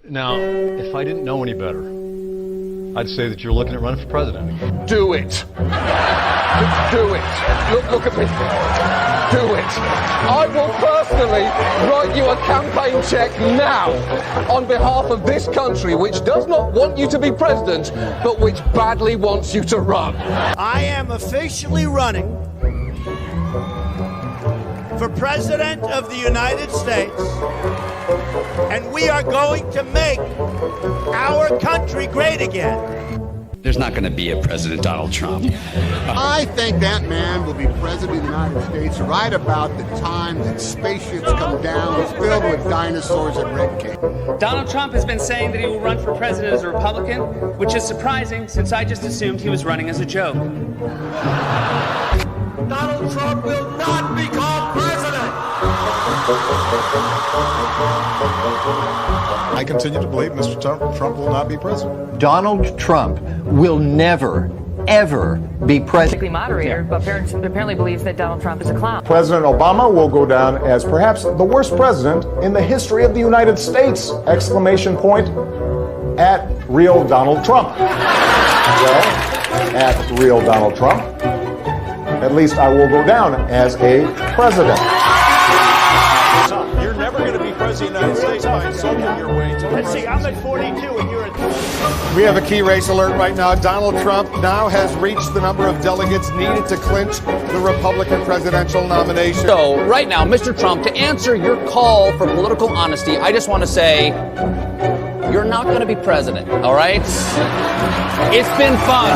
Now, if I didn't know any better, I'd say that you're looking at running for president. Do it. Do it. Look at me. Do it. I will personally write you a campaign check now on behalf of this country, which does not want you to be president, but which badly wants you to run. I am officially running for President of the United States, and we are going to make our country great again. There's not going to be a President Donald Trump. I think that man will be president of the United States right about the time that spaceships come down filled with dinosaurs and red cake. Donald Trump has been saying that he will run for president as a Republican, which is surprising since I just assumed he was running as a joke. Donald Trump will not become president. I continue to believe Mr. Trump will not be president. Donald Trump will never, ever be president. Moderator, but apparently believes that Donald Trump is a clown. President Obama will go down as perhaps the worst president in the history of the United States! Exclamation point at real Donald Trump. Well, at real Donald Trump, at least I will go down as a president. You're never going to be president of the United States by insulting your way to the Let's see, I'm at 42 and you're at 20. We have a key race alert right now. Donald Trump now has reached the number of delegates needed to clinch the Republican presidential nomination. So right now, Mr. Trump, to answer your call for political honesty, I just want to say you're not going to be president, all right? It's been fun.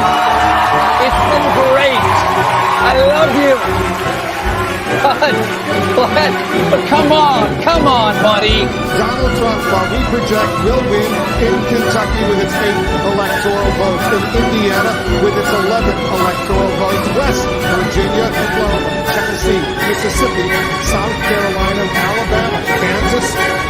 It's been great. I love you. But come on, buddy. Donald Trump, while we project, will win in Kentucky with its 8 electoral votes, in Indiana with its 11 electoral votes, West Virginia, Oklahoma, Tennessee, Mississippi, South Carolina, Alabama, Kansas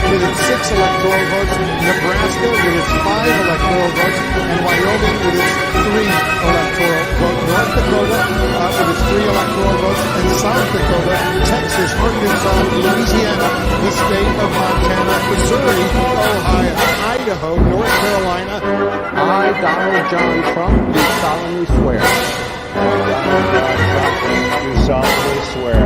with its 6 electoral votes, Nebraska with its 5 electoral votes, and Wyoming with its 3 electoral votes, North Dakota with its 3 electoral votes, and South Dakota, Texas, Arkansas, Louisiana, the state of Montana, Missouri, Ohio, Idaho, North Carolina. I, Donald John Trump, do solemnly swear. Do solemnly swear.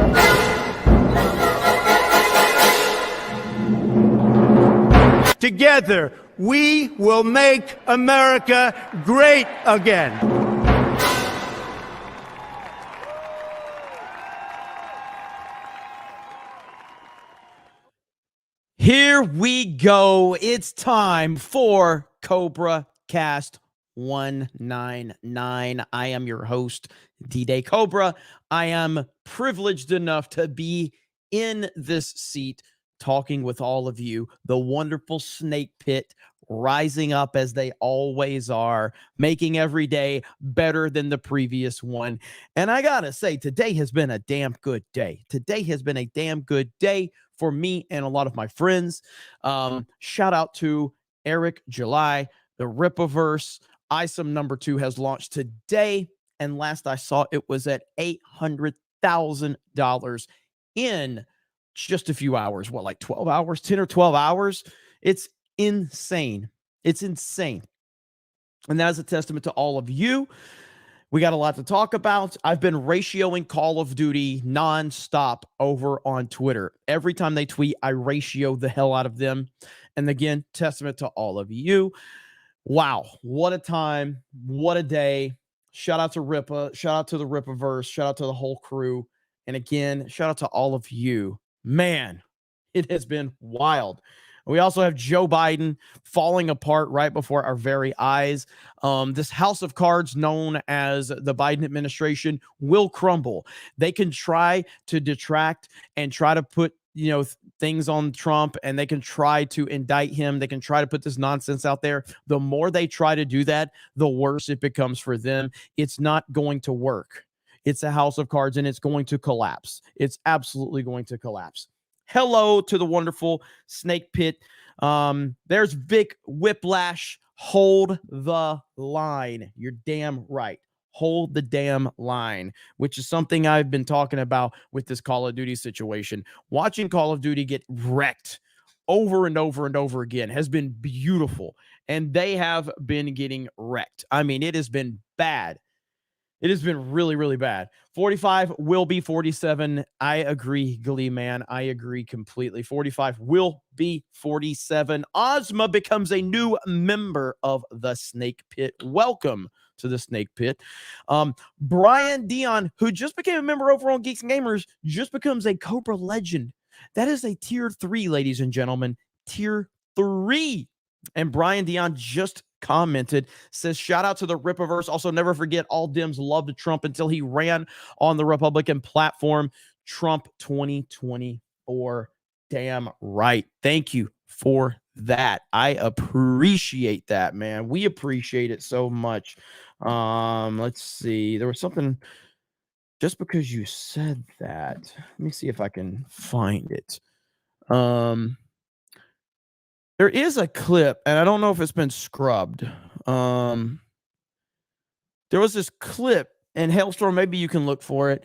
Together, we will make America great again. Here we go. It's time for CobraCast 199. I am your host, D-Day Cobra. I am privileged enough to be in this seat talking with all of you, the wonderful snake pit rising up as they always are, making every day better than the previous one. And I gotta say, today has been a damn good day. Today has been a damn good day for me and a lot of my friends. Shout out to Eric July, the Ripaverse. ISOM #2 has launched today, and last I saw it was at $800,000 in just a few hours. What, like 12 hours, 10 or 12 hours? It's insane. It's insane. And that is a testament to all of you. We got a lot to talk about. I've been ratioing Call of Duty nonstop over on Twitter. Every time they tweet, I ratio the hell out of them. And again, testament to all of you. Wow, what a time. What a day. Shout out to Ripa. Shout out to the Ripaverse. Shout out to the whole crew. And again, shout out to all of you. Man, it has been wild. We also have Joe Biden falling apart right before our very eyes. This house of cards known as the Biden administration will crumble. They can try to detract and try to put, things on Trump, and they can try to indict him. They can try to put this nonsense out there. The more they try to do that, the worse it becomes for them. It's not going to work. It's a house of cards, and it's going to collapse. It's absolutely going to collapse. Hello to the wonderful Snake Pit. There's Vic Whiplash. Hold the line. You're damn right. Hold the damn line, which is something I've been talking about with this Call of Duty situation. Watching Call of Duty get wrecked over and over and over again has been beautiful, and they have been getting wrecked. I mean, it has been bad. It has been really, really bad. 45 will be 47. I agree, Glee Man. I agree completely. 45 will be 47. Ozma becomes a new member of the Snake Pit. Welcome to the Snake Pit. Brian Dion, who just became a member over on Geeks and Gamers, just becomes a Cobra legend. That is a tier 3, ladies and gentlemen. Tier 3. And Brian Dion just commented, says, shout out to the Ripaverse. Also, never forget, all Dems loved Trump until he ran on the Republican platform. Trump 2024. Damn right. Thank you for that. I appreciate that, man. We appreciate it so much. Let's see. There was something just because you said that. Let me see if I can find it. There is a clip, and I don't know if it's been scrubbed. There was this clip, and Hailstorm, maybe you can look for it.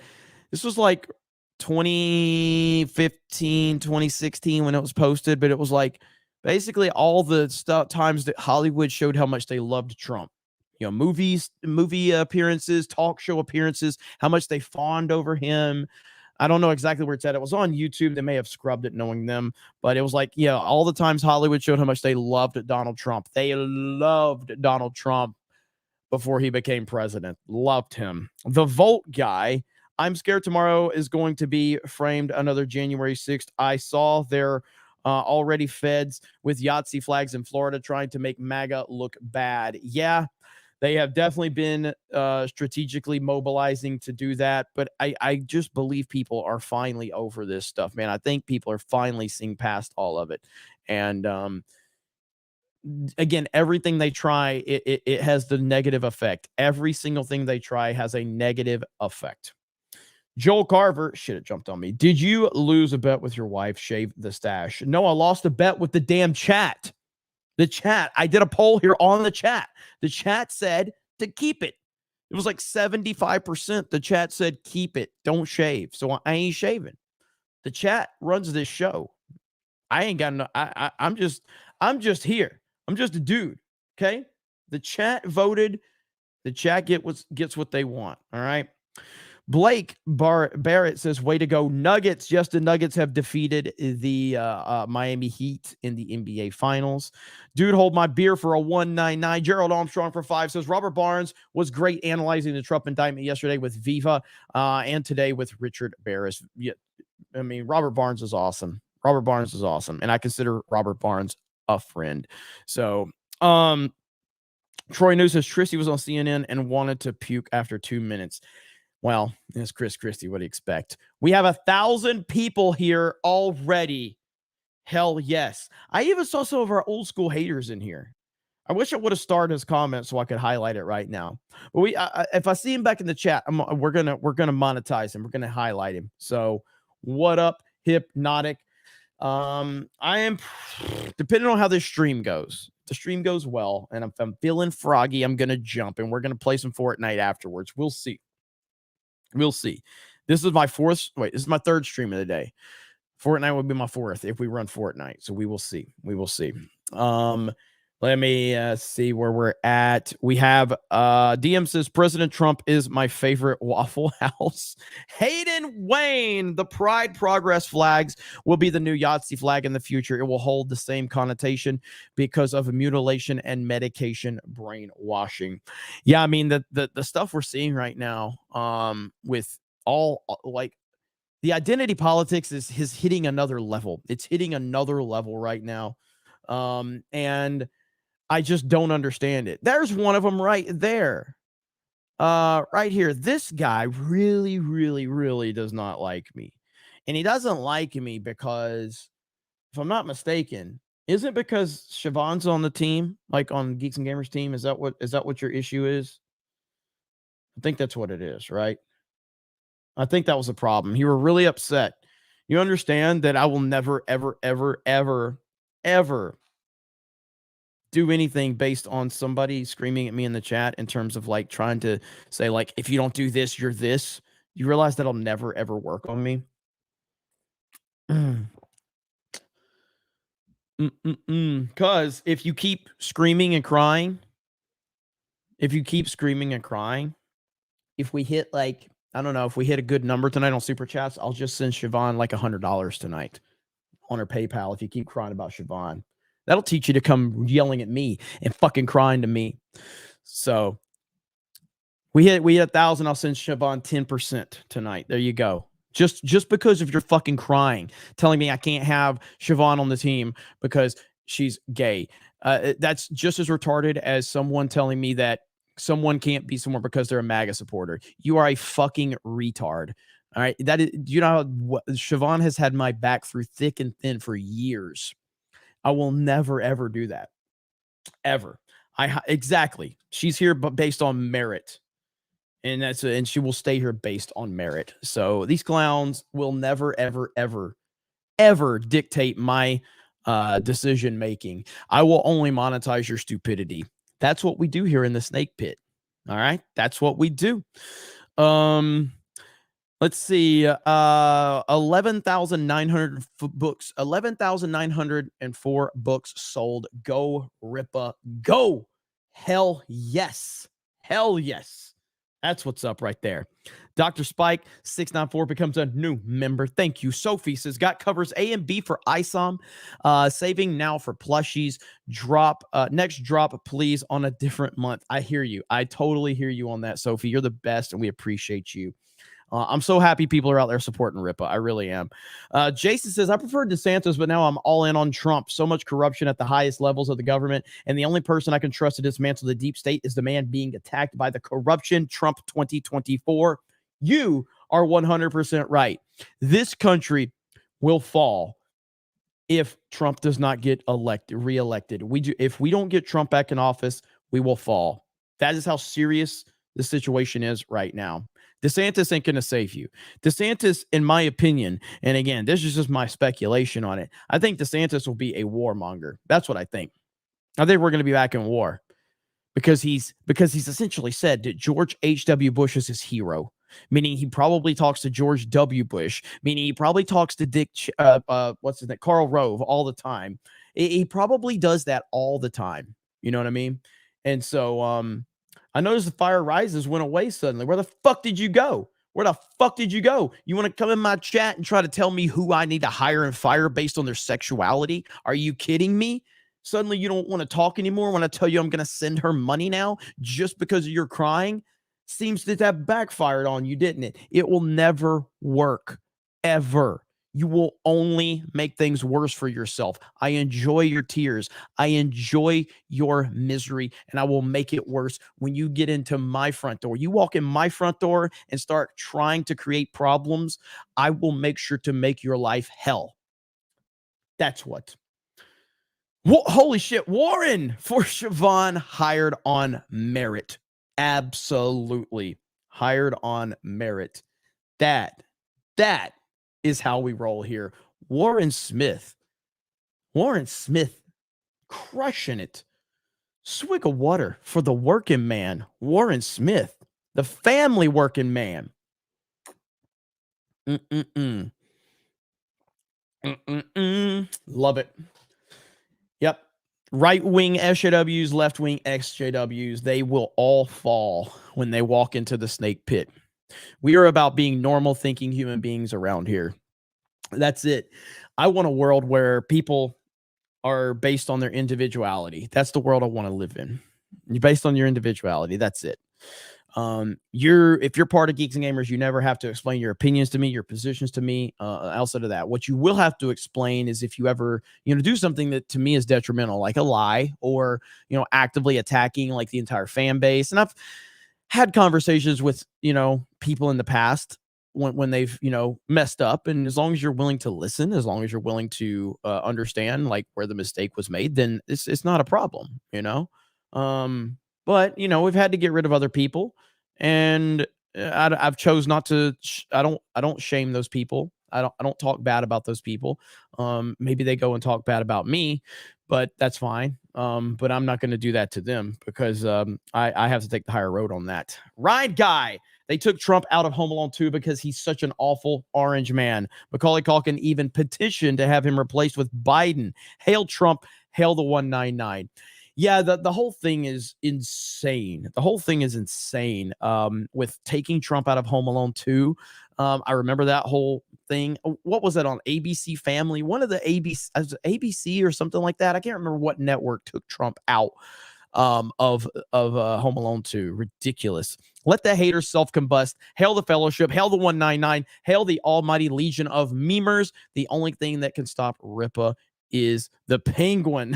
This was like 2015, 2016 when it was posted, but it was like basically all the times that Hollywood showed how much they loved Trump. You know, movie appearances, talk show appearances, how much they fawned over him. I don't know exactly where it's at. It was on YouTube. They may have scrubbed it knowing them, but it was like, yeah, all the times Hollywood showed how much they loved Donald Trump. They loved Donald Trump before he became president. Loved him. The Volt guy, I'm scared tomorrow is going to be framed another January 6th. I saw their already feds with Yahtzee flags in Florida trying to make MAGA look bad. Yeah. They have definitely been strategically mobilizing to do that. But I just believe people are finally over this stuff, man. I think people are finally seeing past all of it. And again, everything they try, it has the negative effect. Every single thing they try has a negative effect. Joel Carver, shit, it jumped on me. Did you lose a bet with your wife? Shave the stash. No, I lost a bet with the damn chat. The chat, I did a poll here on the chat. The chat said to keep it. It was like 75%. The chat said keep it. Don't shave. So I ain't shaving. The chat runs this show. I ain't got no. I'm just here. I'm just a dude. Okay. The chat voted. The chat gets what they want. All right. Blake Barrett says, way to go, Nuggets. Yes, the Nuggets have defeated the Miami Heat in the NBA Finals. Dude, hold my beer for a 199. Gerald Armstrong for 5 says, Robert Barnes was great analyzing the Trump indictment yesterday with Viva and today with Richard Barris. Yeah, I mean, Robert Barnes is awesome. Robert Barnes is awesome. And I consider Robert Barnes a friend. So, Troy News says, Tristy was on CNN and wanted to puke after 2 minutes. Well, it's Chris Christie. What do you expect? We have 1,000 people here already. Hell yes. I even saw some of our old school haters in here. I wish I would have started his comments so I could highlight it right now. But if I see him back in the chat, we're gonna monetize him. We're gonna highlight him. So what up, Hypnotic? I am depending on how this stream goes. If the stream goes well, and if I'm feeling froggy, I'm gonna jump and we're gonna play some Fortnite afterwards. We'll see. We'll see. This is my third stream of the day. Fortnite would be my fourth if we run Fortnite. So we will see. We will see. Let me see where we're at. We have DM says President Trump is my favorite Waffle House. Hayden Wayne, the Pride Progress flags will be the new Yahtzee flag in the future. It will hold the same connotation because of mutilation and medication brainwashing. Yeah, I mean the stuff we're seeing right now with all like the identity politics is hitting another level. It's hitting another level right now. And I just don't understand it. There's one of them right there. Right here. This guy really, really, really does not like me. And he doesn't like me because, if I'm not mistaken, isn't it because Siobhan's on the team, like on Geeks and Gamers team? Is that what your issue is? I think that's what it is, right? I think that was the problem. You were really upset. You understand that I will never, ever, ever, ever, ever do anything based on somebody screaming at me in the chat in terms of like trying to say like, if you don't do this, you're this. You realize that'll never, ever work on me. Because if you keep screaming and crying, if we hit like, I don't know, if we hit a good number tonight on Super Chats, I'll just send Siobhan like $100 tonight on her PayPal if you keep crying about Siobhan. That'll teach you to come yelling at me and fucking crying to me. So we hit 1,000, I'll send Siobhan 10% tonight. There you go. Just because of your fucking crying, telling me I can't have Siobhan on the team because she's gay. That's just as retarded as someone telling me that someone can't be someone because they're a MAGA supporter. You are a fucking retard. All right. That is, you know, Siobhan has had my back through thick and thin for years. I will never, ever do that. Ever. Exactly. She's here, but based on merit. And she will stay here based on merit. So these clowns will never, ever, ever, ever dictate my decision making. I will only monetize your stupidity. That's what we do here in the snake pit. All right. That's what we do. Let's see. 11,900 books. 11,904 books sold. Go, Ripa. Go. Hell yes. Hell yes. That's what's up right there. Dr. Spike 694 becomes a new member. Thank you. Sophie says, got covers A and B for ISOM. Saving now for plushies. Next drop, please, on a different month. I hear you. I totally hear you on that, Sophie. You're the best, and we appreciate you. I'm so happy people are out there supporting Ripa. I really am. Jason says, I preferred DeSantis, but now I'm all in on Trump. So much corruption at the highest levels of the government. And the only person I can trust to dismantle the deep state is the man being attacked by the corruption. Trump 2024. You are 100% right. This country will fall if Trump does not get reelected. If we don't get Trump back in office, we will fall. That is how serious the situation is right now. DeSantis ain't going to save you. DeSantis, in my opinion, and again, this is just my speculation on it, I think DeSantis will be a warmonger. That's what I think. I think we're going to be back in war because he's essentially said that George H.W. Bush is his hero, meaning he probably talks to George W. Bush, meaning he probably talks to what's his name, Karl Rove all the time. He probably does that all the time. You know what I mean? And so, I noticed the Fire Rises went away suddenly. Where the fuck did you go? Where the fuck did you go? You want to come in my chat and try to tell me who I need to hire and fire based on their sexuality? Are you kidding me? Suddenly you don't want to talk anymore when I tell you I'm going to send her money now just because of your crying? Seems to have backfired on you, didn't it? It will never work, ever. You will only make things worse for yourself. I enjoy your tears. I enjoy your misery, and I will make it worse when you get into my front door. You walk in my front door and start trying to create problems, I will make sure to make your life hell. That's what. Holy shit. Warren for Siobhan hired on merit. Absolutely. Hired on merit. That is how we roll here. Warren Smith crushing it. Swig of water for the working man. Warren Smith, the family working man. Love it. Yep. Right-wing SJWs, left-wing XJWs, they will all fall when they walk into the snake pit. We are about being normal thinking human beings around here. That's it. I want a world where people are based on their individuality. That's the world I want to live in. You're based on your individuality. That's it. If you're part of Geeks and Gamers, you never have to explain your opinions to me, your positions to me. Outside of that, what you will have to explain is if you ever, do something that to me is detrimental, like a lie or, actively attacking like the entire fan base. And I've had conversations with, people in the past when they've, messed up. And as long as you're willing to listen, as long as you're willing to understand like where the mistake was made, then it's not a problem, But, we've had to get rid of other people, and I've chose not to. I don't shame those people. I don't talk bad about those people. Maybe they go and talk bad about me, but that's fine. But I'm not going to do that to them because I have to take the higher road on that. Ride Guy They took Trump out of Home Alone 2 because he's such an awful orange man. Macaulay Culkin even petitioned to have him replaced with Biden. Hail Trump, hail the 199. Yeah, the whole thing is insane. The whole thing is insane with taking Trump out of Home Alone 2. I remember that whole thing. What was that on ABC Family? One of the ABC or something like that. I can't remember what network took Trump out of Home Alone 2. Ridiculous. Let the haters self-combust. Hail the fellowship. Hail the 199. Hail the almighty legion of memers. The only thing that can stop Ripa is the penguin.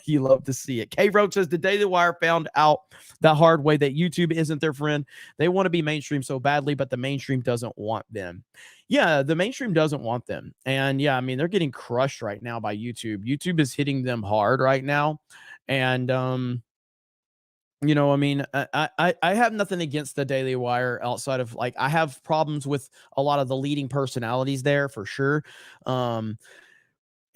You love to see it. K Road says the Daily Wire found out the hard way that YouTube isn't their friend. They want to be mainstream so badly, but the mainstream doesn't want them. Yeah, the mainstream doesn't want them. And yeah, I mean, they're getting crushed right now by YouTube. YouTube is hitting them hard right now. And you know, I mean, I have nothing against the Daily Wire outside of, like, I have problems with a lot of the leading personalities there for sure. And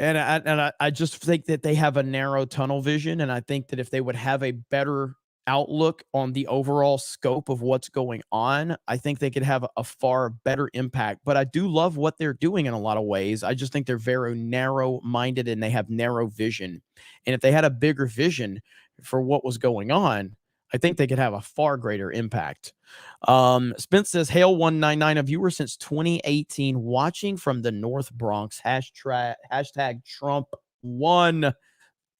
I just think that they have a narrow tunnel vision. And I think that if they would have a better outlook on the overall scope of what's going on, I think they could have a far better impact. But I do love what they're doing in a lot of ways. I just think they're very narrow-minded and they have narrow vision. And if they had a bigger vision for what was going on, I think they could have a far greater impact. Spence says, hail 199, a viewer since 2018, watching from the North Bronx. Hashtag Trump won.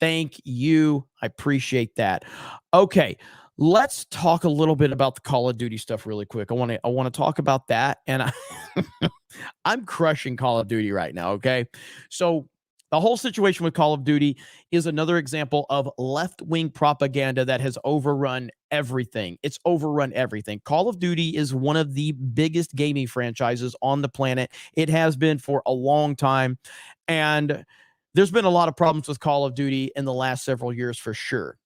Thank you. I appreciate that. Okay, let's talk a little bit about the Call of Duty stuff really quick. I want to talk about that, and I'm crushing Call of Duty right now. Okay, so the whole situation with Call of Duty is another example of left-wing propaganda that has overrun everything. It's overrun everything. Call of Duty is one of the biggest gaming franchises on the planet. It has been for a long time, and there's been a lot of problems with Call of Duty in the last several years for sure,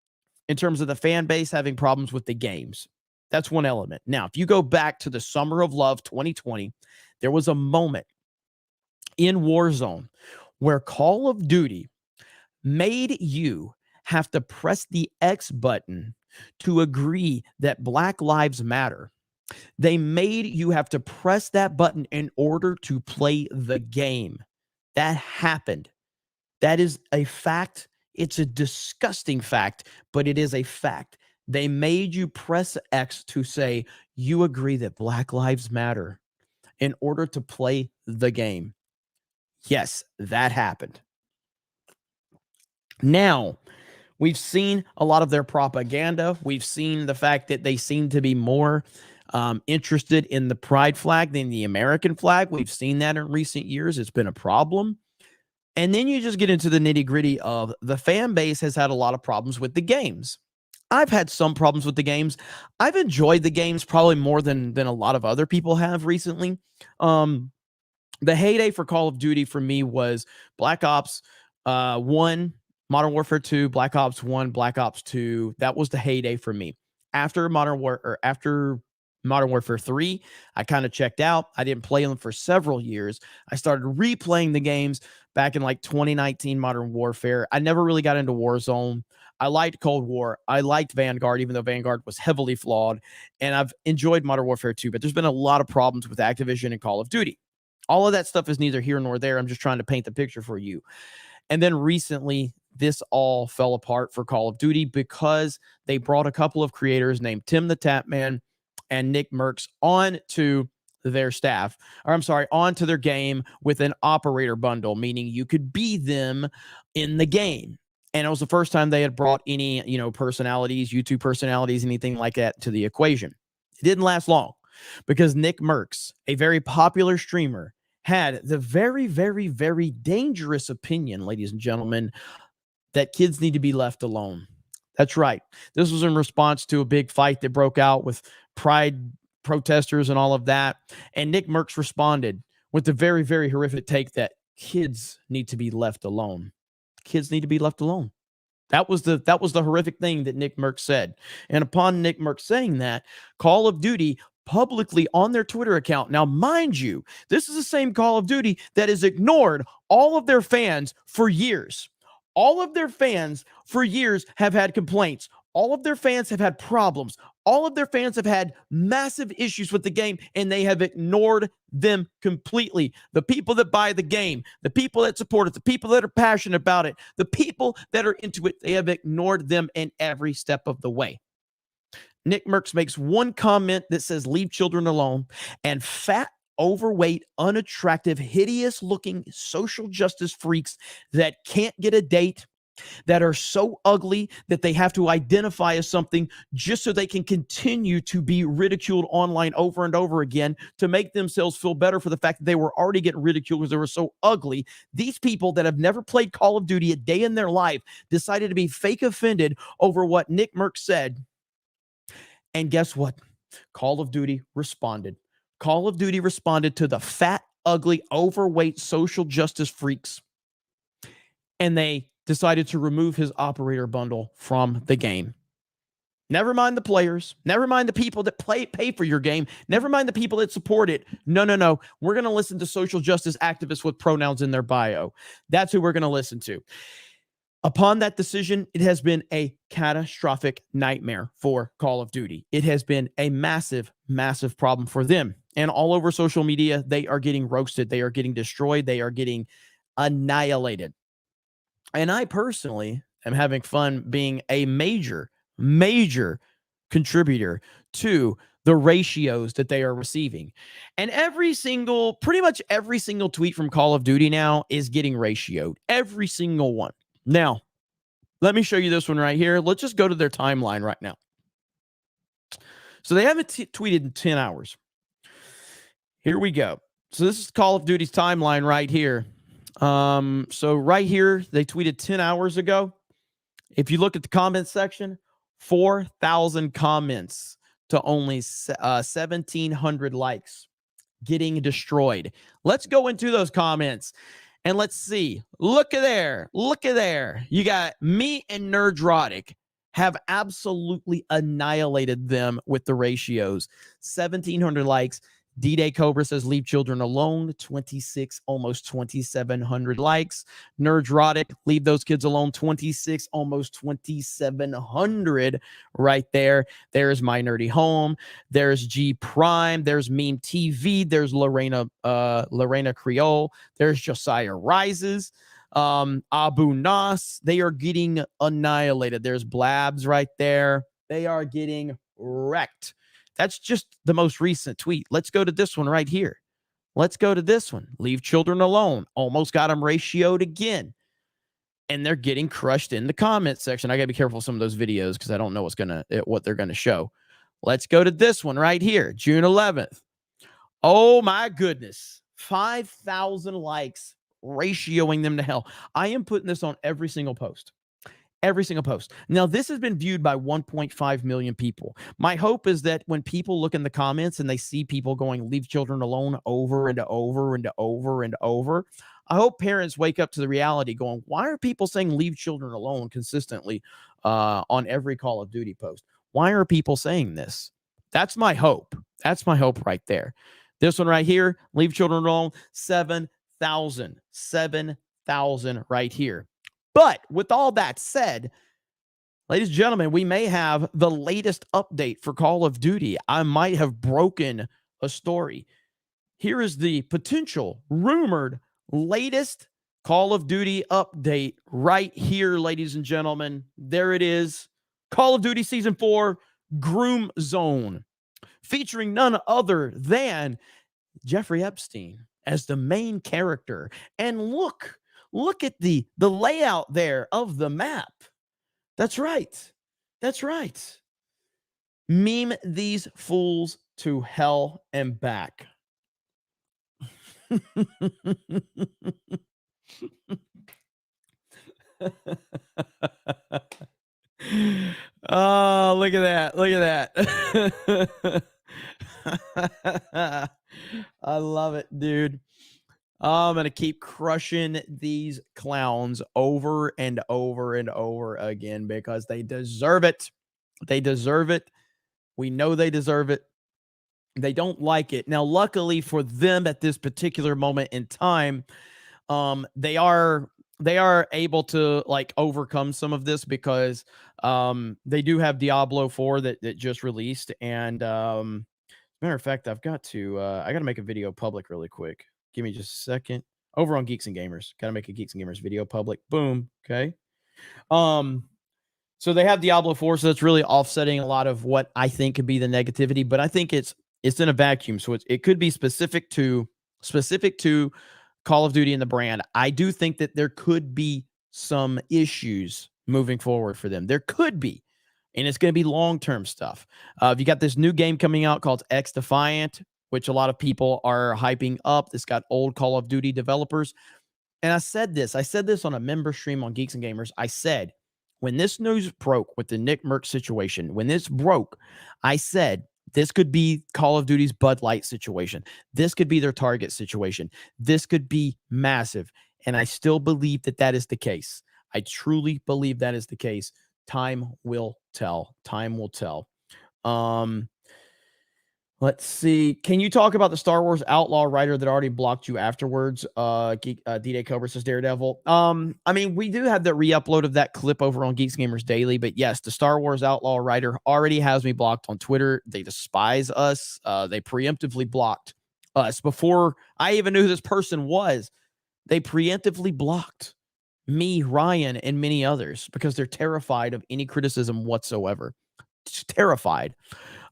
in terms of the fan base having problems with the games. That's one element. Now, if you go back to the Summer of Love 2020, there was a moment in Warzone where Call of Duty made you have to press the X button to agree that Black Lives Matter. They made you have to press that button in order to play the game. That happened. That is a fact. It's a disgusting fact, but it is a fact. They made you press X to say you agree that Black Lives Matter in order to play the game. Yes, that happened. Now, we've seen a lot of their propaganda. We've seen the fact that they seem to be more interested in the pride flag than the American flag. We've seen that in recent years. It's been a problem. And then you just get into the nitty-gritty of the fan base has had a lot of problems with the games. I've had some problems with the games. I've enjoyed the games probably more than a lot of other people have recently. The heyday for Call of Duty for me was Black Ops 1, Modern Warfare 2, Black Ops 1, Black Ops 2. That was the heyday for me. After Modern Warfare 3, I kind of checked out. I didn't play them for several years. I started replaying the games back in like 2019 Modern Warfare. I never really got into Warzone. I liked Cold War. I liked Vanguard, even though Vanguard was heavily flawed. And I've enjoyed Modern Warfare 2, but there's been a lot of problems with Activision and Call of Duty. All of that stuff is neither here nor there. I'm just trying to paint the picture for you. And then recently, this all fell apart for Call of Duty because they brought a couple of creators named Tim the Tapman and Nick Merckx onto their staff, or I'm sorry, onto their game with an operator bundle, meaning you could be them in the game. And it was the first time they had brought any, personalities, YouTube personalities, anything like that to the equation. It didn't last long because Nick Merckx, a very popular streamer, had the very, very, very dangerous opinion, ladies and gentlemen, that kids need to be left alone. That's right. This was in response to a big fight that broke out with pride protesters and all of that. And Nick Merckx responded with the very, very horrific take that kids need to be left alone. Kids need to be left alone. That was the horrific thing that Nick Merckx said. And upon Nick Merckx saying that, Call of Duty publicly on their Twitter account. Now, mind you, this is the same Call of Duty that has ignored all of their fans for years. All of their fans for years have had complaints. All of their fans have had problems. All of their fans have had massive issues with the game, and they have ignored them completely. The people that buy the game, the people that support it, the people that are passionate about it, the people that are into it, they have ignored them in every step of the way. Nick Merckx makes one comment that says, leave children alone, and fat, overweight, unattractive, hideous-looking social justice freaks that can't get a date, that are so ugly that they have to identify as something just so they can continue to be ridiculed online over and over again to make themselves feel better for the fact that they were already getting ridiculed because they were so ugly. These people that have never played Call of Duty a day in their life decided to be fake offended over what Nick Merckx said. And guess what? Call of Duty responded. Call of Duty responded to the fat, ugly, overweight social justice freaks. And they decided to remove his operator bundle from the game. Never mind the players. Never mind the people that pay for your game. Never mind the people that support it. No. We're going to listen to social justice activists with pronouns in their bio. That's who we're going to listen to. Upon that decision, it has been a catastrophic nightmare for Call of Duty. It has been a massive, massive problem for them. And all over social media, they are getting roasted. They are getting destroyed. They are getting annihilated. And I personally am having fun being a major contributor to the ratios that they are receiving. And pretty much every single tweet from Call of Duty now is getting ratioed. Every single one. Now, let me show you this one right here. Let's just go to their timeline right now. So they haven't tweeted in 10 hours. Here we go. So this is Call of Duty's timeline right here. So right here, they tweeted 10 hours ago. If you look at the comment section, 4,000 comments to only 1,700 likes, getting destroyed. Let's go into those comments and let's see. Look at there. You got me and Nerdrotic have absolutely annihilated them with the ratios. 1,700 likes. D-Day Cobra says, leave children alone. 26, almost 2,700 likes. Nerdrotic, leave those kids alone. 26, almost 2,700 right there. There's My Nerdy Home. There's G Prime. There's Meme TV. There's Lorena Creole. There's Josiah Rises. Abu Nas. They are getting annihilated. There's Blabs right there. They are getting wrecked. That's just the most recent tweet. Let's go to this one right here. Let's go to this one. Leave children alone. Almost got them ratioed again. And they're getting crushed in the comment section. I got to be careful with some of those videos because I don't know what they're going to show. Let's go to this one right here. June 11th. Oh my goodness. 5,000 likes, ratioing them to hell. I am putting this on every single post. Every single post. Now, this has been viewed by 1.5 million people. My hope is that when people look in the comments and they see people going, leave children alone over and over and over and over, I hope parents wake up to the reality going, why are people saying leave children alone consistently on every Call of Duty post? Why are people saying this? That's my hope. That's my hope right there. This one right here, leave children alone, 7,000. 7,000 right here. But with all that said, ladies and gentlemen, we may have the latest update for Call of Duty. I might have broken a story. Here is the potential rumored latest Call of Duty update right here, ladies and gentlemen. There it is. Call of Duty Season 4 Groom Zone, featuring none other than Jeffrey Epstein as the main character. And look at the layout there of the map. That's right. That's right. Meme these fools to hell and back. Oh, look at that. Look at that. I love it, dude. I'm going to keep crushing these clowns over and over and over again because they deserve it. They deserve it. We know they deserve it. They don't like it. Now, luckily for them at this particular moment in time, they are they are able to like overcome some of this because they do have Diablo 4 that just released. And matter of fact, I got to make a video public really quick. Give me just a second. Over on Geeks and Gamers. Got to make a Geeks and Gamers video public. Boom. Okay. So they have Diablo 4, so that's really offsetting a lot of what I think could be the negativity, but I think it's in a vacuum. So it could be specific to Call of Duty and the brand. I do think that there could be some issues moving forward for them. There could be, and it's going to be long-term stuff. You got this new game coming out called X Defiant, which a lot of people are hyping up. It's got old Call of Duty developers. And I said this on a member stream on Geeks and Gamers. I said, when this news broke with the Nick Merckx situation, when this broke, I said, this could be Call of Duty's Bud Light situation. This could be their Target situation. This could be massive. And I still believe that that is the case. I truly believe that is the case. Time will tell. Time will tell. Let's see. Can you talk about the Star Wars Outlaw writer that already blocked you afterwards? D-Day Cobra says Daredevil. I mean, we do have the re-upload of that clip over on Geeks Gamers Daily, but yes, the Star Wars Outlaw writer already has me blocked on Twitter. They despise us. They preemptively blocked us before I even knew who this person was. They preemptively blocked me, Ryan, and many others because they're terrified of any criticism whatsoever. Just terrified.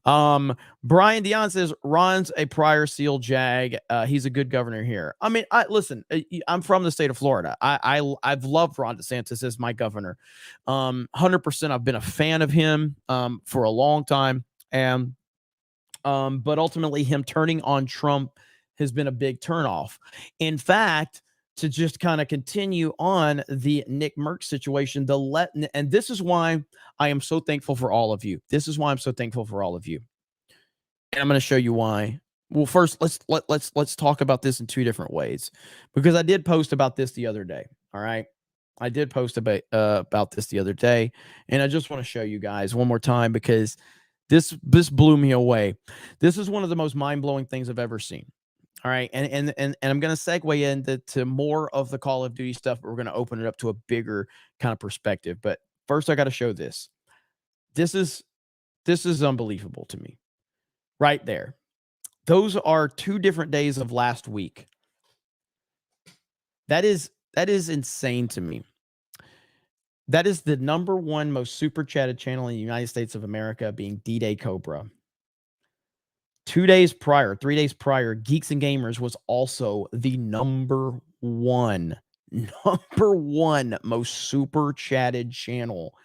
Brian Dion says Ron's a prior SEAL JAG. He's a good governor here. I mean, listen, I'm from the state of Florida. I've loved Ron DeSantis as my governor. 100%. I've been a fan of him for a long time. And but ultimately him turning on Trump has been a big turnoff. In fact, to just kind of continue on the Nick Merckx situation, and this is why I am so thankful for all of you. This is why I'm so thankful for all of you. And I'm going to show you why. Well, first, let's talk about this in two different ways, because I did post about this the other day. All right. I did post about this the other day, and I just want to show you guys one more time because this blew me away. This is one of the most mind-blowing things I've ever seen. All right, and I'm going to segue into more of the Call of Duty stuff, but we're going to open it up to a bigger kind of perspective. But first, I got to show this. This is unbelievable to me, right there. Those are 2 different days of last week. That is insane to me. That is the #1 most super chatted channel in the United States of America, being D-Day Cobra. 3 days prior, Geeks and Gamers was also the number one most super chatted channel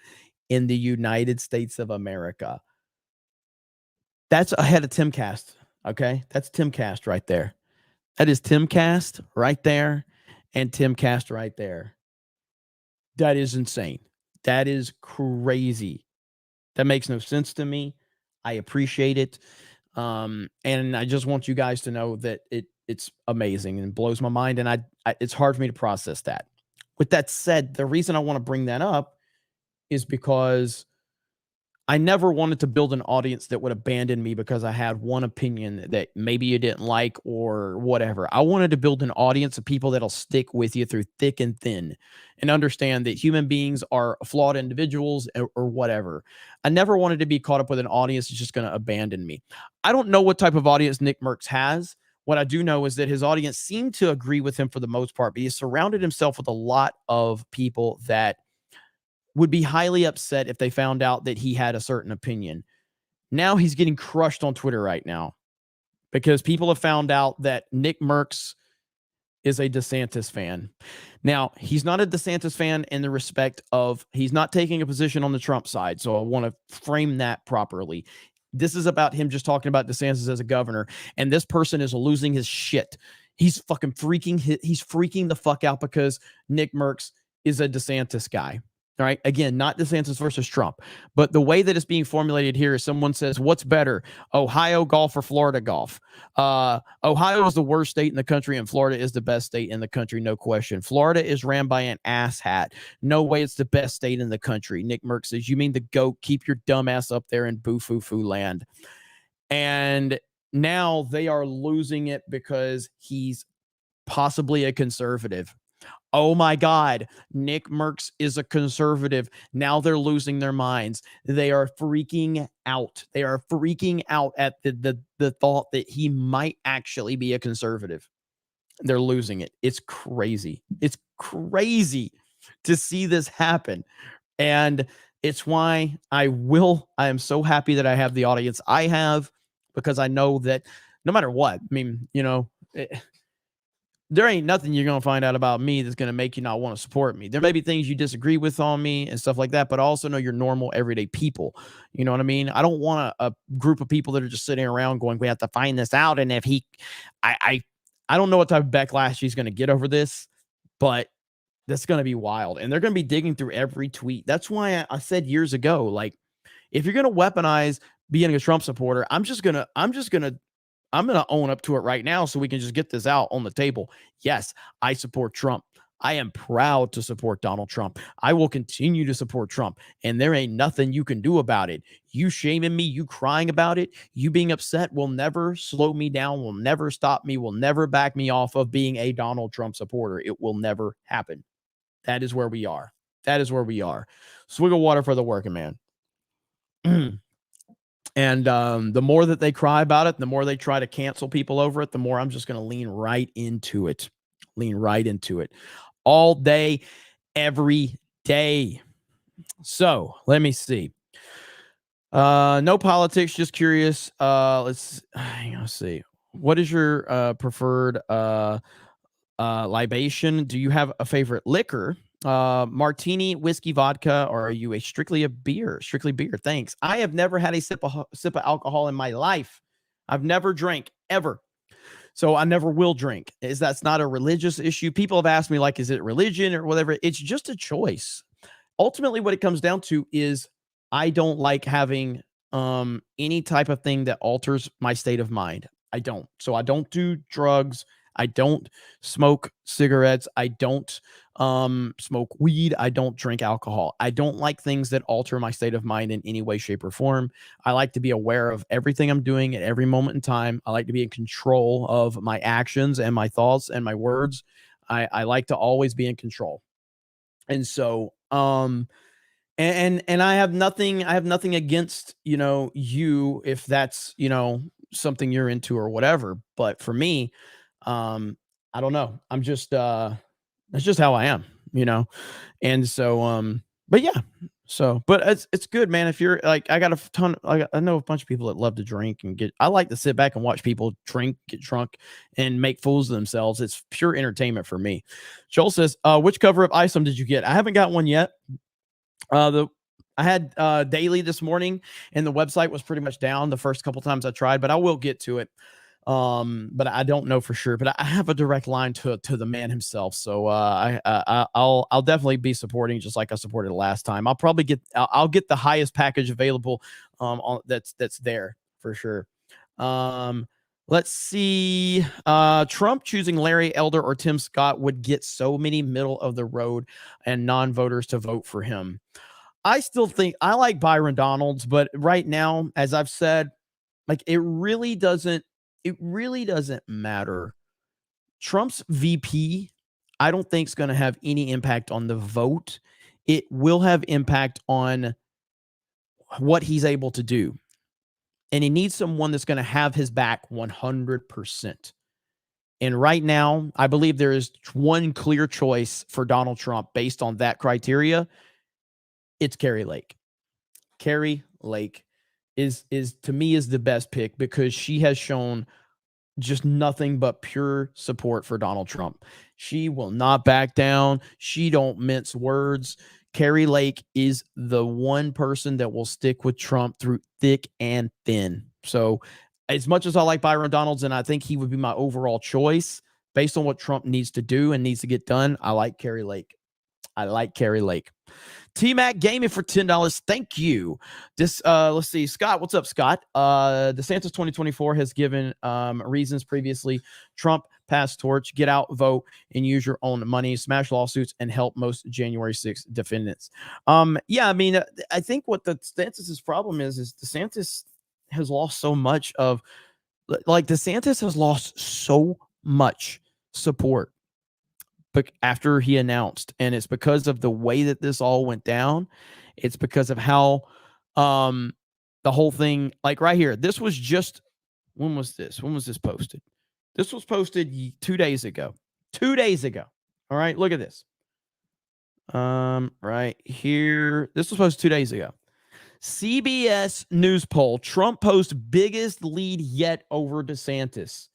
in the United States of America. That's ahead of Timcast. Okay. That's Timcast right there. That is Timcast right there and Timcast right there. That is insane. That is crazy. That makes no sense to me. I appreciate it. And I just want you guys to know that it's amazing and blows my mind. And it's hard for me to process that. With that said, the reason I want to bring that up is because I never wanted to build an audience that would abandon me because I had one opinion that maybe you didn't like or whatever. I wanted to build an audience of people that'll stick with you through thick and thin and understand that human beings are flawed individuals or whatever. I never wanted to be caught up with an audience that's just going to abandon me. I don't know what type of audience Nick Merckx has. What I do know is that his audience seemed to agree with him for the most part, but he surrounded himself with a lot of people that would be highly upset if they found out that he had a certain opinion. Now he's getting crushed on Twitter right now because people have found out that Nick Merckx is a DeSantis fan. Now, he's not a DeSantis fan in the respect of he's not taking a position on the Trump side, so I want to frame that properly. This is about him just talking about DeSantis as a governor, and this person is losing his shit. He's fucking freaking the fuck out because Nick Merckx is a DeSantis guy. All right. Again, not DeSantis versus Trump, but the way that it's being formulated here is someone says, what's better, Ohio golf or Florida golf? Ohio is the worst state in the country and Florida is the best state in the country. No question. Florida is ran by an asshat. No way it's the best state in the country. Nick Merckx says, you mean the goat? Keep your dumb ass up there in boo-foo-foo land. And now they are losing it because he's possibly a conservative. Oh my God, Nick Merckx is a conservative. Now they're losing their minds. They are freaking out. They are freaking out at the thought that he might actually be a conservative. They're losing it. It's crazy. It's crazy to see this happen. And it's why I am so happy that I have the audience I have, because I know that no matter what, I mean, there ain't nothing you're going to find out about me that's going to make you not want to support me. There may be things you disagree with on me and stuff like that, but I also know you're normal, everyday people. You know what I mean? I don't want a group of people that are just sitting around going, we have to find this out. And if I don't know what type of backlash he's going to get over this, but that's going to be wild. And they're going to be digging through every tweet. That's why I said years ago, like, if you're going to weaponize being a Trump supporter, I'm going to own up to it right now so we can just get this out on the table. Yes, I support Trump. I am proud to support Donald Trump. I will continue to support Trump, and there ain't nothing you can do about it. You shaming me, you crying about it, you being upset will never slow me down, will never stop me, will never back me off of being a Donald Trump supporter. It will never happen. That is where we are. That is where we are. Swig of water for the working man. And the more that they cry about it, the more they try to cancel people over it, the more I'm just going to lean right into it. Lean right into it. All day, every day. So let me see. No politics, just curious. Let's see. What is your preferred libation? Do you have a favorite liquor? Martini, whiskey, vodka, or are you strictly beer? Thanks. I have never had a sip of alcohol in my life. I've never drank ever. So I never will drink. That's not a religious issue. People have asked me, like, is it religion or whatever? It's just a choice. Ultimately, what it comes down to is I don't like having any type of thing that alters my state of mind. I don't. So I don't do drugs. I don't smoke cigarettes. I don't smoke weed. I don't drink alcohol. I don't like things that alter my state of mind in any way, shape, or form. I like to be aware of everything I'm doing at every moment in time. I like to be in control of my actions and my thoughts and my words. I like to always be in control. And so, and I have nothing against, you, if that's, something you're into or whatever. But for me, I don't know. I'm just, that's just how I am, And so, but yeah, but it's good, man. If you're like, I know a bunch of people that love to drink and I like to sit back and watch people drink, get drunk, and make fools of themselves. It's pure entertainment for me. Joel says, which cover of Isom did you get? I haven't got one yet. I had daily this morning, and the website was pretty much down the first couple times I tried, but I will get to it. But I don't know for sure, but I have a direct line to the man himself. So I'll definitely be supporting, just like I supported last time. I'll get the highest package available that's there for sure. Let's see. Trump choosing Larry Elder or Tim Scott would get so many middle of the road and non-voters to vote for him. I still think I like Byron Donalds, but right now, as I've said, like, it really doesn't matter. Trump's VP, I don't think is going to have any impact on the vote. It will have impact on what he's able to do. And he needs someone that's going to have his back 100%. And right now, I believe there is one clear choice for Donald Trump based on that criteria. It's Kari Lake. Kari Lake is to me is the best pick because she has shown just nothing but pure support for Donald Trump. She will not back down. She don't mince words. Kari Lake is the one person that will stick with Trump through thick and thin. So as much as I like Byron Donalds, and I think he would be my overall choice based on what Trump needs to do and needs to get done, I like Kari Lake. T-Mac Gaming for $10. Thank you. Let's see. Scott, what's up, Scott? DeSantis 2024 has given reasons previously. Trump, pass torch, get out, vote, and use your own money, smash lawsuits, and help most January 6th defendants. Yeah, I mean, I think what the DeSantis' problem is DeSantis has lost so much of, like, DeSantis has lost so much support after he announced, and it's because of the way that this all went down. It's because of how the whole thing, like right here, this was just, when was this posted? This was posted 2 days ago. 2 days ago. All right, look at this. Right here, this was posted 2 days ago. CBS News poll: Trump posts biggest lead yet over DeSantis.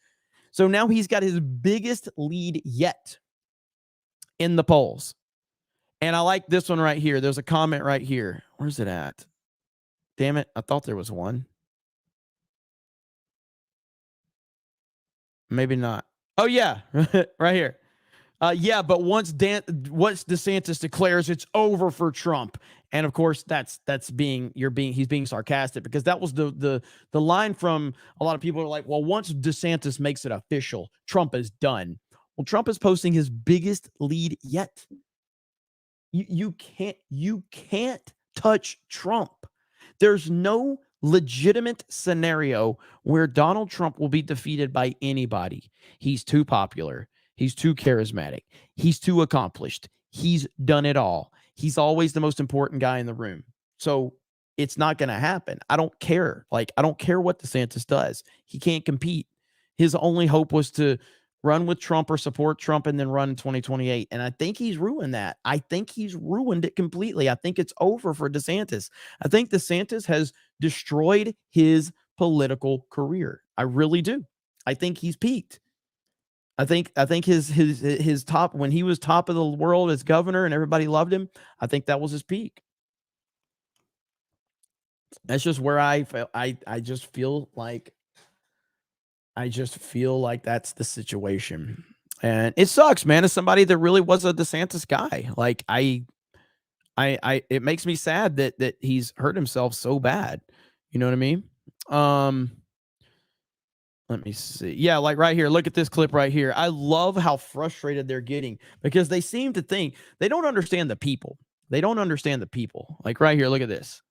So now he's got his biggest lead yet in the polls. And I like this one right here. There's a comment right here. Where's it at? Damn it. I thought there was one. Maybe not. Oh, yeah. Right here. Yeah, but once DeSantis declares it's over for Trump, and of course he's being sarcastic, because that was the line from a lot of people are like, well, once DeSantis makes it official, Trump is done. Well, Trump is posting his biggest lead yet. You can't touch Trump. There's no legitimate scenario where Donald Trump will be defeated by anybody. He's too popular. He's too charismatic. He's too accomplished. He's done it all. He's always the most important guy in the room. So it's not going to happen. I don't care. I don't care what DeSantis does. He can't compete. His only hope was to run with Trump or support Trump and then run in 2028. And I think he's ruined that. I think he's ruined it completely. I think it's over for DeSantis. I think DeSantis has destroyed his political career. I really do. I think he's peaked. I think his top, when he was top of the world as governor and everybody loved him, I think that was his peak. That's just where I just feel like that's the situation. And it sucks, man. As somebody that really was a DeSantis guy, it makes me sad that he's hurt himself so bad. You know what I mean? Let me see. Yeah, like right here. Look at this clip right here. I love how frustrated they're getting, because they seem to think they don't understand the people. They don't understand the people. Like right here. Look at this.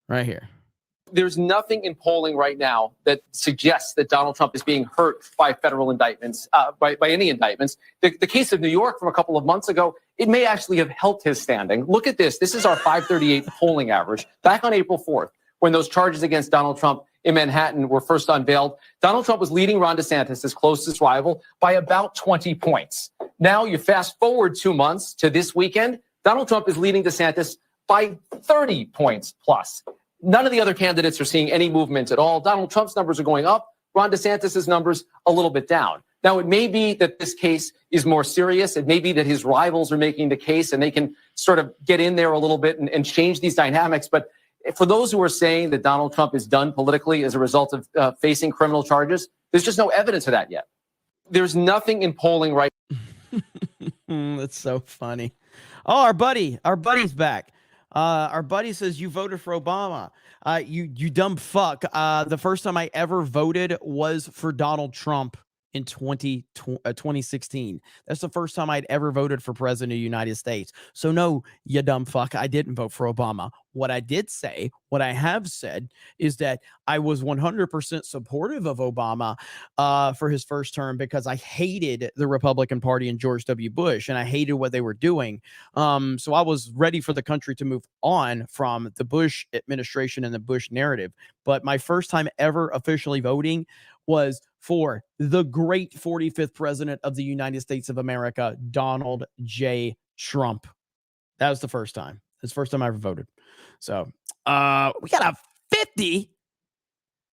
Right here. There's nothing in polling right now that suggests that Donald Trump is being hurt by federal indictments, by any indictments. The case of New York from a couple of months ago, it may actually have helped his standing. Look at this. This is our 538 polling average back on April 4th, when those charges against Donald Trump in Manhattan were first unveiled. Donald Trump was leading Ron DeSantis, his closest rival, by about 20 points. Now you fast forward 2 months to this weekend, Donald Trump is leading DeSantis by 30 points plus. None of the other candidates are seeing any movement at all. Donald Trump's numbers are going up. Ron DeSantis' numbers a little bit down. Now, it may be that this case is more serious. It may be that his rivals are making the case and they can sort of get in there a little bit and change these dynamics. But for those who are saying that Donald Trump is done politically as a result of facing criminal charges, there's just no evidence of that yet. There's nothing in polling right. That's so funny. Oh, our buddy's back. Our buddy says, you voted for Obama. You dumb fuck. The first time I ever voted was for Donald Trump in 2016. That's the first time I'd ever voted for president of the United States. So no, you dumb fuck, I didn't vote for Obama. What I have said is that I was 100% supportive of Obama for his first term, because I hated the Republican Party and George W. Bush, and I hated what they were doing. So I was ready for the country to move on from the Bush administration and the Bush narrative. But my first time ever officially voting was for the great 45th president of the United States of America, Donald J. Trump. That was the first time. That's the first time I ever voted. So we got a 50.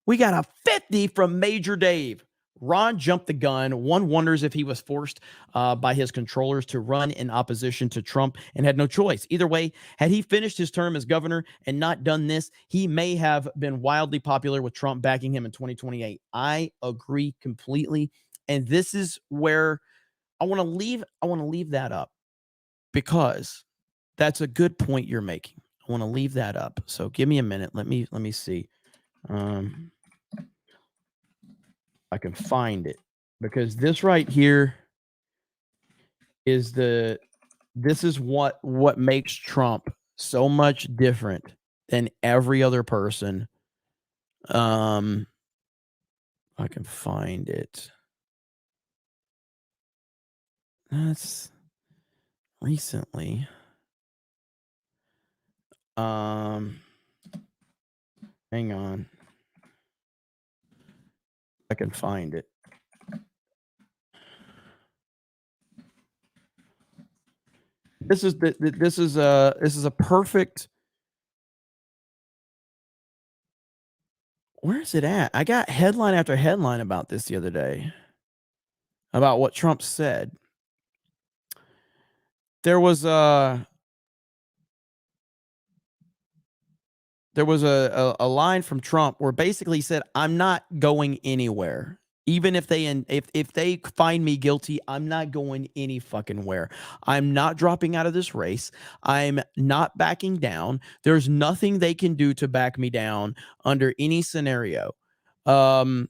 We got a 50 from Major Dave. Ron jumped the gun. One wonders if he was forced by his controllers to run in opposition to Trump and had no choice. Either way, had he finished his term as governor and not done this, he may have been wildly popular with Trump backing him in 2028. I agree completely. And this is where I want to leave that up, because that's a good point you're making. I want to leave that up. So give me a minute. Let me see. I can find it, because this right here is this is what makes Trump so much different than every other person. I can find it. That's recently. Hang on. I can find it. This is a perfect. Where is it at? I got headline after headline about this the other day. About what Trump said. There was a line from Trump where basically he said, "I'm not going anywhere. Even if they find me guilty, I'm not going any fucking where. I'm not dropping out of this race. I'm not backing down. There's nothing they can do to back me down under any scenario." And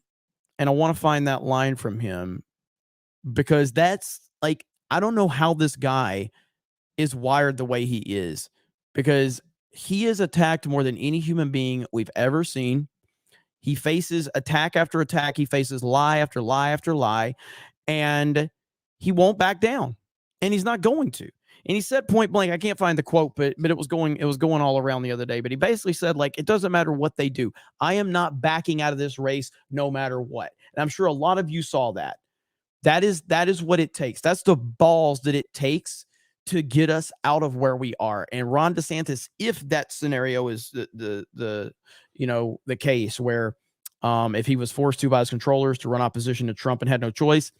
I want to find that line from him because that's like, I don't know how this guy is wired the way he is, because he is attacked more than any human being we've ever seen. He faces attack after attack. He faces lie after lie after lie, and he won't back down, and he's not going to. And he said point blank, I can't find the quote, but it was going all around the other day. But he basically said, like, it doesn't matter what they do. I am not backing out of this race no matter what. And I'm sure a lot of you saw that. That is what it takes. That's the balls that it takes to get us out of where we are. And Ron DeSantis, if that scenario is the case where if he was forced to by his controllers to run opposition to Trump and had no choice,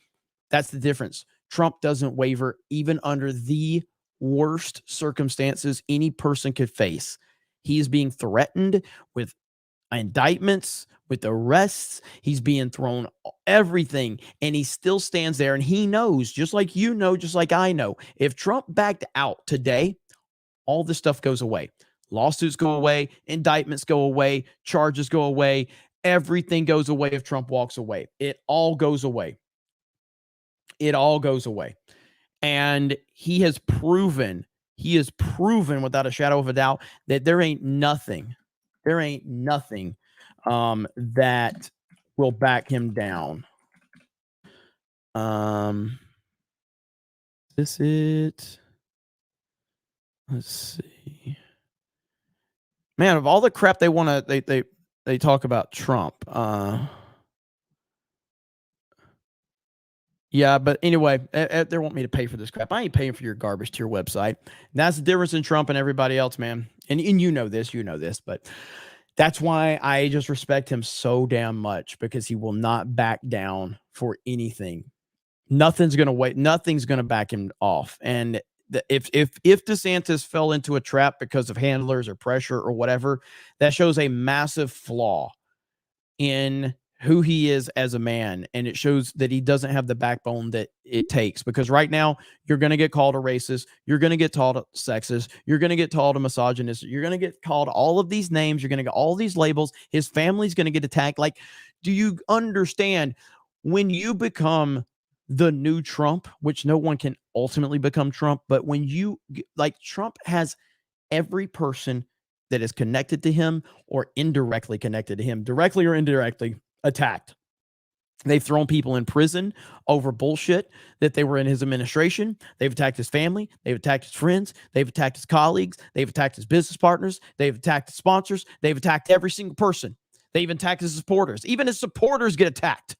that's the difference. Trump doesn't waver even under the worst circumstances any person could face. He is being threatened with indictments, with arrests. He's being thrown everything, and he still stands there, and he knows, just like you know, just like I know, if Trump backed out today, all this stuff goes away. Lawsuits go away, indictments go away, charges go away, everything goes away if Trump walks away. It all goes away. It all goes away. And he has proven without a shadow of a doubt that there ain't nothing that will back him down. Is this it? Let's see. Man, of all the crap they want to, they talk about Trump. Yeah, but anyway, they want me to pay for this crap. I ain't paying for your garbage to your website. That's the difference in Trump and everybody else, man. And you know this, but that's why I just respect him so damn much, because he will not back down for anything. Nothing's going to back him off. And if DeSantis fell into a trap because of handlers or pressure or whatever, that shows a massive flaw in who he is as a man, and it shows that he doesn't have the backbone that it takes. Because right now, you're going to get called a racist, you're going to get called a sexist, you're going to get called a misogynist, you're going to get called all of these names, you're going to get all these labels, his family's going to get attacked. Like, do you understand, when you become the new Trump, which no one can ultimately become Trump, but when you, like, Trump has every person that is connected to him or indirectly connected to him, directly or indirectly, attacked. They've thrown people in prison over bullshit that they were in his administration. They've attacked his family. They've attacked his friends. They've attacked his colleagues. They've attacked his business partners. They've attacked his sponsors. They've attacked every single person. They've attacked his supporters. Even his supporters get attacked.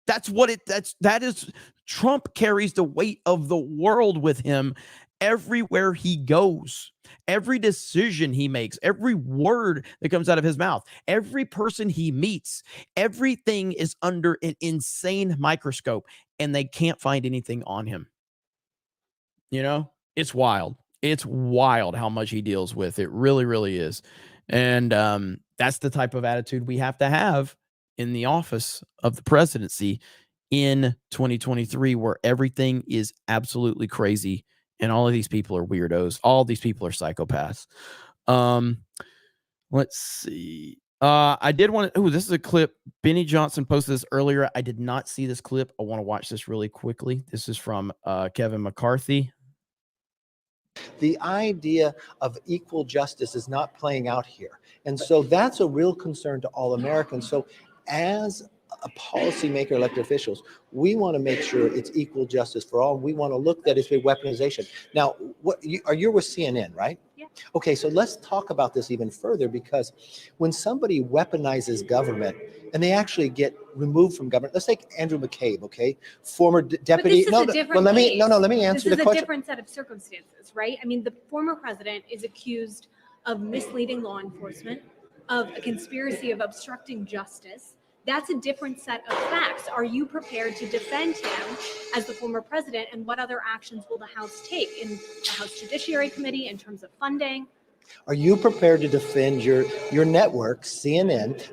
That is Trump carries the weight of the world with him everywhere he goes. Every decision he makes, every word that comes out of his mouth, every person he meets, everything is under an insane microscope, and they can't find anything on him. You know, it's wild. It's wild how much he deals with. It really, really is. And that's the type of attitude we have to have in the office of the presidency in 2023, where everything is absolutely crazy. And all of these people are weirdos. All these people are psychopaths. Let's see. I did want to. Oh, this is a clip. Benny Johnson posted this earlier. I did not see this clip. I want to watch this really quickly. This is from Kevin McCarthy. The idea of equal justice is not playing out here. And so that's a real concern to all Americans. So as a policymaker, elected officials, we want to make sure it's equal justice for all. We want to look at it as weaponization. Now, you're with CNN, right? Yeah. Okay, so let's talk about this even further, because when somebody weaponizes government and they actually get removed from government, let's take Andrew McCabe, okay, former deputy. But this is a different let me case. let me answer the This is a question. different set of circumstances, right? I mean, the former president is accused of misleading law enforcement, of a conspiracy of obstructing justice. That's a different set of facts. Are you prepared to defend him as the former president, and what other actions will the House take in the House Judiciary Committee in terms of funding? Are you prepared to defend your network, CNN?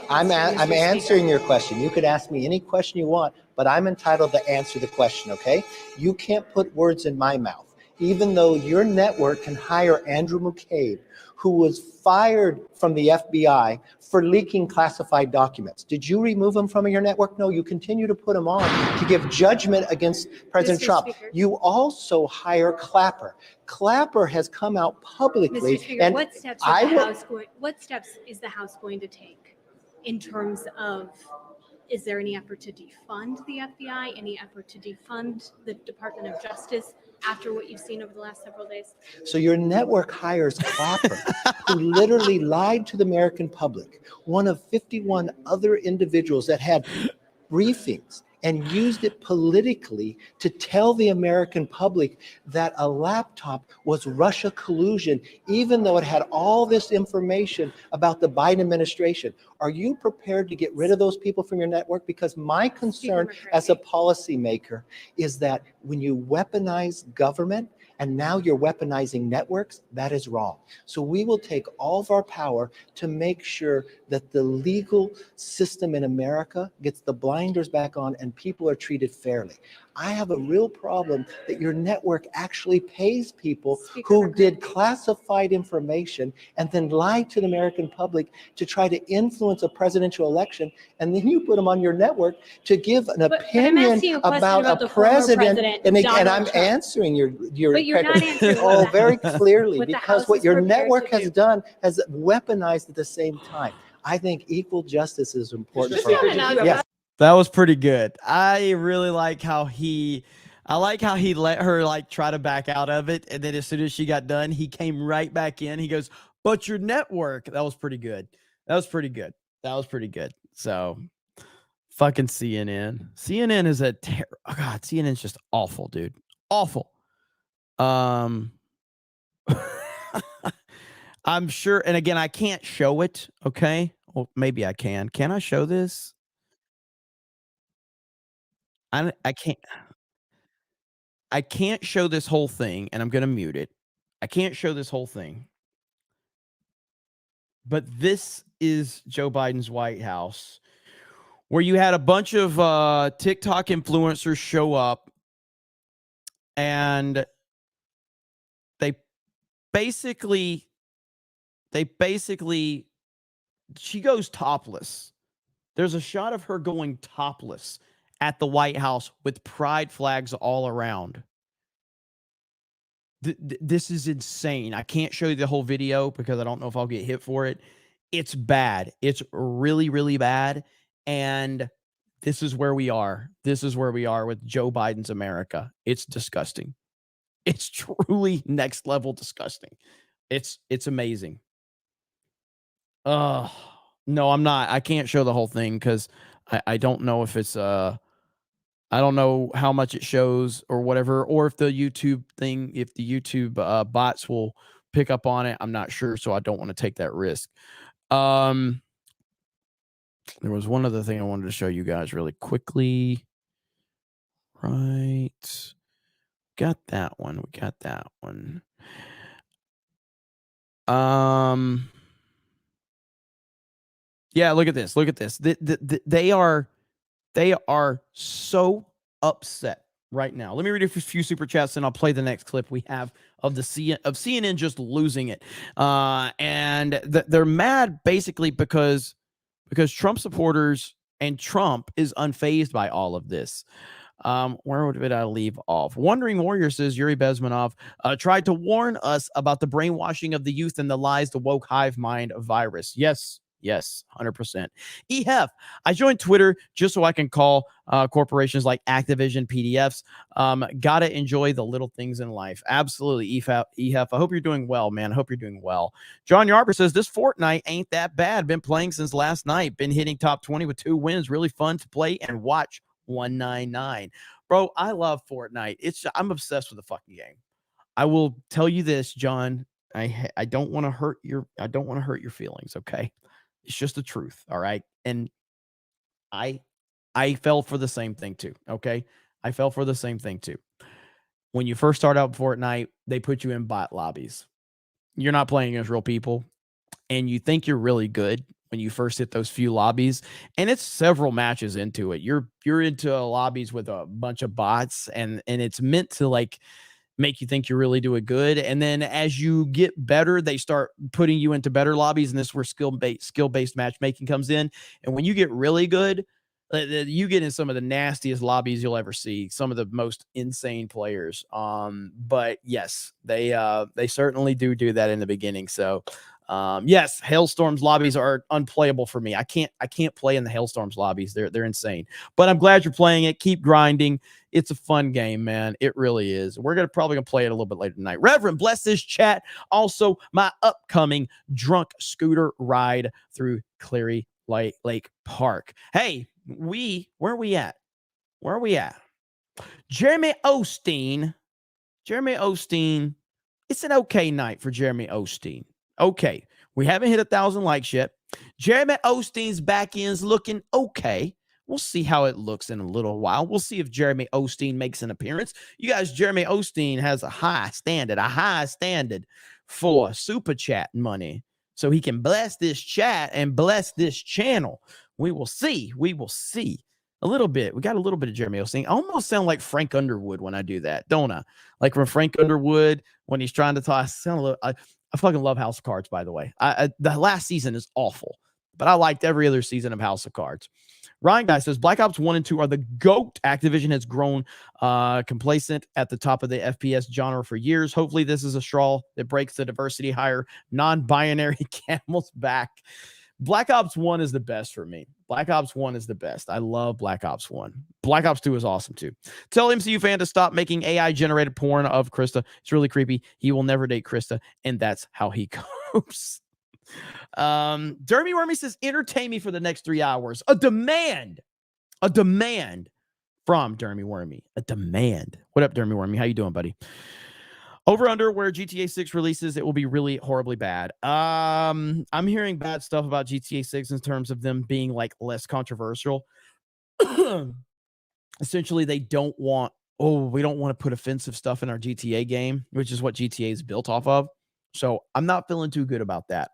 I'm answering your question. You could ask me any question you want, but I'm entitled to answer the question, okay? You can't put words in my mouth. Even though your network can hire Andrew McCabe, who was fired from the FBI for leaking classified documents. Did you remove him from your network? No, you continue to put him on to give judgment against President Trump. Speaker. You also hire Clapper. Clapper has come out publicly. Mr. Speaker, and what steps is the House going to take in terms of, is there any effort to defund the FBI, any effort to defund the Department of Justice after what you've seen over the last several days? So your network hires Clapper, who literally lied to the American public, one of 51 other individuals that had briefings and used it politically to tell the American public that a laptop was Russia collusion, even though it had all this information about the Biden administration. Are you prepared to get rid of those people from your network? Because my concern as a policymaker is that when you weaponize government, and now you're weaponizing networks, that is wrong. So we will take all of our power to make sure that the legal system in America gets the blinders back on and people are treated fairly. I have a real problem that your network actually pays people who did classified information and then lied to the American public to try to influence a presidential election. And then you put them on your network to give an opinion about a president. And I'm answering your But you're not answering very clearly, what the because House what is your prepared network to has do. done has weaponized at the same time. I think equal justice is important for all. Yes. That was pretty good. I really like how he let her like try to back out of it, and then as soon as she got done, he came right back in. He goes, "But your network." That was pretty good. So, fucking CNN. CNN is oh God, CNN's just awful, dude. Awful. I'm sure, and again, I can't show it. Okay, well, maybe I can. Can I show this? I can't show this whole thing, and I'm gonna mute it. I can't show this whole thing. But this is Joe Biden's White House, where you had a bunch of TikTok influencers show up, and they basically she goes topless. There's a shot of her going topless at the White House with pride flags all around. This is insane. I can't show you the whole video because I don't know if I'll get hit for it. It's bad. It's really, really bad. And this is where we are. This is where we are with Joe Biden's America. It's disgusting. It's truly next level disgusting. It's amazing. No, I'm not. I can't show the whole thing because I don't know if it's I don't know how much it shows or whatever, or if the YouTube bots will pick up on it. I'm not sure, so I don't want to take that risk. There was one other thing I wanted to show you guys really quickly. Right. Got that one. We got that one. Yeah, look at this. Look at this. They are so upset right now. Let me read a few super chats and I'll play the next clip we have of CNN just losing it. And they're mad basically because Trump supporters and Trump is unfazed by all of this. Where did I leave off? Wandering Warrior says Yuri Bezmenov tried to warn us about the brainwashing of the youth and the lies, the woke hive mind virus. Yes, Yes, 100%. EHEF, I joined Twitter just so I can call corporations like Activision PDFs. Gotta enjoy the little things in life. Absolutely, EHEF. I hope you're doing well, man. I hope you're doing well. John Yarber says, this Fortnite ain't that bad. Been playing since last night. Been hitting top 20 with 2 wins. Really fun to play and watch. 199. Bro, I love Fortnite. I'm obsessed with the fucking game. I will tell you this, John. I don't want to hurt your feelings, okay? It's just the truth, all right? And I fell for the same thing too, okay? I fell for the same thing too. When you first start out Fortnite, they put you in bot lobbies. You're not playing against real people, and you think you're really good when you first hit those few lobbies, and it's several matches into it. You're into lobbies with a bunch of bots, and it's meant to like make you think you're really doing good. And then as you get better, they start putting you into better lobbies. And this is where skill-based matchmaking comes in. And when you get really good, you get in some of the nastiest lobbies you'll ever see, some of the most insane players. But yes, they certainly do that in the beginning. So yes, Hailstorm's lobbies are unplayable for me. I can't play in the Hailstorm's lobbies. They're insane. But I'm glad you're playing it. Keep grinding. It's a fun game, man. It really is. We're probably gonna play it a little bit later tonight. Reverend, bless this chat. Also, my upcoming drunk scooter ride through Cleary Lake Park. Hey, where are we at? Jeremy Osteen. It's an okay night for Jeremy Osteen. Okay, we haven't hit 1,000 likes yet. Jeremy Osteen's back end's looking okay. We'll see how it looks in a little while. We'll see if Jeremy Osteen makes an appearance. You guys, Jeremy Osteen has a high standard for super chat money, so he can bless this chat and bless this channel. We will see. A little bit. We got a little bit of Jeremy Osteen. I almost sound like Frank Underwood when I do that, don't I? Like when Frank Underwood, when he's trying to talk, I fucking love House of Cards, by the way. The last season is awful, but I liked every other season of House of Cards. Ryan Guy says, Black Ops 1 and 2 are the GOAT. Activision has grown complacent at the top of the FPS genre for years. Hopefully this is a straw that breaks the diversity hire non-binary camel's back. Black Ops 1 is the best for me. Black Ops 1 is the best. I love Black Ops 1. Black Ops 2 is awesome too. Tell MCU fan to stop making AI-generated porn of Krista. It's really creepy. He will never date Krista, and that's how he copes. Dermy Wormy says, entertain me for the next 3 hours. A demand from Dermy Wormy. A demand. What up, Dermy Wormy? How you doing, buddy? Over under where GTA 6 releases, it will be really horribly bad. I'm hearing bad stuff about GTA 6 in terms of them being like less controversial. Essentially, they don't want, we don't want to put offensive stuff in our GTA game, which is what GTA is built off of. So I'm not feeling too good about that.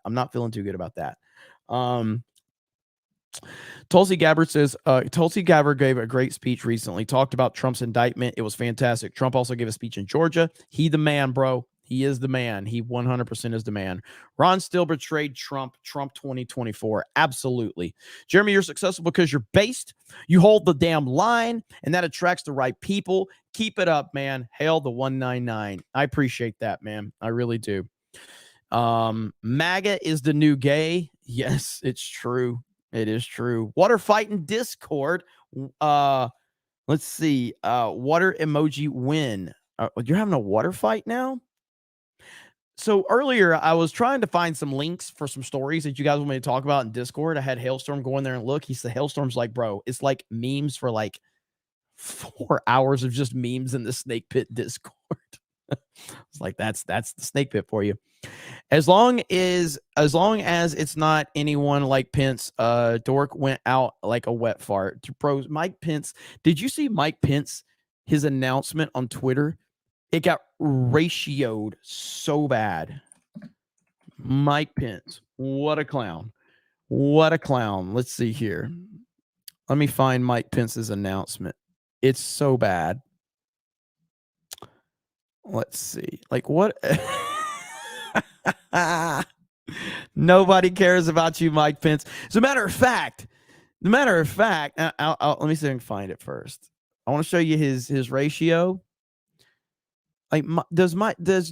Tulsi Gabbard says, Tulsi Gabbard gave a great speech recently, talked about Trump's indictment. It was fantastic. Trump also gave a speech in Georgia. He the man, bro. He is the man. He 100% is the man. Ron still betrayed Trump. Trump 2024. Absolutely. Jeremy, you're successful because you're based. You hold the damn line, and that attracts the right people. Keep it up, man. Hail the 199. I appreciate that, man. I really do. MAGA is the new gay. Yes, it's true. It is true. Water fight in Discord. Let's see. Water emoji win. You're having a water fight now? So earlier, I was trying to find some links for some stories that you guys want me to talk about in Discord. I had Hailstorm go in there and look. He said, Hailstorm's like, bro, it's like memes for like 4 hours of just memes in the Snake Pit Discord. It's like, that's the Snake Pit for you. As long as it's not anyone like Pence, Dork went out like a wet fart. Bro, Mike Pence, did you see Mike Pence, his announcement on Twitter? It got ratioed so bad. Mike Pence, what a clown. What a clown. Let's see here. Let me find Mike Pence's announcement. It's so bad. Let's see. Like what? Nobody cares about you, Mike Pence. As a matter of fact, let me see if I can find it first. I want to show you his ratio. Like, do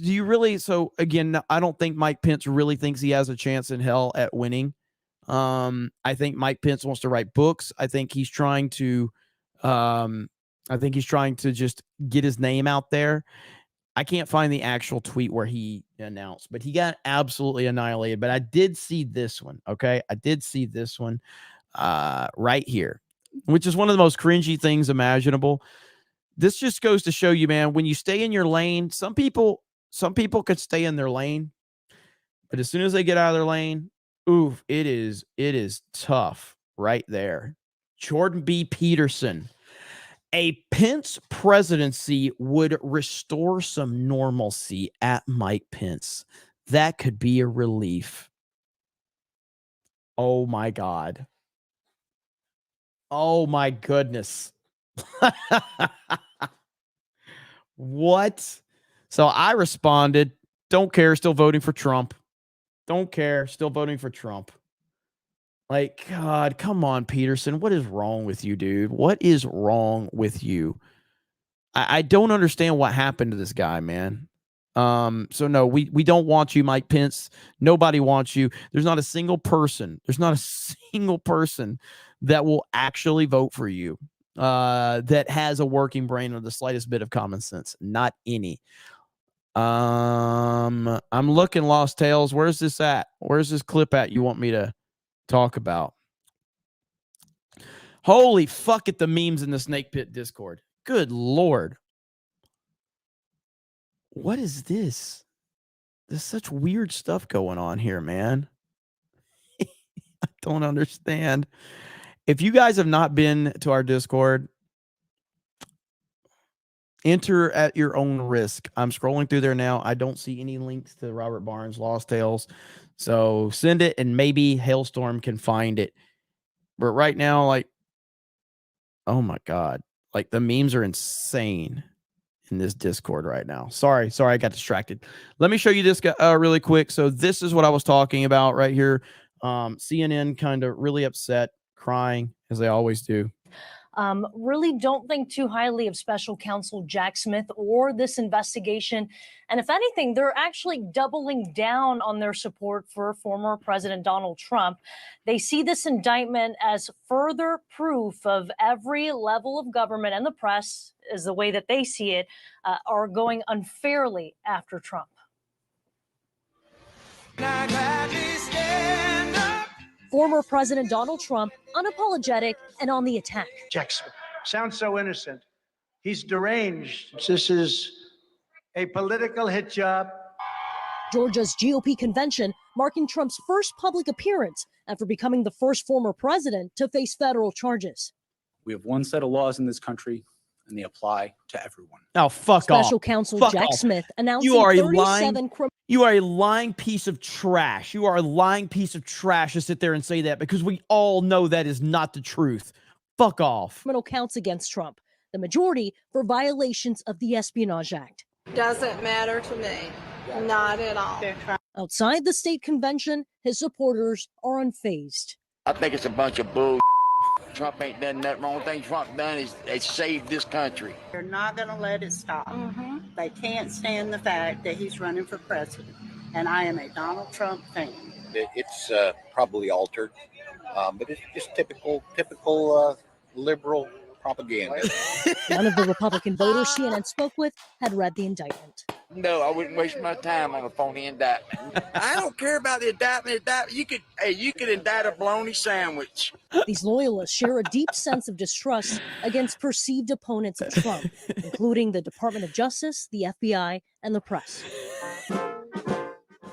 you really? So again, I don't think Mike Pence really thinks he has a chance in hell at winning. I think Mike Pence wants to write books. I think he's trying to just get his name out there. I can't find the actual tweet where he announced, but he got absolutely annihilated. But I did see this one. Okay. I did see this one right here, which is one of the most cringy things imaginable. This just goes to show you, man, when you stay in your lane, some people could stay in their lane, but as soon as they get out of their lane, oof, it is tough right there. Jordan B. Peterson. A Pence presidency would restore some normalcy at Mike Pence. That could be a relief. Oh my God. Oh my goodness. What? So I responded, don't care, still voting for Trump. Don't care, still voting for Trump. Like, God, come on, Peterson. What is wrong with you, dude? What is wrong with you? I don't understand what happened to this guy, man. So no, we don't want you, Mike Pence. Nobody wants you. There's not a single person. There's not a single person that will actually vote for you that has a working brain or the slightest bit of common sense. Not any. I'm looking, Lost Tales. Where's this at? Where's this clip at you want me to talk about? Holy fuck it, the memes in the Snake Pit Discord. Good Lord. What is this? There's such weird stuff going on here, man. I don't understand. If you guys have not been to our Discord, enter at your own risk. I'm scrolling through there now. I don't see any links to Robert Barnes' Lost Tales. So send it and maybe Hailstorm can find it. But right now, like, oh my God. Like the memes are insane in this Discord right now. Sorry, I got distracted. Let me show you this really quick. So this is what I was talking about right here. CNN kind of really upset, crying as they always do. Really don't think too highly of special counsel Jack Smith or this investigation. And if anything, they're actually doubling down on their support for former President Donald Trump. They see this indictment as further proof of every level of government and the press, is the way that they see it, are going unfairly after Trump. Former President Donald Trump, unapologetic and on the attack. Jack Smith sounds so innocent. He's deranged. This is a political hit job. Georgia's GOP convention marking Trump's first public appearance after becoming the first former president to face federal charges. We have one set of laws in this country, and they apply to everyone. Oh, fuck off. Special counsel Jack Smith announcing you are 37 You are a lying piece of trash. You are a lying piece of trash to sit there and say that, because we all know that is not the truth. Fuck off. criminal counts against Trump, the majority for violations of the Espionage Act. Doesn't matter to me. Not at all. Outside the state convention, his supporters are unfazed. I think it's a bunch of bull. Trump ain't done that. Wrong thing Trump done is they saved this country. They're not going to let it stop. They can't stand the fact that he's running for president. And I am a Donald Trump fan. It's probably altered, but it's just typical liberal propaganda. None of the Republican voters CNN spoke with had read the indictment. No, I wouldn't waste my time on a phony indictment. I don't care about the indictment. You could indict a bologna sandwich. These loyalists share a deep sense of distrust against perceived opponents of Trump, including the Department of Justice, the FBI, and the press.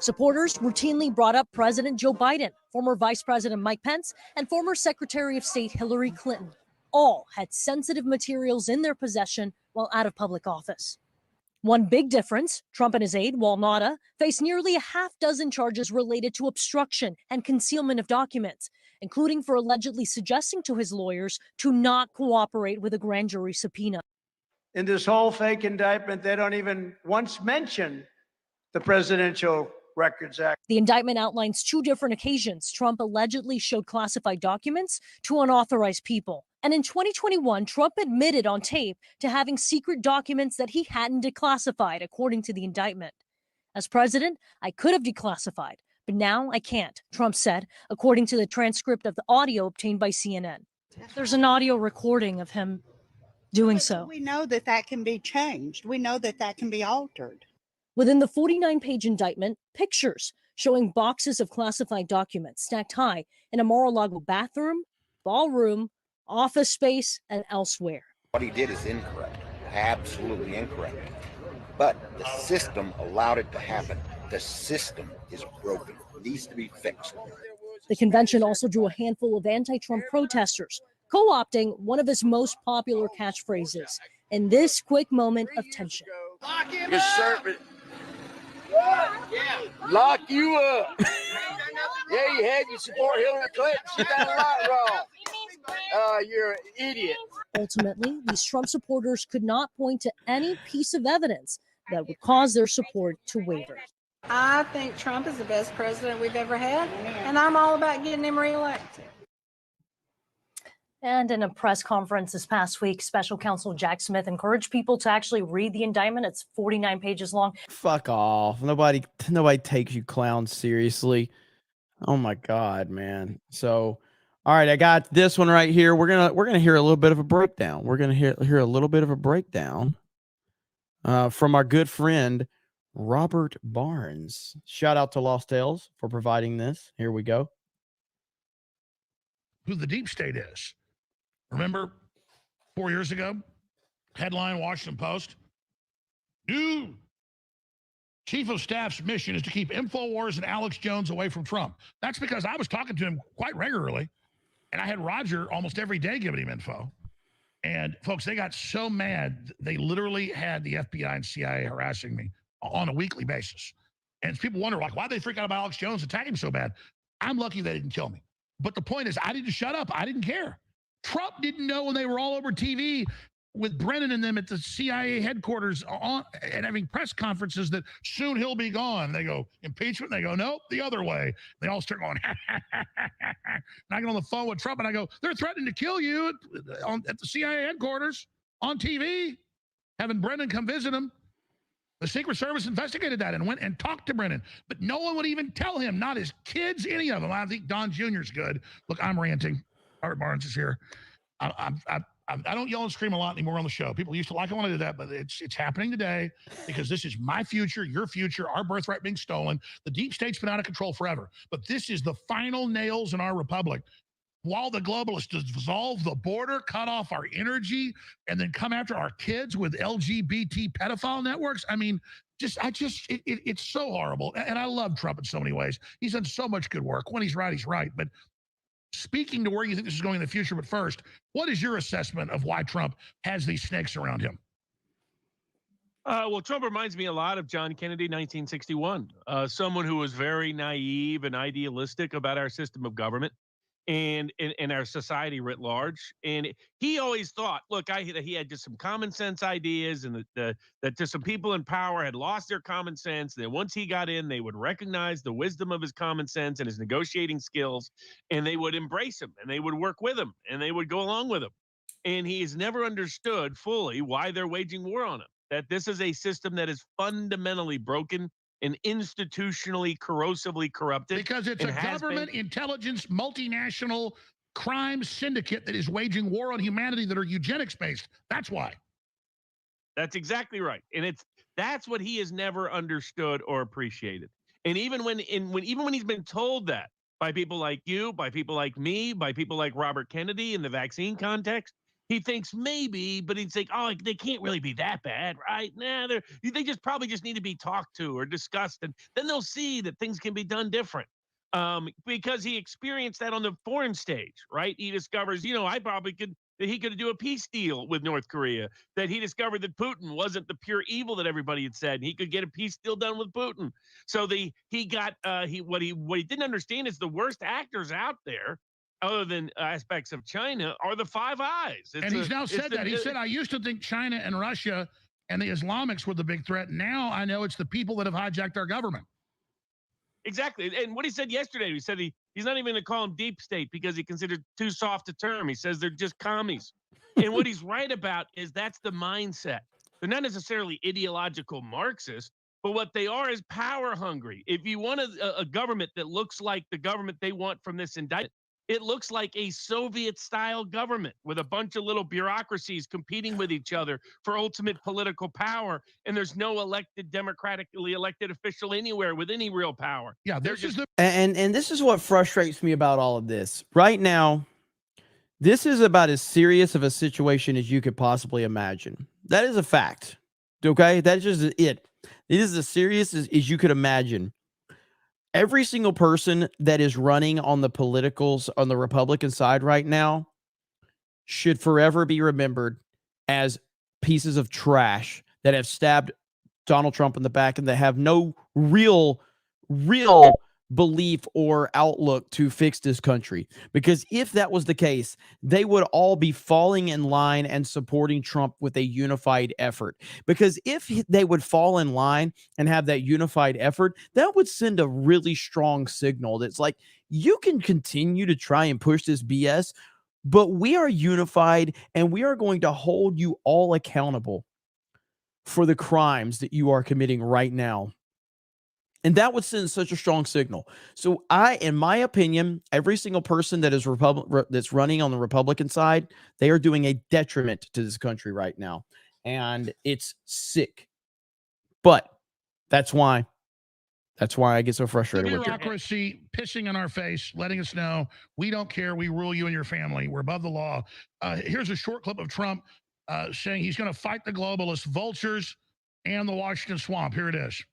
Supporters routinely brought up President Joe Biden, former Vice President Mike Pence, and former Secretary of State Hillary Clinton. All had sensitive materials in their possession while out of public office. One big difference, Trump and his aide, Wal Nauta, face nearly a half dozen charges related to obstruction and concealment of documents, including for allegedly suggesting to his lawyers to not cooperate with a grand jury subpoena. In this whole fake indictment, they don't even once mention the Presidential Records Act. The indictment outlines 2 different occasions Trump allegedly showed classified documents to unauthorized people. And in 2021, Trump admitted on tape to having secret documents that he hadn't declassified, according to the indictment. As president, I could have declassified, But now I can't, Trump said, according to the transcript of the audio obtained by CNN. There's an audio recording of him doing so. We know that that can be changed. We know that that can be altered. Within the 49-page indictment, pictures showing boxes of classified documents stacked high in a Mar-a-Lago bathroom, ballroom, office space, and elsewhere. What he did is incorrect, absolutely incorrect. But the system allowed it to happen. The system is broken, it needs to be fixed. The convention also drew a handful of anti-Trump protesters, co-opting one of his most popular catchphrases in this quick moment of tension. Your servant. Lock you up. Yeah, you had. You support Hillary Clinton. She done a lot wrong. You're an idiot. Ultimately, these Trump supporters could not point to any piece of evidence that would cause their support to waver. I think Trump is the best president we've ever had, and I'm all about getting him reelected. And in a press conference this past week, Special Counsel Jack Smith encouraged people to actually read the indictment. It's 49 pages long. Fuck off. Nobody takes you clowns seriously. Oh my God, man. So, all right, I got this one right here. We're gonna hear a little bit of a breakdown. We're gonna hear a little bit of a breakdown from our good friend Robert Barnes. Shout out to Lost Tales for providing this. Here we go. Who the deep state is. Remember 4 years ago, headline Washington Post, new chief of staff's mission is to keep InfoWars and Alex Jones away from Trump. That's because I was talking to him quite regularly, and I had Roger almost every day giving him info. And folks, they got so mad, they literally had the FBI and CIA harassing me on a weekly basis. And people wonder, like, why'd they freak out about Alex Jones attacking him so bad? I'm lucky they didn't kill me. But the point is, I didn't shut up. I didn't care. Trump didn't know when they were all over TV with Brennan and them at the CIA headquarters and having press conferences that soon he'll be gone. They go, impeachment? They go, nope, the other way. They all start going, and I get on the phone with Trump and I go, they're threatening to kill you at the CIA headquarters on TV, having Brennan come visit him. The Secret Service investigated that and went and talked to Brennan, but no one would even tell him, not his kids, any of them. I think Don Jr.'s good. Look, I'm ranting. Robert Barnes is here. I don't yell and scream a lot anymore on the show. People used to like it when I did that, but it's happening today because this is my future, your future, our birthright being stolen. The deep state's been out of control forever, but this is the final nails in our republic. While the globalists dissolve the border, cut off our energy, and then come after our kids with LGBT pedophile networks, I mean, it's so horrible. And I love Trump in so many ways. He's done so much good work. When he's right, he's right. But speaking to where you think this is going in the future, but first, what is your assessment of why Trump has these snakes around him? Well, Trump reminds me a lot of John Kennedy, 1961, someone who was very naive and idealistic about our system of government and our society writ large. And he always thought, look, he had just some common sense ideas, and that just some people in power had lost their common sense. That once he got in, they would recognize the wisdom of his common sense and his negotiating skills, and they would embrace him, and they would work with him, and they would go along with him. And he has never understood fully why they're waging war on him, that this is a system that is fundamentally broken and institutionally corrosively corrupted. Because it's a government intelligence multinational crime syndicate that is waging war on humanity that are eugenics based. That's why. That's exactly right. And that's what he has never understood or appreciated. And even when he's been told that by people like you, by people like me, by people like Robert Kennedy in the vaccine context, he thinks maybe, but he'd say, oh, they can't really be that bad, right? Nah, they probably just need to be talked to or discussed, and then they'll see that things can be done different. Because he experienced that on the foreign stage, right? He discovers, he could do a peace deal with North Korea, that he discovered that Putin wasn't the pure evil that everybody had said. He could get a peace deal done with Putin. So what he didn't understand is the worst actors out there, other than aspects of China, are the Five Eyes. And he's now said that. He said, I used to think China and Russia and the Islamics were the big threat. Now I know it's the people that have hijacked our government. Exactly. And what he said yesterday, he said he's not even going to call them deep state because he considered too soft a term. He says they're just commies. And what he's right about is that's the mindset. They're not necessarily ideological Marxists. But what they are is power hungry. If you want a government that looks like the government they want from this indictment, it looks like a Soviet-style government with a bunch of little bureaucracies competing with each other for ultimate political power, and there's no democratically elected official anywhere with any real power. Yeah, they're just And this is what frustrates me about all of this. Right now, this is about as serious of a situation as you could possibly imagine. That is a fact. Okay? That's just it. It is as serious as you could imagine. Every single person that is running on the Republican side right now should forever be remembered as pieces of trash that have stabbed Donald Trump in the back and that have no real belief or outlook to fix this country. Because if that was the case, they would all be falling in line and supporting Trump with a unified effort. Because if they would fall in line and have that unified effort, that would send a really strong signal. That's like, you can continue to try and push this BS, but we are unified and we are going to hold you all accountable for the crimes that you are committing right now. And that would send such a strong signal. So in my opinion, every single person that is that's running on the Republican side, they are doing a detriment to this country right now. And it's sick. But that's why I get so frustrated with it. Bureaucracy pissing in our face, letting us know we don't care. We rule you and your family. We're above the law. Here's a short clip of Trump saying he's going to fight the globalist vultures and the Washington swamp. Here it is.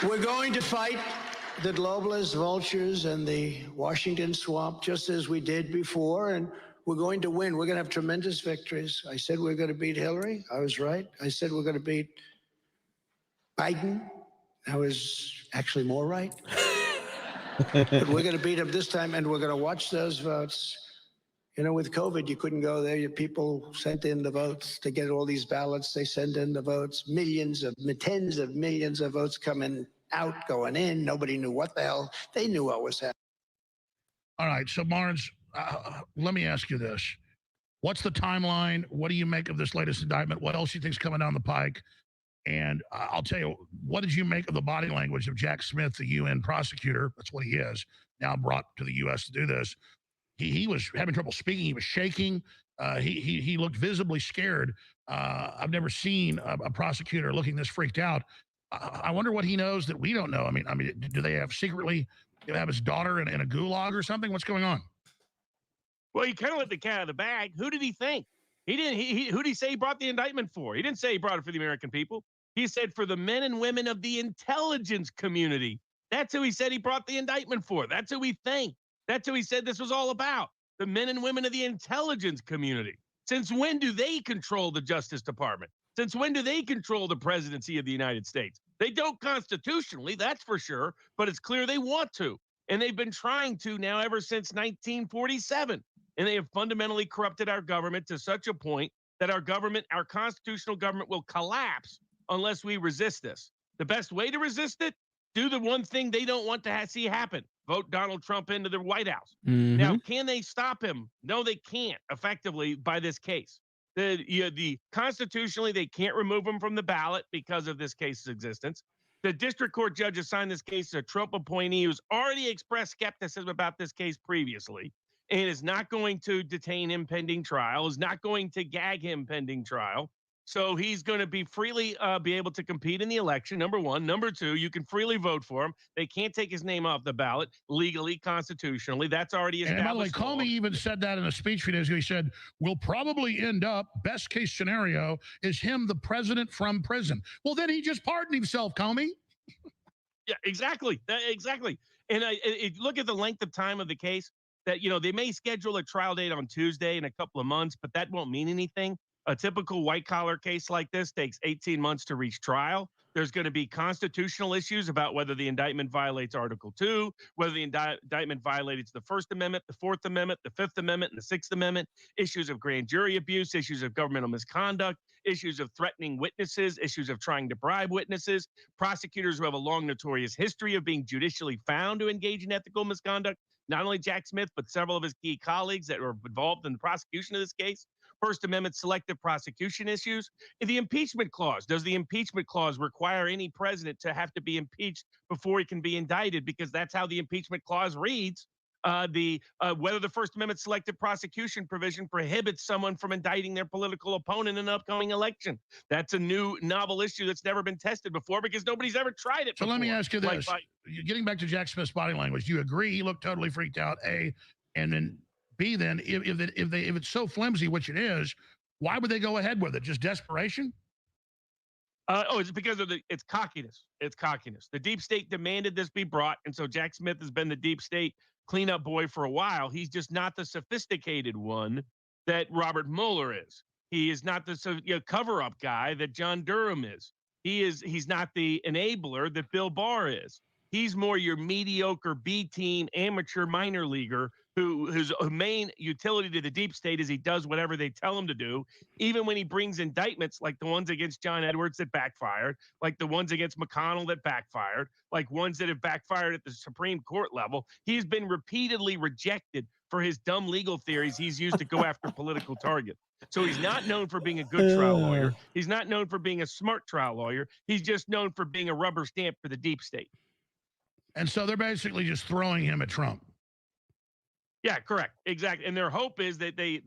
We're going to fight the globalist vultures and the Washington swamp just as we did before, and we're going to win. We're going to have tremendous victories. I said we're going to beat Hillary. I was right. I said we're going to beat Biden. I was actually more right. But we're going to beat him this time, and we're going to watch those votes. You know, with COVID, you couldn't go there. People sent in the votes to get all these ballots. They send in the votes. Tens of millions of votes coming out, going in. Nobody knew what the hell. They knew what was happening. All right. So, Barnes, let me ask you this. What's the timeline? What do you make of this latest indictment? What else do you think's coming down the pike? And I'll tell you, what did you make of the body language of Jack Smith, the UN prosecutor? That's what he is, now brought to the U.S. to do this. He was having trouble speaking. He was shaking. He looked visibly scared. I've never seen a prosecutor looking this freaked out. I wonder what he knows that we don't know. I mean, do they have secretly have his daughter in a gulag or something? What's going on? Well, he kind of let the cat out of the bag. Who did he think? He didn't. Who did he say he brought the indictment for? He didn't say he brought it for the American people. He said for the men and women of the intelligence community. That's who he said he brought the indictment for. That's who we think. That's who he said this was all about. The men and women of the intelligence community. Since when do they control the Justice Department? Since when do they control the presidency of the United States? They don't constitutionally, that's for sure, but it's clear they want to. And they've been trying to now ever since 1947. And they have fundamentally corrupted our government to such a point that our government, our constitutional government, will collapse unless we resist this. The best way to resist it, do the one thing they don't want to see happen. Vote Donald Trump into the White House. Now, can they stop him? No, they can't effectively by this case. The constitutionally, they can't remove him from the ballot because of this case's existence. The district court judge assigned this case to a Trump appointee who's already expressed skepticism about this case previously and is not going to detain him pending trial, is not going to gag him pending trial. So he's going to be freely be able to compete in the election, number one. Number two, you can freely vote for him. They can't take his name off the ballot legally, constitutionally. That's already established. And by the way, Comey even said that in a speech 3 days ago. He said, we'll probably end up, best case scenario, is him the president from prison. Well, then he just pardoned himself, Comey. Yeah, exactly. Exactly. And look at the length of time of the case that, you know, they may schedule a trial date on Tuesday in a couple of months, but that won't mean anything. A typical white-collar case like this takes 18 months to reach trial. There's going to be constitutional issues about whether the indictment violates Article 2, whether the indictment violates the First Amendment, the Fourth Amendment, the Fifth Amendment, and the Sixth Amendment, issues of grand jury abuse, issues of governmental misconduct, issues of threatening witnesses, issues of trying to bribe witnesses, prosecutors who have a long notorious history of being judicially found to engage in ethical misconduct. not only Jack Smith, but several of his key colleagues that were involved in the prosecution of this case. First Amendment selective prosecution issues. And the impeachment clause. Does the impeachment clause require any president to have to be impeached before he can be indicted? Because that's how the impeachment clause reads. Whether the First Amendment selective prosecution provision prohibits someone from indicting their political opponent in an upcoming election. That's a new novel issue that's never been tested before because nobody's ever tried it So before. let me ask you this. Getting back to Jack Smith's body language, do you agree he looked totally freaked out, A, and then B, then if it's so flimsy, which it is, why would they go ahead with it? Just desperation? It's because of it's cockiness. It's cockiness. The deep state demanded this be brought, and so Jack Smith has been the deep state cleanup boy for a while. He's just not the sophisticated one that Robert Mueller is. He is not the cover-up guy that John Durham is. He's not the enabler that Bill Barr is. He's more your mediocre B-team amateur minor leaguer whose main utility to the deep state is he does whatever they tell him to do, even when he brings indictments like the ones against John Edwards that backfired, like the ones against McConnell that backfired, like ones that have backfired at the Supreme Court level. He's been repeatedly rejected for his dumb legal theories he's used to go after political targets. So he's not known for being a good trial lawyer. He's not known for being a smart trial lawyer. He's just known for being a rubber stamp for the deep state. And so they're basically just throwing him at Trump. Yeah, correct. Exactly. And their hope is that the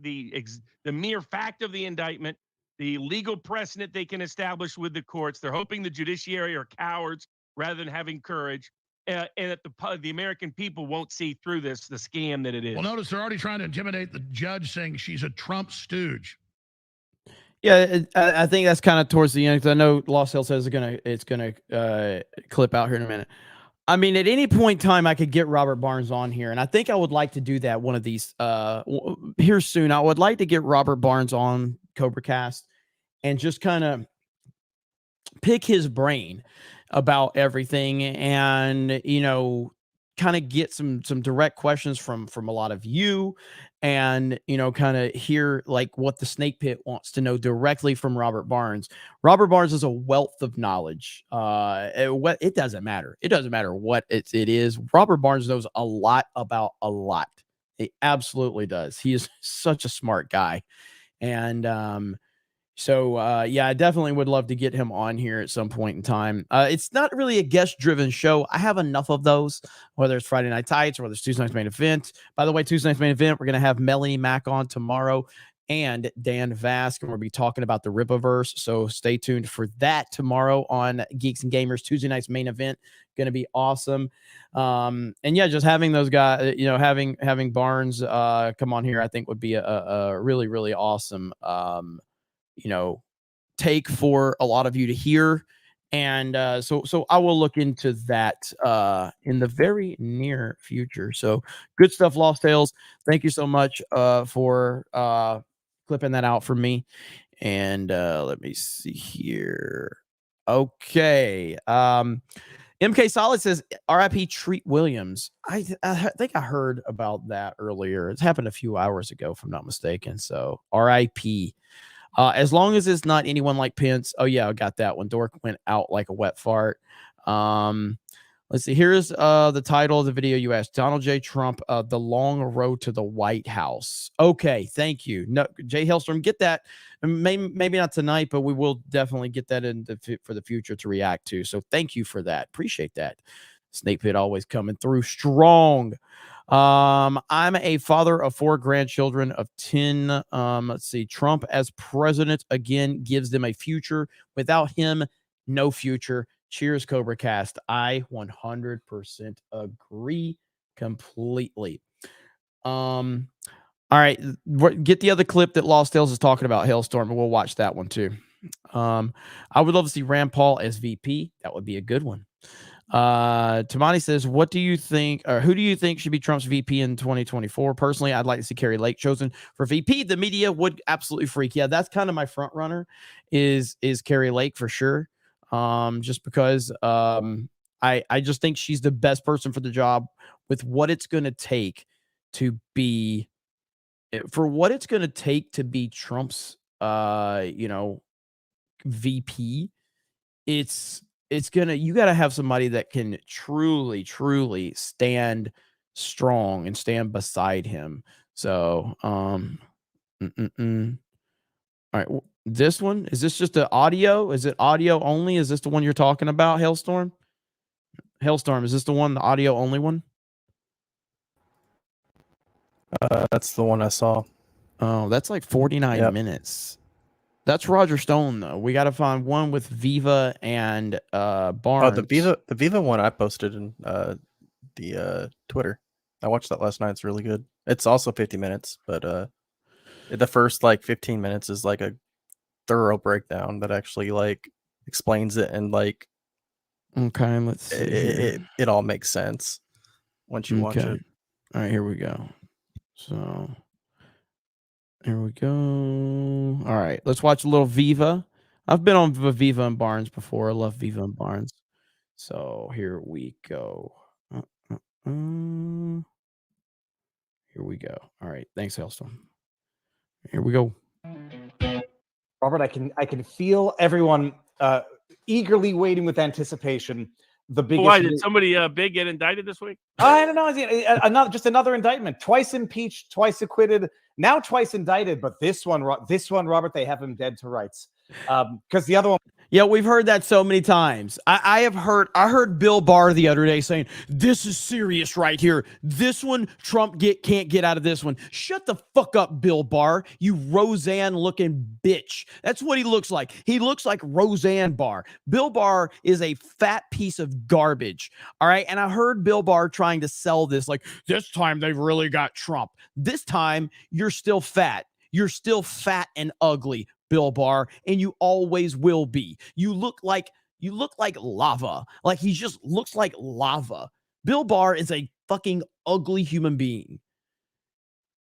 mere fact of the indictment, the legal precedent they can establish with the courts, they're hoping the judiciary are cowards rather than having courage, and that the American people won't see through the scam that it is. Well, notice they're already trying to intimidate the judge, saying she's a Trump stooge. Yeah, I think that's kind of towards the end, because I know Lost Hill says it's gonna clip out here in a minute. I mean, at any point in time, I could get Robert Barnes on here, and I think I would like to do that one of these here soon. I would like to get Robert Barnes on CobraCast and just kind of pick his brain about everything, and kind of get some direct questions from a lot of you, and kind of hear like what the snake pit wants to know directly from Robert Barnes. Robert Barnes is a wealth of knowledge. It doesn't matter. It doesn't matter what it is. Robert Barnes knows a lot about a lot. He absolutely does. He is such a smart guy. And yeah, I definitely would love to get him on here at some point in time. It's not really a guest-driven show. I have enough of those, whether it's Friday Night Tights or whether it's Tuesday Night's Main Event. By the way, Tuesday Night's Main Event, we're going to have Melanie Mack on tomorrow and Dan Vask, and we'll be talking about the Ripaverse. So stay tuned for that tomorrow on Geeks and Gamers. Tuesday Night's Main Event, going to be awesome. And yeah, just having those guys, having Barnes come on here, I think would be a really, really awesome take for a lot of you to hear. And so I will look into that in the very near future. So good stuff, Lost Tales. Thank you so much for clipping that out for me. And let me see here. Okay. MK Solid says RIP Treat Williams. I think I heard about that earlier. It's happened a few hours ago, if I'm not mistaken. So RIP. As long as it's not anyone like Pence. Oh, yeah, I got that one. Dork went out like a wet fart. Let's see. Here's the title of the video you asked. Donald J. Trump, The Long Road to the White House. Okay, thank you. No, Jay Hellstrom, get that. Maybe not tonight, but we will definitely get that for the future to react to. So thank you for that. Appreciate that. Snake Pit always coming through strong. I'm a father of 4 grandchildren of 10. Let's see. Trump as president again gives them a future. Without him, no future. Cheers, CobraCast. I 100% agree completely. All right. Get the other clip that Lost Tales is talking about, Hailstorm, and we'll watch that one too. I would love to see Rand Paul as VP. That would be a good one. Tamani says, what do you think, or who do you think should be Trump's VP in 2024? Personally, I'd like to see Carrie Lake chosen for VP. The media would absolutely freak. Yeah, that's kind of my front runner is Carrie Lake for sure. Just because I just think she's the best person for the job with what it's going to take to be Trump's VP. You got to have somebody that can truly stand strong and stand beside him. So, all right. This one, is this just the audio? Is it audio only? Is this the one you're talking about, Hailstorm? Hailstorm, is this the one, the audio only one? That's the one I saw. Oh, that's like 49 minutes. That's Roger Stone, though. We got to find one with Viva and Barnes. Oh, the Viva one I posted in the Twitter. I watched that last night. It's really good. It's also 50 minutes, but the first like 15 minutes is like a thorough breakdown that actually like explains it, and like okay, let's see. It all makes sense once you watch it. All right, here we go. So here we go. All right, let's watch a little Viva. I've been on Viva and Barnes before. I love Viva and Barnes. So here we go. Here we go. All right, thanks, Hailstorm. Here we go. Robert, I can feel everyone eagerly waiting with anticipation. The biggest. Why did somebody big get indicted this week? I don't know. Just another indictment. Twice impeached, twice acquitted, now twice indicted. But this one, Robert, they have him dead to rights. Because the other one. Yeah, we've heard that so many times. I heard Bill Barr the other day saying, this is serious right here. This one, Trump can't get out of this one. Shut the fuck up, Bill Barr, you Roseanne-looking bitch. That's what he looks like. He looks like Roseanne Barr. Bill Barr is a fat piece of garbage, all right? And I heard Bill Barr trying to sell this like, this time they've really got Trump. This time, you're still fat. You're still fat and ugly, Bill Barr, and you always will be. You look like lava. Like he just looks like lava. Bill Barr is a fucking ugly human being.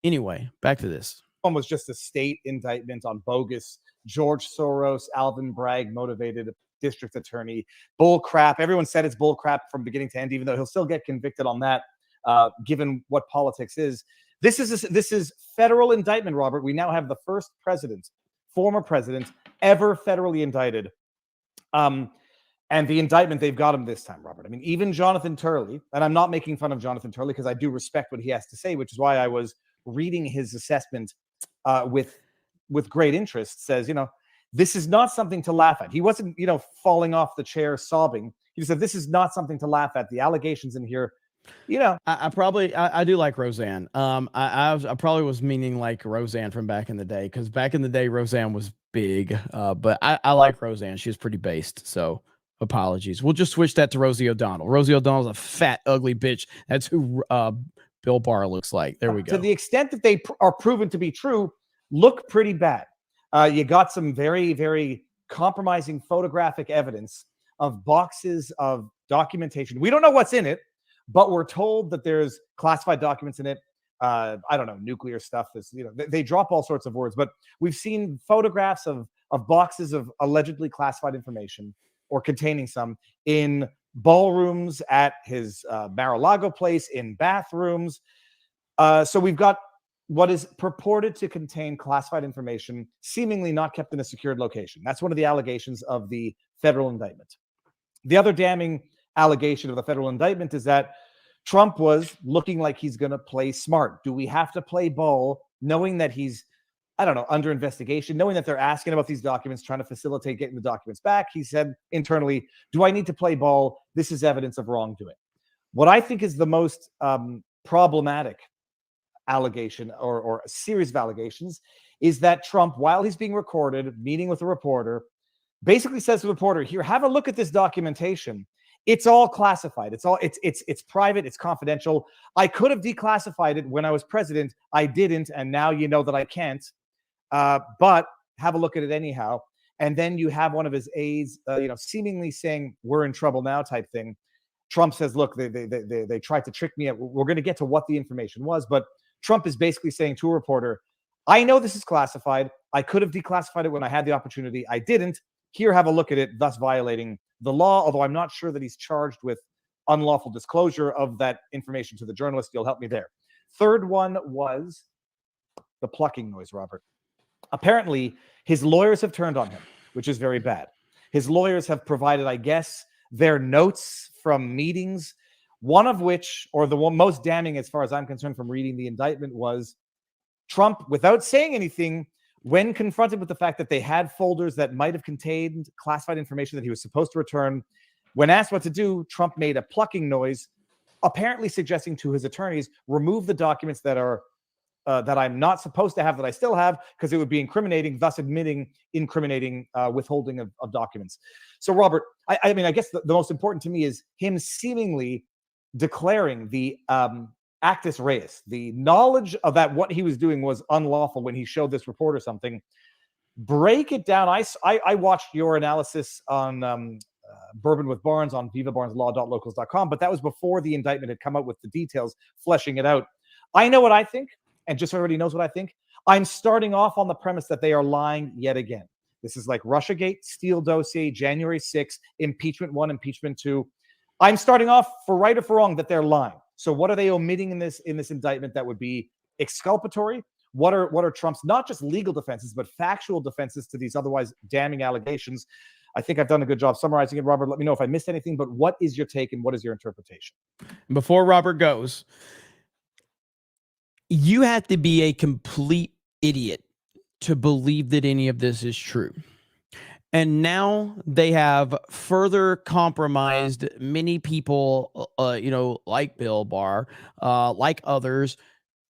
Anyway, back to this. One was just a state indictment on bogus George Soros, Alvin Bragg motivated district attorney. Bull crap. Everyone said it's bull crap from beginning to end, even though he'll still get convicted on that, given what politics is. This is federal indictment, Robert. We now have the first former president ever federally indicted. And the indictment, they've got him this time, Robert. I mean, even Jonathan Turley, and I'm not making fun of Jonathan Turley because I do respect what he has to say, which is why I was reading his assessment with great interest, says, this is not something to laugh at. He wasn't, falling off the chair sobbing. He said, this is not something to laugh at. The allegations in here, I do like Roseanne. I probably was meaning like Roseanne from back in the day, because back in the day Roseanne was big. But I like Roseanne. She was pretty based. So apologies. We'll just switch that to Rosie O'Donnell. Rosie O'Donnell's a fat, ugly bitch. That's who Bill Barr looks like. There we go. To the extent that they are proven to be true, look pretty bad. You got some very, very compromising photographic evidence of boxes of documentation. We don't know what's in it, but we're told that there's classified documents in it. I don't know, nuclear stuff. They drop all sorts of words, but we've seen photographs of boxes of allegedly classified information or containing some in ballrooms at his Mar-a-Lago place, in bathrooms. So we've got what is purported to contain classified information, seemingly not kept in a secured location. That's one of the allegations of the federal indictment. The other damning allegation of the federal indictment is that Trump was looking like he's going to play smart. Do we have to play ball knowing that he's, under investigation, knowing that they're asking about these documents, trying to facilitate getting the documents back? He said internally, do I need to play ball? This is evidence of wrongdoing. What I think is the most problematic allegation or a series of allegations is that Trump, while he's being recorded, meeting with a reporter, basically says to the reporter, here, have a look at this documentation. It's all classified. It's private. It's confidential. I could have declassified it when I was president. I didn't. And now you know that I can't. But have a look at it anyhow. And then you have one of his aides, seemingly saying, we're in trouble now type thing. Trump says, look, they tried to trick me. We're going to get to what the information was. But Trump is basically saying to a reporter, I know this is classified. I could have declassified it when I had the opportunity. I didn't. Here, have a look at it, thus violating the law, although I'm not sure that he's charged with unlawful disclosure of that information to the journalist. You'll help me there. Third one was the plucking noise, Robert. Apparently, his lawyers have turned on him, which is very bad. His lawyers have provided, I guess, their notes from meetings One of which, or the one most damning as far as I'm concerned from reading the indictment, was Trump, without saying anything, when confronted with the fact that they had folders that might have contained classified information that he was supposed to return, when asked what to do, Trump made a plucking noise, apparently suggesting to his attorneys, remove the documents that are that I'm not supposed to have that I still have, because it would be incriminating, thus admitting incriminating withholding of documents. So, Robert, I mean, I guess the most important to me is him seemingly declaring the actus reus, the knowledge of that what he was doing was unlawful when he showed this report or something. Break it down. I watched your analysis on Bourbon with Barnes on vivabarneslaw.locals.com, but that was before the indictment had come out with the details, fleshing it out. I know what I think, and just so everybody knows what I think, I'm starting off on the premise that they are lying yet again. This is like Russiagate, Steele dossier, January 6th, impeachment 1, impeachment 2. I'm starting off, for right or for wrong, that they're lying. So what are they omitting in this indictment that would be exculpatory? What are Trump's not just legal defenses, but factual defenses to these otherwise damning allegations? I think I've done a good job summarizing it. Robert, let me know if I missed anything, but what is your take and what is your interpretation? Before Robert goes, you have to be a complete idiot to believe that any of this is true. And now they have further compromised many people, like Bill Barr, like others.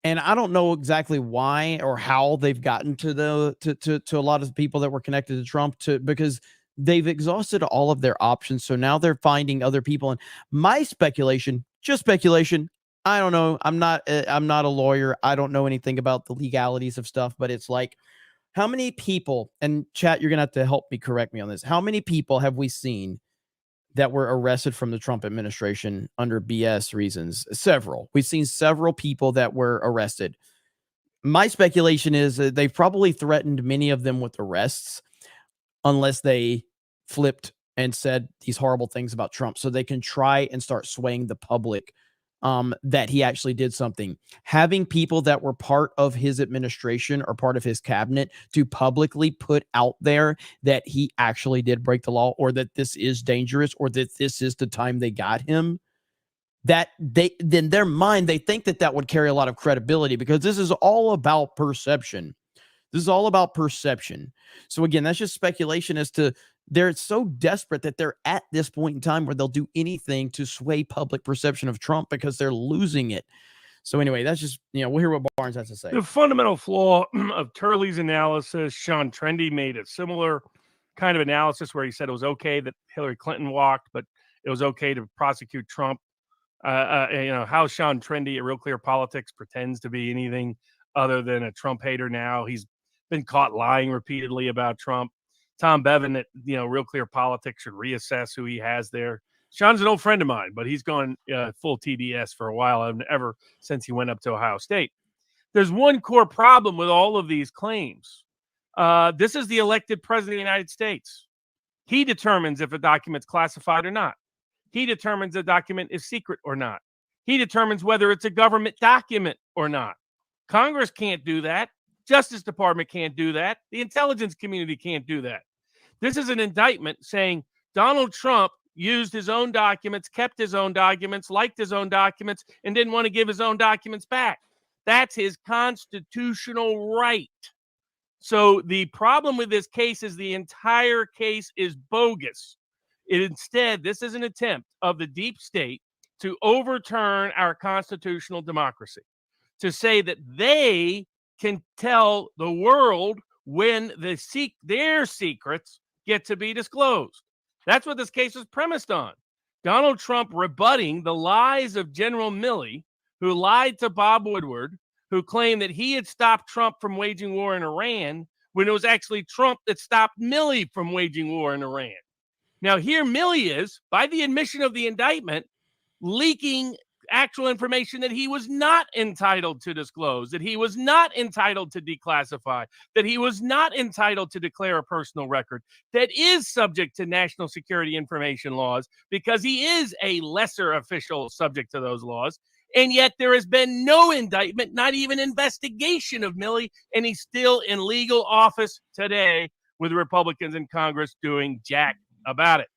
And I don't know exactly why or how they've gotten to a lot of the people that were connected to Trump, because they've exhausted all of their options. So now they're finding other people. And my speculation, just speculation, I don't know. I'm not a lawyer. I don't know anything about the legalities of stuff, but it's like, how many people, and chat, you're going to have to help me correct me on this. How many people have we seen that were arrested from the Trump administration under BS reasons? Several. We've seen several people that were arrested. My speculation is that they've probably threatened many of them with arrests unless they flipped and said these horrible things about Trump, so they can try and start swaying the public that he actually did something. Having people that were part of his administration or part of his cabinet to publicly put out there that he actually did break the law, or that this is dangerous, or that this is the time they got him, that in their mind, they think that would carry a lot of credibility, because this is all about perception. This is all about perception. So again, that's just speculation as to they're so desperate that they're at this point in time where they'll do anything to sway public perception of Trump because they're losing it. So anyway, that's just, we'll hear what Barnes has to say. The fundamental flaw of Turley's analysis, Sean Trendy made a similar kind of analysis where he said it was okay that Hillary Clinton walked, but it was okay to prosecute Trump. How Sean Trendy at Real Clear Politics pretends to be anything other than a Trump hater now. He's been caught lying repeatedly about Trump. Tom Bevan at Real Clear Politics should reassess who he has there. Sean's an old friend of mine, but he's gone full TBS for a while, ever since he went up to Ohio State. There's one core problem with all of these claims. This is the elected president of the United States. He determines if a document's classified or not. He determines the document is secret or not. He determines whether it's a government document or not. Congress can't do that. Justice Department can't do that. The intelligence community can't do that. This is an indictment saying Donald Trump used his own documents, kept his own documents, liked his own documents, and didn't want to give his own documents back. That's his constitutional right. So the problem with this case is the entire case is bogus. Instead, this is an attempt of the deep state to overturn our constitutional democracy, to say that they can tell the world when their secrets get to be disclosed. That's what this case is premised on. Donald Trump rebutting the lies of General Milley, who lied to Bob Woodward, who claimed that he had stopped Trump from waging war in Iran, when it was actually Trump that stopped Milley from waging war in Iran. Now here Milley is, by the admission of the indictment, leaking actual information that he was not entitled to disclose, that he was not entitled to declassify, that he was not entitled to declare a personal record, that is subject to national security information laws, because he is a lesser official subject to those laws. And yet there has been no indictment, not even investigation of Milley, and he's still in legal office today with Republicans in Congress doing jack about it.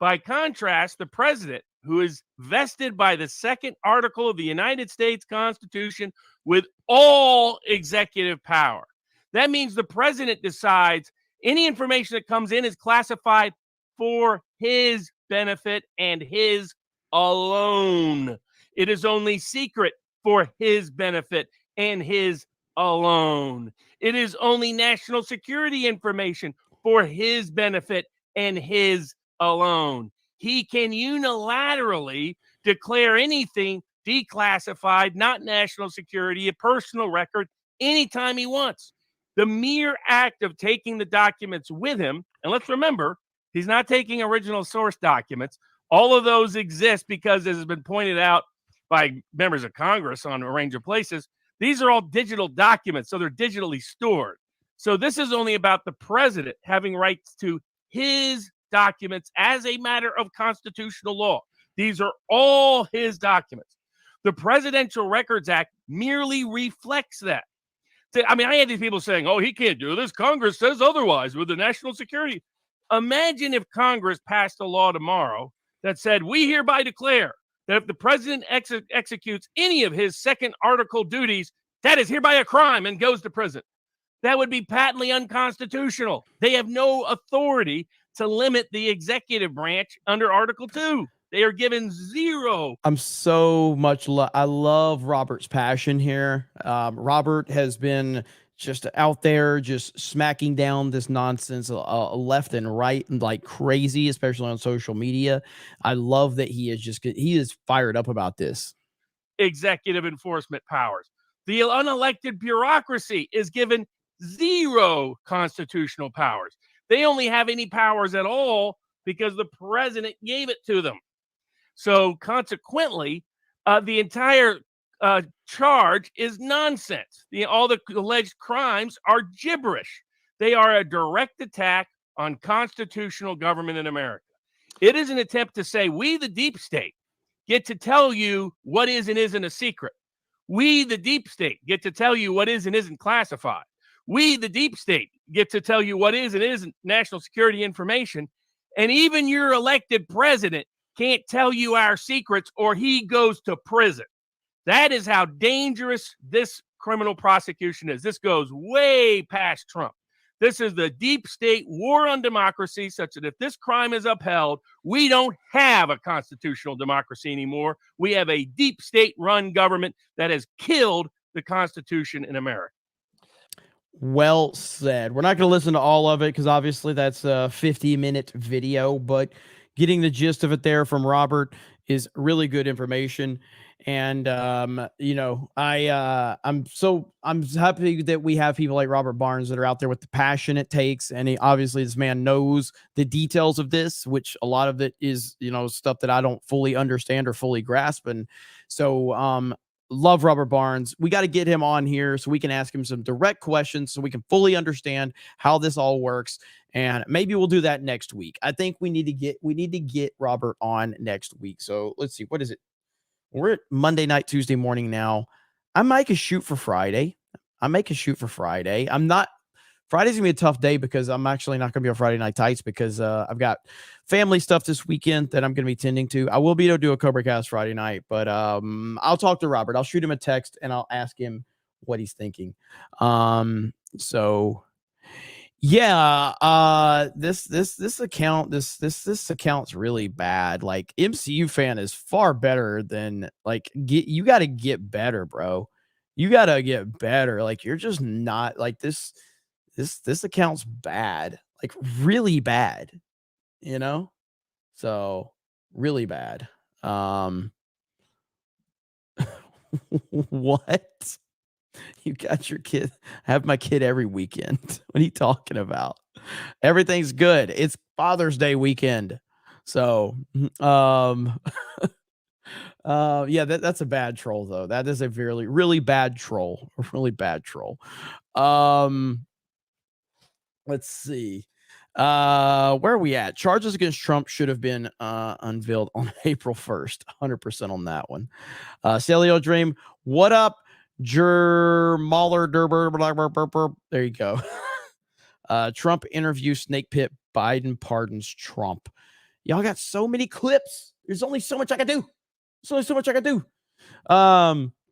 By contrast, the president, who is vested by the second article of the United States Constitution with all executive power. That means the president decides any information that comes in is classified for his benefit and his alone. It is only secret for his benefit and his alone. It is only national security information for his benefit and his alone. He can unilaterally declare anything declassified, not national security, a personal record, anytime he wants. The mere act of taking the documents with him, and let's remember, he's not taking original source documents. All of those exist because, as has been pointed out by members of Congress on a range of places, these are all digital documents, so they're digitally stored. So this is only about the president having rights to his documents as a matter of constitutional law. These are all his documents. The Presidential Records Act merely reflects that. I mean, I had these people saying, oh, he can't do this. Congress says otherwise with the national security. Imagine if Congress passed a law tomorrow that said, we hereby declare that if the president executes any of his second article duties, that is hereby a crime and goes to prison. That would be patently unconstitutional. They have no authority to limit the executive branch under Article 2. They are given zero. I'm so much. I love Robert's passion here. Robert has been just out there, just smacking down this nonsense left and right, and like crazy, especially on social media. I love that he is fired up about this. Executive enforcement powers. The unelected bureaucracy is given zero constitutional powers. They only have any powers at all because the president gave it to them. So consequently, the entire charge is nonsense. All the alleged crimes are gibberish. They are a direct attack on constitutional government in America. It is an attempt to say, we, the deep state, get to tell you what is and isn't a secret. We, the deep state, get to tell you what is and isn't classified. We, the deep state, get to tell you what is and isn't national security information. And even your elected president can't tell you our secrets or he goes to prison. That is how dangerous this criminal prosecution is. This goes way past Trump. This is the deep state war on democracy, such that if this crime is upheld, we don't have a constitutional democracy anymore. We have a deep state run government that has killed the Constitution in America. Well said. We're not going to listen to all of it because obviously that's a 50-minute video, but getting the gist of it there from Robert is really good information. And I'm happy that we have people like Robert Barnes that are out there with the passion it takes. And obviously this man knows the details of this, which a lot of it is, stuff that I don't fully understand or fully grasp. And so, love Robert Barnes. We got to get him on here so we can ask him some direct questions so we can fully understand how this all works. And maybe we'll do that next week. I think we need to get Robert on next week. So let's see. What is it? We're at Monday night, Tuesday morning now. I make a shoot for Friday. Friday's gonna be a tough day because I'm actually not gonna be on Friday Night Tights because I've got family stuff this weekend that I'm gonna be tending to. I will be able to do a CobraCast Friday night, but I'll talk to Robert. I'll shoot him a text and I'll ask him what he's thinking. So yeah, this account's really bad. Like, MCU fan is far better than you got to get better, bro. You got to get better. Like, you're just not like this account's bad, like really bad, so really bad. What? You got your kid? I have my kid every weekend. What are you talking about? Everything's good. It's Father's Day weekend. So, yeah, that's a bad troll though. That is a really bad troll. A really bad troll. Let's see. Where are we at? Charges against Trump should have been unveiled on April 1st. 100% on that one. Celio Dream, what up? Mahler Derber. There you go. Trump interview snake pit. Biden pardons Trump. Y'all got so many clips. There's only so much I can do. There's only so much I can do.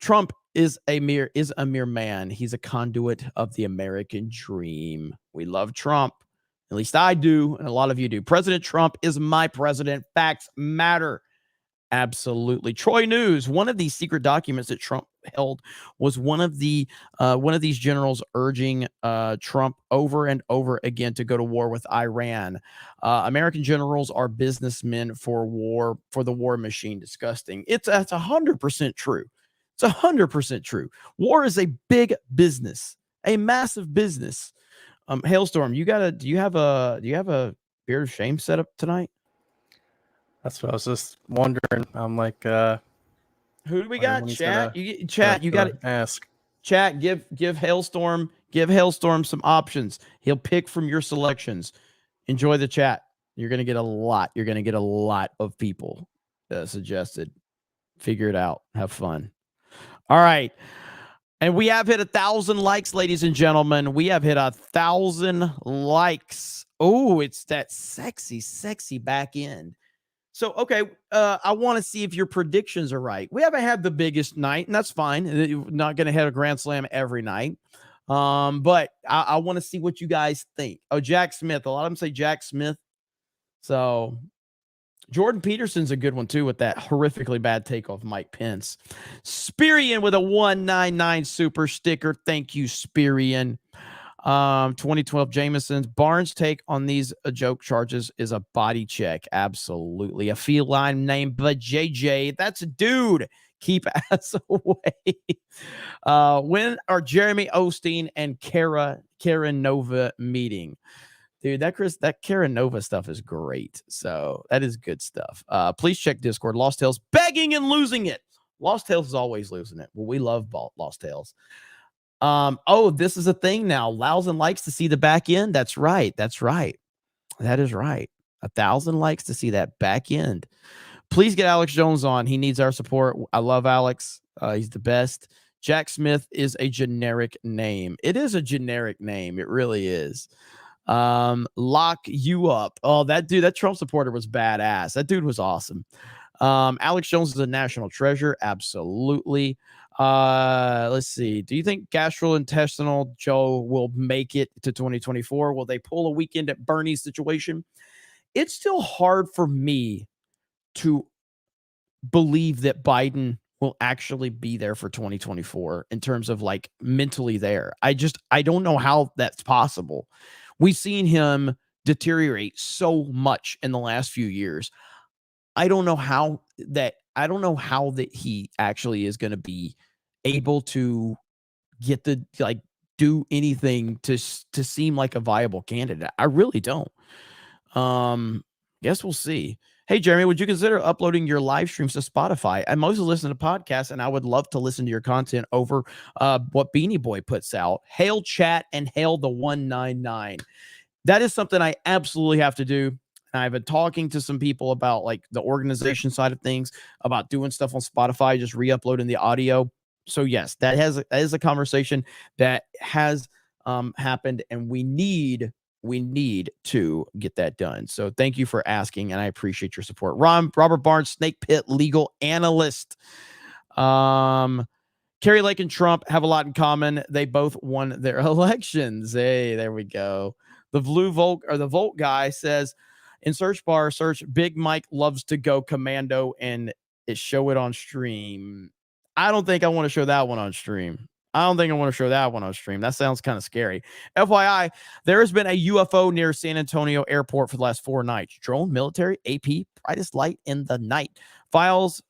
Trump is a mere man. He's a conduit of the American dream. We love Trump. At least I do, and a lot of you do. President Trump is my president. Facts matter. Absolutely. Troy News, one of these secret documents that Trump held was one of these generals urging Trump over and over again to go to war with Iran. American generals are businessmen for the war machine. Disgusting. That's 100% true. It's 100% true. War is a big business, a massive business. Hailstorm, do you have a beard of shame set up tonight? That's what I was just wondering. I'm like, who do we got? Chat. You got to ask. Chat. Give Hailstorm some options. He'll pick from your selections. Enjoy the chat. You're gonna get a lot. You're gonna get a lot of people suggested. Figure it out. Have fun. All right. And we have hit 1,000 likes, ladies and gentlemen. We have hit 1,000 likes. Oh, it's that sexy back end. So, okay, I want to see if your predictions are right. We haven't had the biggest night, and that's fine. You're not going to hit a Grand Slam every night. But I want to see what you guys think. Oh, Jack Smith. A lot of them say Jack Smith. So, Jordan Peterson's a good one, too, with that horrifically bad take off Mike Pence. Spirian with a 199 super sticker. Thank you, Spirian. 2012 Jameson's Barnes' take on these joke charges is a body check. Absolutely. A feline named but JJ. That's a dude. Keep ass away. When are Jeremy Osteen and Karen Nova meeting? Dude, that Karen Nova stuff is great. So that is good stuff. Please check Discord. Lost Tales begging and losing it. Lost Tales is always losing it. Well, we love Lost Tales. Oh, this is a thing now. 1,000 likes to see the back end. That's right. That is right. 1,000 likes to see that back end. Please get Alex Jones on. He needs our support. I love Alex. He's the best. Jack Smith is a generic name. It is a generic name. It really is. Lock you up. Oh, that Trump supporter was badass. That dude was awesome. Alex Jones is a national treasure. Absolutely. Let's see. Do you think gastrointestinal Joe will make it to 2024? Will they pull a weekend at Bernie's situation? It's still hard for me to believe that Biden will actually be there for 2024 in terms of like mentally there. I don't know how that's possible. We've seen him deteriorate so much in the last few years. I don't know how that he actually is going to be able to get do anything to seem like a viable candidate. I really don't. Guess we'll see. Hey, Jeremy, would you consider uploading your live streams to Spotify? I mostly listen to podcasts, and I would love to listen to your content over what Beanie Boy puts out. Hail chat and hail the 199. That is something I absolutely have to do. I've been talking to some people about like the organization side of things, about doing stuff on Spotify, just re-uploading the audio. So yes, that is a conversation that has happened, and we need to get that done. So thank you for asking, and I appreciate your support. Robert Barnes, Snake Pit legal analyst. Kerry Lake and Trump have a lot in common. They both won their elections. Hey, there we go. The Volt guy says, in search bar, search Big Mike loves to go commando and show it on stream. I don't think I want to show that one on stream. That sounds kind of scary. FYI, there has been a UFO near San Antonio airport for the last 4 nights. Drone, military, AP, brightest light in the night. Flies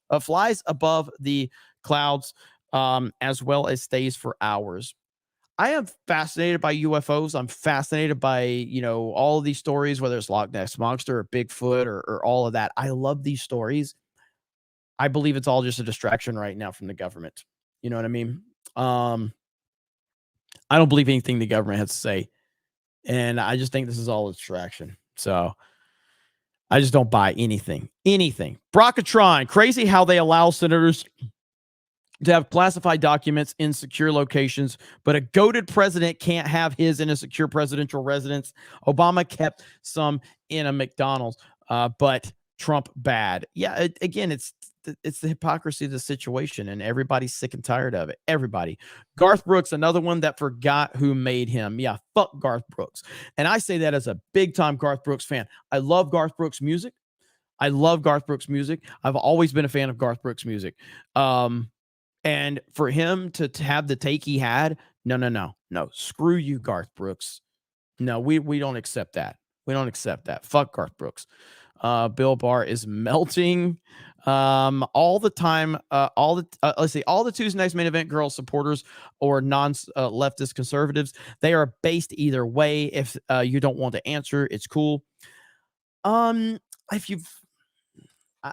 above the clouds, as well as stays for hours. I am fascinated by UFOs. I'm fascinated by, all of these stories, whether it's Loch Ness Monster or Bigfoot or all of that. I love these stories. I believe it's all just a distraction right now from the government. You know what I mean? I don't believe anything the government has to say. And I just think this is all a distraction. So I just don't buy anything. Brockatron, crazy how they allow senators to have classified documents in secure locations, but a goated president can't have his in a secure presidential residence. Obama kept some in a McDonald's, but Trump bad. Yeah, again, it's the hypocrisy of the situation, and everybody's sick and tired of it. Everybody. Garth Brooks, another one that forgot who made him. Yeah, fuck Garth Brooks. And I say that as a big time Garth Brooks fan. I love Garth Brooks music. I've always been a fan of Garth Brooks music. And for him to have the take he had, no. Screw you, Garth Brooks. No, we don't accept that. We don't accept that. Fuck Garth Brooks. Bill Barr is melting all the time. Let's see, all the Tuesday Night's Main Event girl supporters or non-leftist conservatives, they are based either way. If you don't want to answer, it's cool. If you've,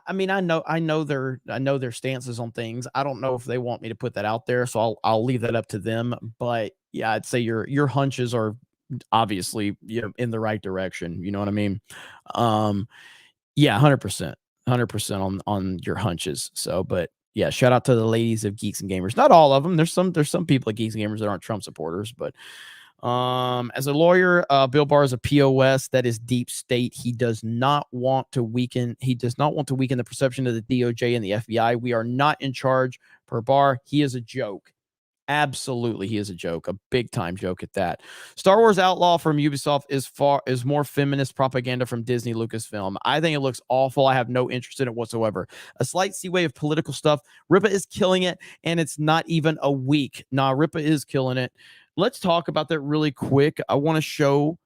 I mean, I know their stances on things. I don't know if they want me to put that out there, so I'll leave that up to them. But yeah, I'd say your hunches are obviously, in the right direction. You know what I mean? Yeah, 100% on your hunches. So, but yeah, shout out to the ladies of Geeks and Gamers. Not all of them. There's some people at Geeks and Gamers that aren't Trump supporters, but as a lawyer, Bill Barr is a POS. That is deep state. He does not want to weaken the perception of the DOJ and the FBI. We are not in charge per Barr. He is a joke. Absolutely, he is a joke, a big time joke at that. Star Wars Outlaw from Ubisoft is more feminist propaganda from Disney Lucasfilm. I think it looks awful. I have no interest in it whatsoever. A slight seaway of political stuff. Ripa is killing it, and it's not even a week. Nah, Ripa is killing it. Let's talk about that really quick. I want to show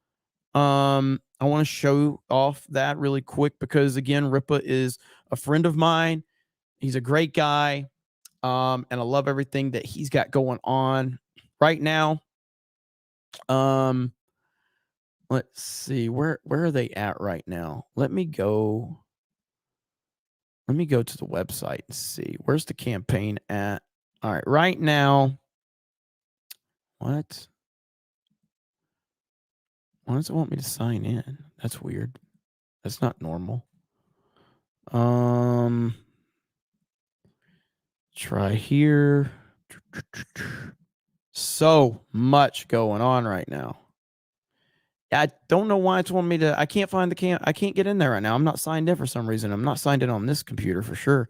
off that really quick because again, Ripa is a friend of mine. He's a great guy. And I love everything that he's got going on right now. Let's see, where are they at right now? Let me go to the website and see where's the campaign at. All right, right now. What? Why does it want me to sign in? That's weird. That's not normal. Try here. So much going on right now. I don't know why it's wanting me to. I can't find I can't get in there right now. I'm not signed in for some reason. I'm not signed in on this computer for sure.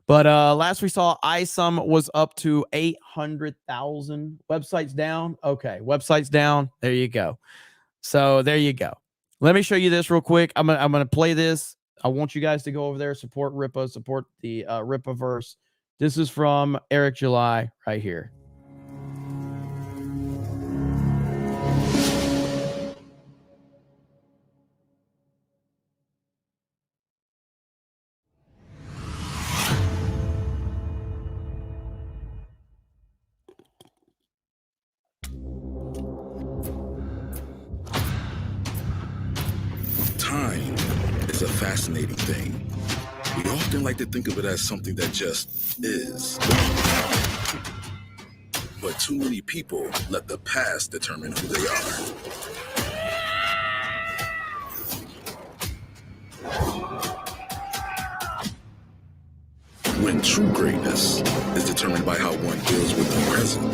But last we saw, ISOM was up to 800,000. Website's down. Okay, website's down. There you go. So there you go. Let me show you this real quick. I'm gonna play this. I want you guys to go over there, support Ripa, support the Ripaverse. This is from Eric July right here. Time is a fascinating thing. We often like to think of it as something that just is. But too many people let the past determine who they are. When true greatness is determined by how one deals with the present.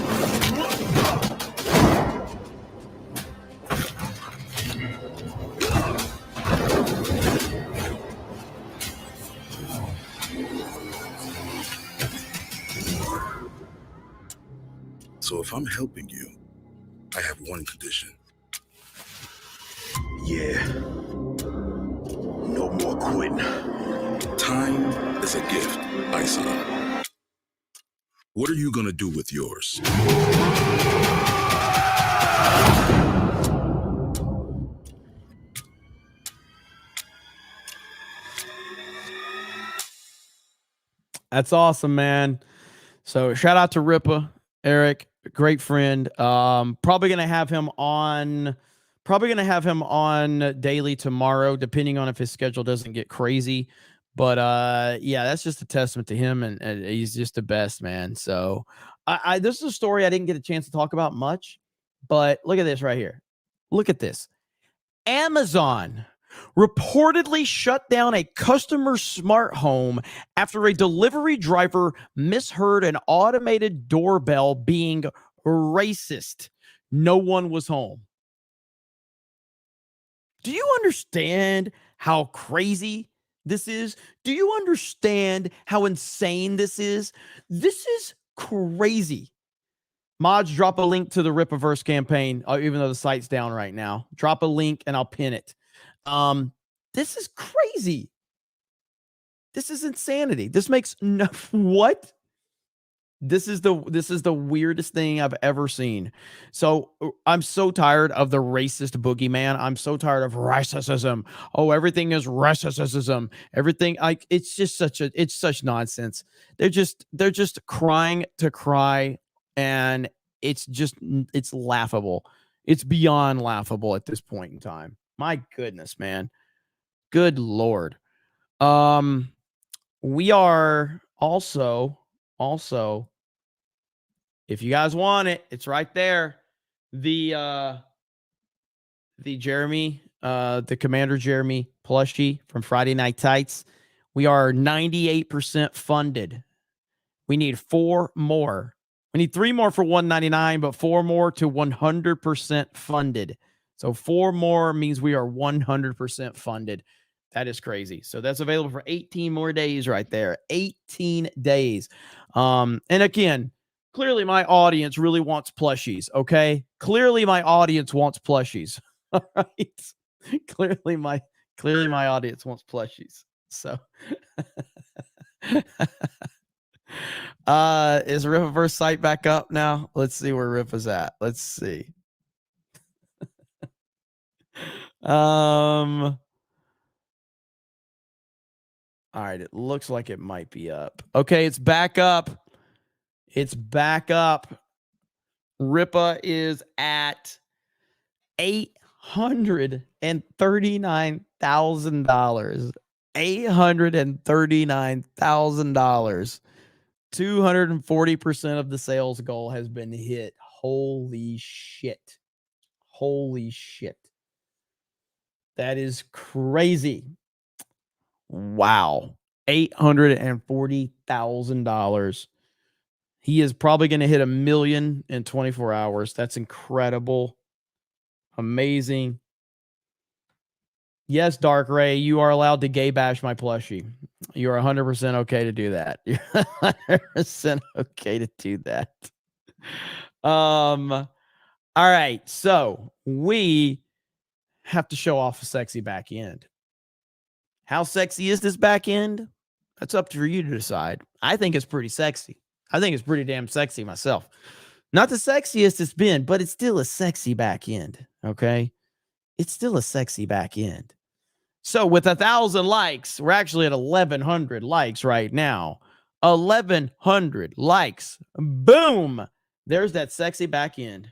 So if I'm helping you, I have one condition. Yeah. No more quitting. Time is a gift, Isa. What are you gonna do with yours? That's awesome, man. So shout out to Ripa, Eric, great friend. Probably gonna have him on daily tomorrow, depending on if his schedule doesn't get crazy. But yeah, that's just a testament to him, and he's just the best, man. So this is a story I didn't get a chance to talk about much, but look at this right here. Look at this. Amazon reportedly shut down a customer smart home after a delivery driver misheard an automated doorbell being racist. No one was home. Do you understand how crazy this is? Do you understand how insane this is? This is crazy. Mods, drop a link to the Ripaverse campaign, even though the site's down right now. Drop a link and I'll pin it. This is crazy. This is insanity. This makes no what? This is the weirdest thing I've ever seen. So I'm so tired of the racist boogeyman. I'm so tired of racism. Oh, everything is racism. Everything, like, it's just such nonsense. They're just crying to cry, and it's laughable. It's beyond laughable at this point in time. My goodness, man. Good Lord. We are also, if you guys want it, it's right there. The Jeremy, the Commander Jeremy plushie from Friday Night Tights. We are 98% funded. We need 4 more. We need 3 more for $199, but 4 more to 100% funded. So 4 more means we are 100% funded. That is crazy. So that's available for 18 more days right there. 18 days. And again, clearly my audience really wants plushies, okay? Clearly my audience wants plushies. All right. Clearly my audience wants plushies. So is Ripaverse site back up now? Let's see where Rip is at. Let's see. All right, it looks like it might be up. Okay, it's back up. It's back up. Ripa is at $839,000. $839,000. 240% of the sales goal has been hit. Holy shit. Holy shit. That is crazy. Wow. $840,000. He is probably going to hit $1 million in 24 hours. That's incredible. Amazing. Yes, Dark Ray, you are allowed to gay bash my plushie. You are 100% okay to do that. You're 100% okay to do that. All right. So we have to show off a sexy back end. How sexy is this back end? That's up to you to decide. I think it's pretty sexy. I think it's pretty damn sexy myself. Not the sexiest it's been, but it's still a sexy back end. Okay. It's still a sexy back end. So with 1,000 likes, we're actually at 1,100 likes right now. 1,100 likes. Boom. There's that sexy back end.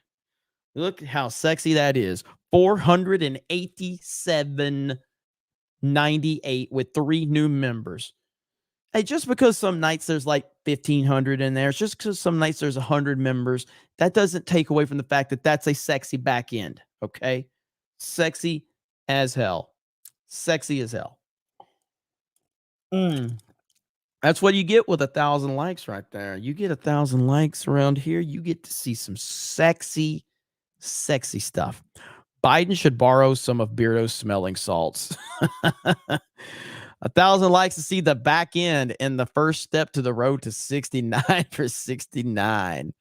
Look how sexy that is. 487.98 with 3 new members. Hey, just because some nights there's like 1,500 in there, just because some nights there's 100 members, that doesn't take away from the fact that that's a sexy back end. Okay. Sexy as hell. Sexy as hell. That's what you get with 1,000 likes right there. You get 1,000 likes around here, you get to see some sexy, sexy stuff. Biden should borrow some of Beardo's smelling salts. 1,000 likes to see the back end and the first step to the road to 69 for 69.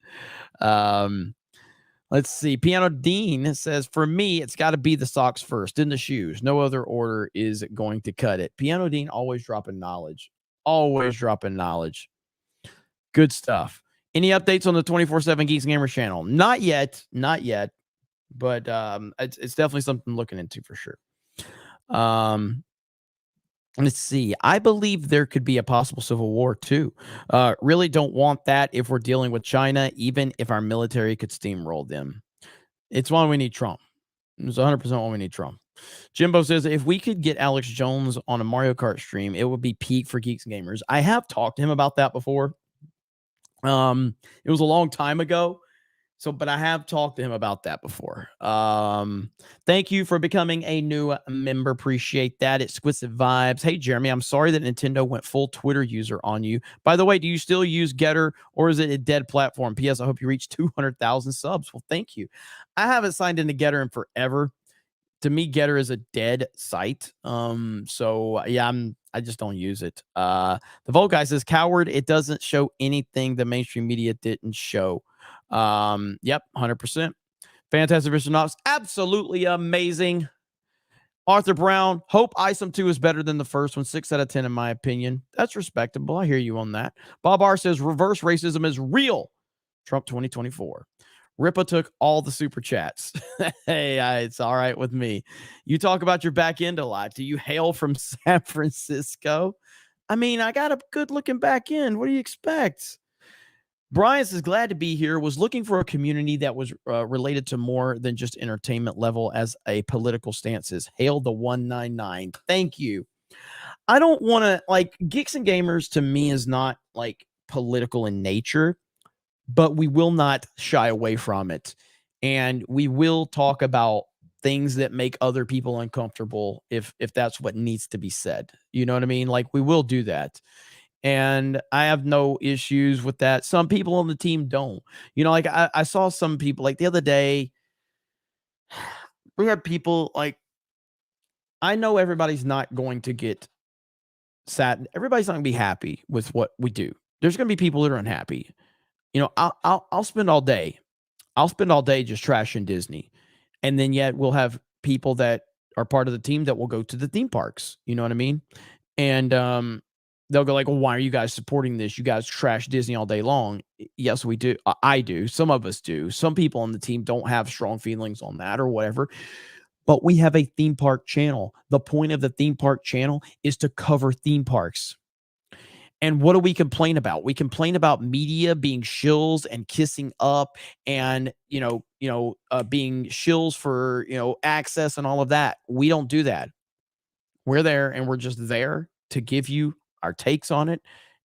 Let's see. Piano Dean says, for me, it's got to be the socks first, then the shoes. No other order is going to cut it. Piano Dean always dropping knowledge. Always dropping knowledge. Good stuff. Any updates on the 24/7 Geeks and Gamers channel? Not yet. Not yet. But it's definitely something looking into for sure. Let's see. I believe there could be a possible civil war too. Really don't want that if we're dealing with China, even if our military could steamroll them. It's why we need Trump. It's 100% why we need Trump. Jimbo says, if we could get Alex Jones on a Mario Kart stream, it would be peak for Geeks and Gamers. I have talked to him about that before. It was a long time ago. But I have talked to him about that before. Thank you for becoming a new member. Appreciate that. Exquisite Vibes. Hey, Jeremy, I'm sorry that Nintendo went full Twitter user on you. By the way, do you still use Getter or is it a dead platform? P.S. I hope you reach 200,000 subs. Well, thank you. I haven't signed into Getter in forever. to me, Getter is a dead site. So yeah, I just don't use it. The Volt guy says, coward, it doesn't show anything the mainstream media didn't show. Yep, 100%. Fantastic Mr. Knox, absolutely amazing. Arthur Brown, hope Isom 2 is better than the first one. 6 out of 10, in my opinion. That's respectable. I hear you on that. Bob R says, reverse racism is real. Trump 2024. Ripa took all the super chats. Hey, it's all right with me. You talk about your back end a lot. Do you hail from San Francisco? I mean, I got a good looking back end. What do you expect? Brian says, glad to be here. Was looking for a community that was related to more than just entertainment level as a political stances. Hail the 199. Thank you. I don't want to, like, Geeks and Gamers to me is not like political in nature, but we will not shy away from it. And we will talk about things that make other people uncomfortable if that's what needs to be said. You know what I mean? Like, we will do that. And I have no issues with that. Some people on the team don't. You know, like I saw some people, like the other day, we had people like, I know everybody's not going to get sad. Everybody's not going to be happy with what we do. There's going to be people that are unhappy. You know, I'll spend all day. I'll spend all day just trashing Disney. And then yet we'll have people that are part of the team that will go to the theme parks. You know what I mean? And they'll go like, well, why are you guys supporting this? You guys trash Disney all day long. Yes, we do. I do. Some of us do. Some people on the team don't have strong feelings on that or whatever. But we have a theme park channel. The point of the theme park channel is to cover theme parks. And what do we complain about? We complain about media being shills and kissing up and, being shills for, access and all of that. We don't do that. We're there and we're just there to give you our takes on it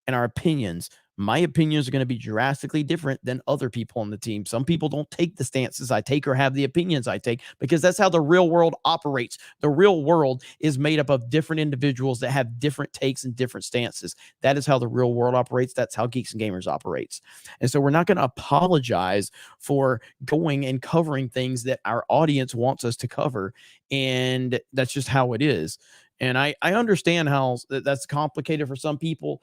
and our opinions. My opinions are going to be drastically different than other people on the team. Some people don't take the stances I take or have the opinions I take because that's how the real world operates. The real world is made up of different individuals that have different takes and different stances. That is how the real world operates. That's how Geeks and Gamers operates. And so we're not going to apologize for going and covering things that our audience wants us to cover. And that's just how it is. And I understand how that's complicated for some people.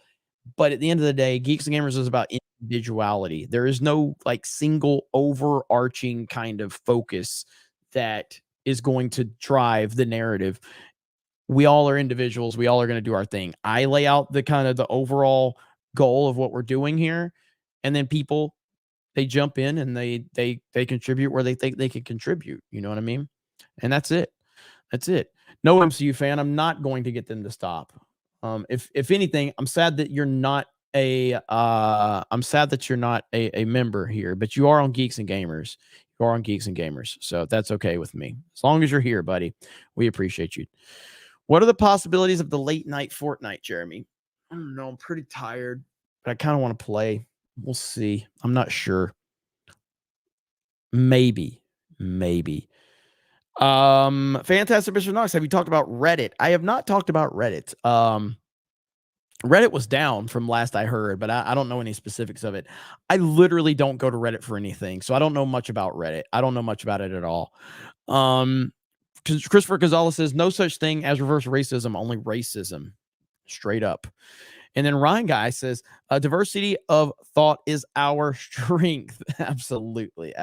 But at the end of the day, Geeks and Gamers is about individuality. There is no like single overarching kind of focus that is going to drive the narrative. We all are individuals. We all are going to do our thing. I lay out the kind of the overall goal of what we're doing here. And then people, they jump in and they contribute where they think they can contribute. You know what I mean? And that's it. That's it. No MCU fan. I'm not going to get them to stop. If anything, I'm sad that you're not a member here, but you are on Geeks and Gamers. You are on Geeks and Gamers. So that's okay with me. As long as you're here, buddy, we appreciate you. What are the possibilities of the late night Fortnite, Jeremy? I don't know. I'm pretty tired, but I kind of want to play. We'll see. I'm not sure. Maybe. Fantastic Mr. Knox, have you talked about Reddit? I have not talked about Reddit. Reddit was down from last I heard, but I don't know any specifics of it. I literally don't go to Reddit for anything, so I don't know much about Reddit. I don't know much about it at all. Christopher Gonzalez says, no such thing as reverse racism, only racism. Straight up. And then Ryan Guy says, diversity of thought is our strength. Absolutely.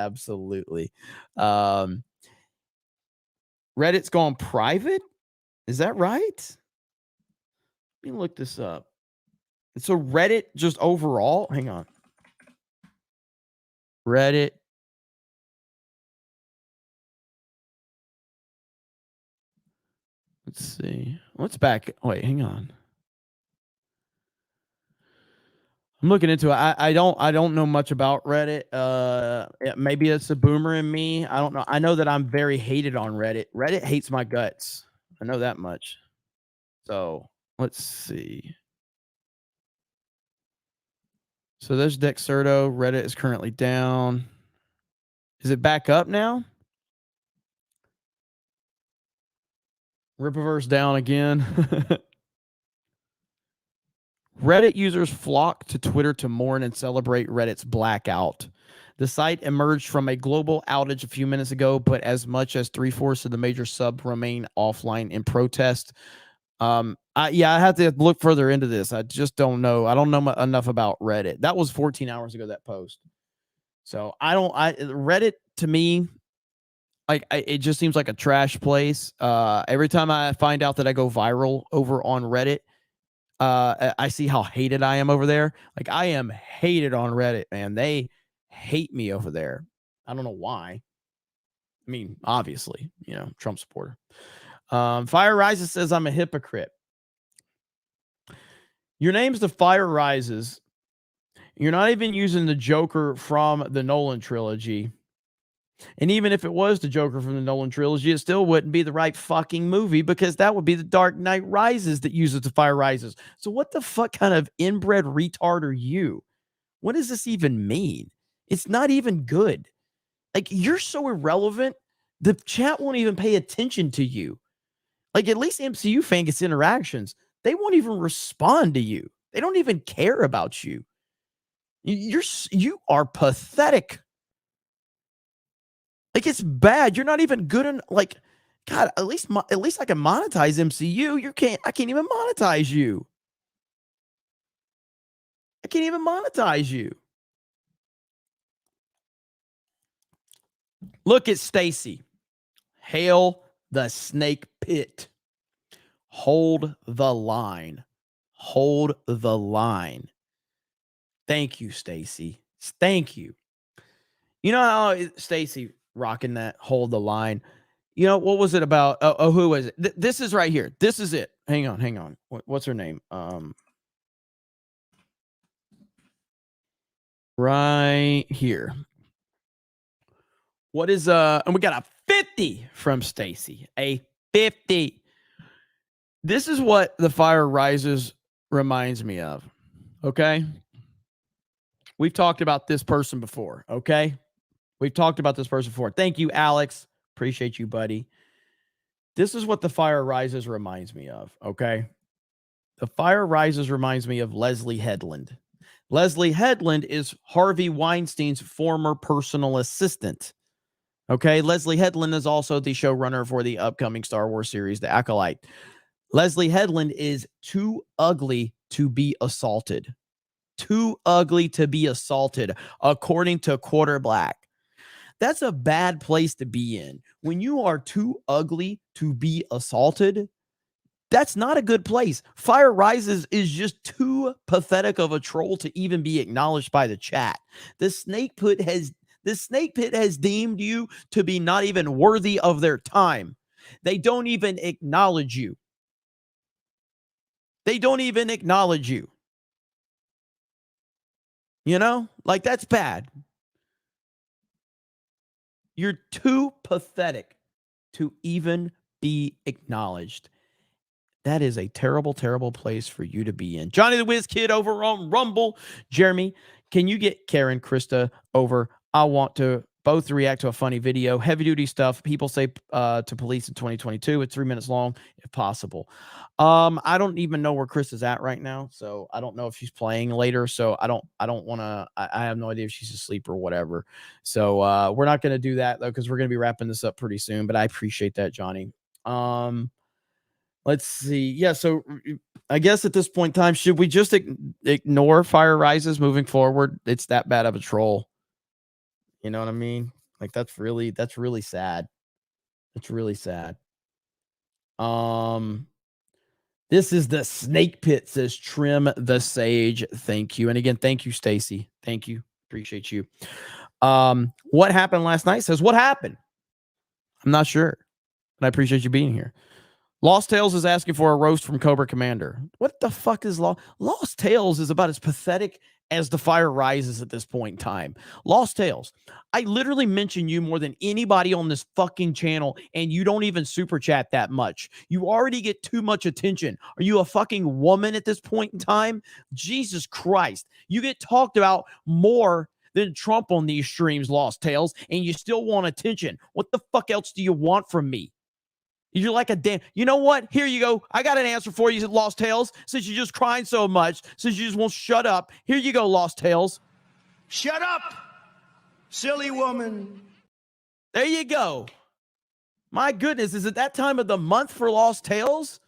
Reddit's gone private? Is that right? Let me look this up. So Reddit just overall, hang on. Reddit. Let's see. What's back? Wait, hang on. I'm looking into it. I don't know much about Reddit. Maybe it's a boomer in me. I don't know. I know that I'm very hated on Reddit. Reddit hates my guts. I know that much. So let's see. So there's Dexerto. Reddit is currently down. Is it back up now? Ripaverse down again. Reddit users flock to Twitter to mourn and celebrate Reddit's blackout. The site emerged from a global outage a few minutes ago, but as much as 3/4 of the major sub remain offline in protest. I have to look further into this. I just don't know. I don't know enough about Reddit. That was 14 hours ago, that post. So Reddit to me, it just seems like a trash place. Every time I find out that I go viral over on Reddit, I see how hated I am over there. Like, I am hated on Reddit, man. They hate me over there. I don't know why. I mean, obviously, Trump supporter. Fire Rises says I'm a hypocrite. Your name's the Fire Rises. You're not even using the Joker from the Nolan trilogy. And even if it was the Joker from the Nolan trilogy, it still wouldn't be the right fucking movie, because that would be the Dark Knight Rises that uses the Fire Rises. So what the fuck kind of inbred retard are you? What does this even mean? It's not even good. Like, you're so irrelevant, the chat won't even pay attention to you. Like, at least MCU fan gets interactions. They won't even respond to you. They don't even care about you. You are pathetic. Like, it's bad. You're not even good in, like, God, at least I can monetize MCU. I can't even monetize you. I can't even monetize you. Look at Stacy. Hail the snake pit. Hold the line. Hold the line. Thank you, Stacy. Thank you. You know how Stacy rocking that hold the line. What was it about? Who was it? This is right here. This is it. Hang on. What's her name? Right here. What is and we got a 50 from Stacy. A 50. This is what the Fire Rises reminds me of. Okay? We've talked about this person before, okay? We've talked about this person before. Thank you, Alex. Appreciate you, buddy. This is what the Fire Rises reminds me of, okay? The Fire Rises reminds me of Leslie Headland. Leslie Headland is Harvey Weinstein's former personal assistant. Okay, Leslie Headland is also the showrunner for the upcoming Star Wars series, The Acolyte. Leslie Headland is too ugly to be assaulted. Too ugly to be assaulted, according to Quarter Black. That's a bad place to be in. When you are too ugly to be assaulted, that's not a good place. Fire Rises is just too pathetic of a troll to even be acknowledged by the chat. The snake pit has deemed you to be not even worthy of their time. They don't even acknowledge you. They don't even acknowledge you. Like, that's bad. You're too pathetic to even be acknowledged. That is a terrible, terrible place for you to be in. Johnny the Whiz Kid over on Rumble. Jeremy, can you get Karen, Krista over? I want to both react to a funny video. Heavy duty stuff. People say to police in 2022. It's 3 minutes long, if possible. I don't even know where Chris is at right now, so I don't know if she's playing later. So I don't want to. I have no idea if she's asleep or whatever. So we're not going to do that though, because we're going to be wrapping this up pretty soon. But I appreciate that, Johnny. Let's see. Yeah, so I guess at this point in time, should we just ignore Fire Rises moving forward? It's that bad of a troll. You know what I mean? Like, that's really sad. It's really sad. This is the snake pit, says Trim the Sage. Thank you. And again, thank you, Stacy. Thank you. Appreciate you. What happened last night, says, what happened? I'm not sure. And I appreciate you being here. Lost Tales is asking for a roast from Cobra Commander. What the fuck is Lost Tales is about as pathetic as the Fire Rises at this point in time. Lost Tales. I literally mention you more than anybody on this fucking channel, and you don't even super chat that much. You already get too much attention. Are you a fucking woman at this point in time? Jesus Christ. You get talked about more than Trump on these streams, Lost Tales, and you still want attention. What the fuck else do you want from me? You're like a damn. You know what? Here you go. I got an answer for you, Lost Tales. Since you're just crying so much, since you just won't shut up. Here you go, Lost Tales. Shut up! Silly woman. There you go. My goodness, is it that time of the month for Lost Tales?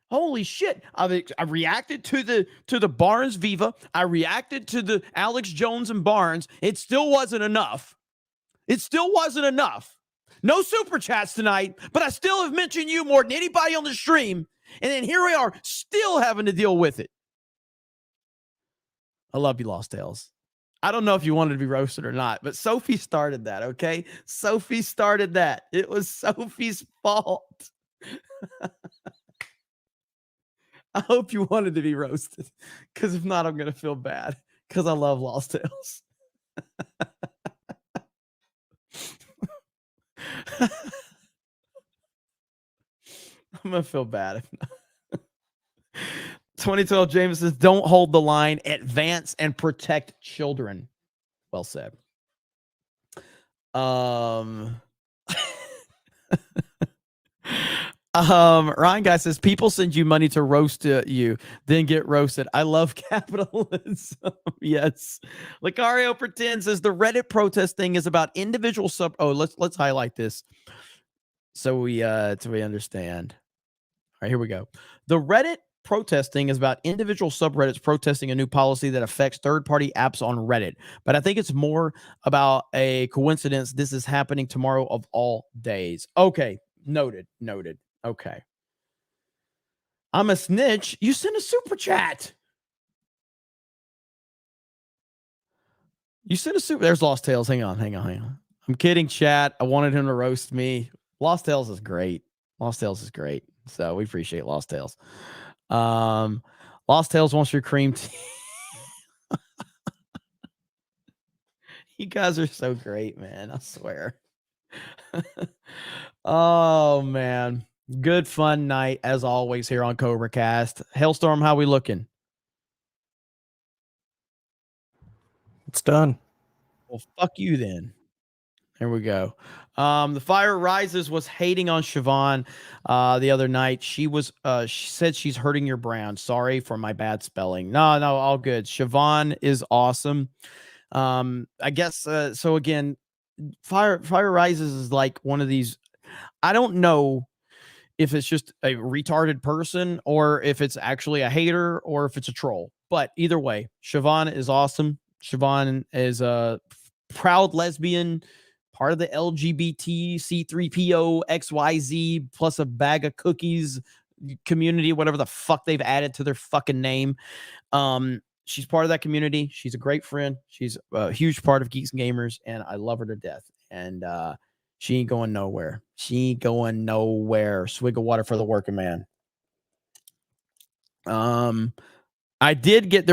Holy shit. I reacted to the Barnes Viva. I reacted to the Alex Jones and Barnes. It still wasn't enough. No super chats tonight, but I still have mentioned you more than anybody on the stream. And then here we are, still having to deal with it. I love you, Lost Tales. I don't know if you wanted to be roasted or not, but Sophie started that, okay? Sophie started that. It was Sophie's fault. I hope you wanted to be roasted, because if not, I'm going to feel bad, because I love Lost Tales. I'm going to feel bad if not. 2012 James says, don't hold the line, advance and protect children. Well said. Ryan guy says, people send you money to roast you, then get roasted. I love capitalism. Yes. Lucario pretends says the Reddit protest thing is about individual let's highlight this so we understand. All right, here we go. The Reddit protesting is about individual subreddits protesting a new policy that affects third-party apps on Reddit. But I think it's more about a coincidence. This is happening tomorrow of all days. Okay, noted. Okay. I'm a snitch. You sent a super chat. There's Lost Tales. Hang on. I'm kidding, chat. I wanted him to roast me. Lost Tales is great. So we appreciate Lost Tales. Lost Tales wants your cream tea. You guys are so great, man. I swear. Oh, man. Good fun night as always here on CobraCast. Hailstorm, how we looking? It's done. Well, fuck you then. There we go. The Fire Rises was hating on Siobhan the other night. She said she's hurting your brand. Sorry for my bad spelling. No, all good. Siobhan is awesome. I guess so again, Fire Rises is like one of these. I don't know if it's just a retarded person or if it's actually a hater or if it's a troll. But either way, Siobhan is awesome. Siobhan is a proud lesbian, part of the LGBT C3PO XYZ plus a bag of cookies community, whatever the fuck they've added to their fucking name. She's part of that community. She's a great friend. She's a huge part of Geeks and Gamers, and I love her to death. And she ain't going nowhere. Swig of water for the working man. There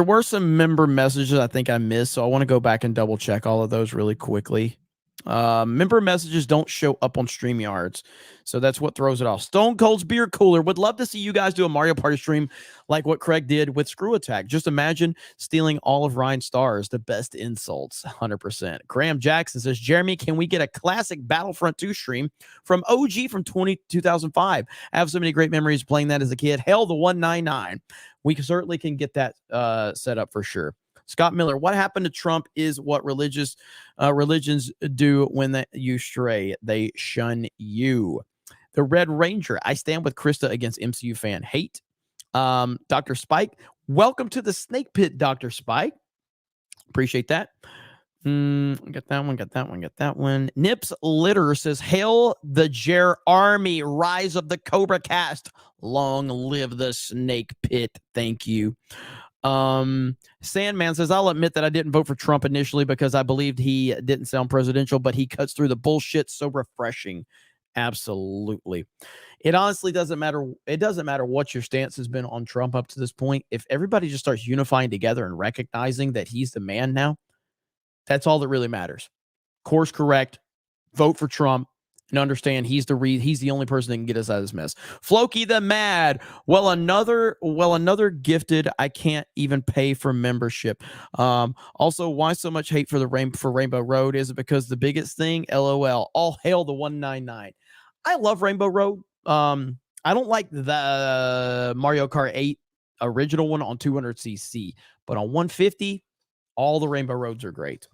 were some member messages I think I missed, so I want to go back and double check all of those really quickly. Member messages don't show up on StreamYards, so that's what throws it off. Stone Cold's Beer Cooler would love to see you guys do a Mario Party stream like what Craig did with Screw Attack. Just imagine stealing all of Ryan's stars. The best insults, 100%. Graham Jackson says, Jeremy, can we get a classic Battlefront 2 stream from OG from 2005? I have so many great memories playing that as a kid. Hell, the 199. We certainly can get that set up for sure. Scott Miller, what happened to Trump is what religions do when you stray. They shun you. The Red Ranger, I stand with Krista against MCU fan hate. Dr. Spike, welcome to the Snake Pit, Dr. Spike. Appreciate that. Get that one. Nips Litter says, hail the Jer Army, rise of the CobraCast. Long live the Snake Pit. Thank you. Sandman says, I'll admit that I didn't vote for Trump initially because I believed he didn't sound presidential, but he cuts through the bullshit so refreshing. Absolutely. It honestly doesn't matter. It doesn't matter what your stance has been on Trump up to this point. If everybody just starts unifying together and recognizing that he's the man now, that's all that really matters. Course correct. Vote for Trump. And understand he's the only person that can get us out of this mess. Floki the Mad. Well, another gifted. I can't even pay for membership. Also, why so much hate for Rainbow Road? Is it because the biggest thing? LOL. All hail the 199. I love Rainbow Road. I don't like the Mario Kart 8 original one on 200cc, but on 150, All the Rainbow Roads are great.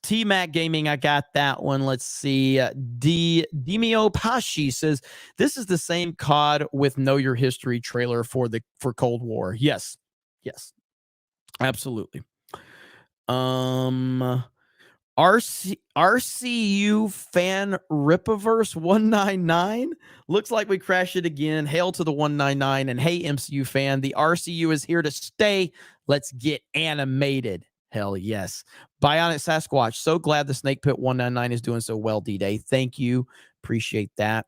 T-Mac Gaming, I got that one. Let's see. Demio Pashi says, this is the same COD with Know Your History trailer for Cold War. Yes. Yes. Absolutely. RCU fan Ripaverse 199. Looks like we crashed it again. Hail to the 199. And hey, MCU fan, the RCU is here to stay. Let's get animated. Hell yes. Bionic Sasquatch. So glad the Snake Pit 199 is doing so well, D-Day. Thank you. Appreciate that.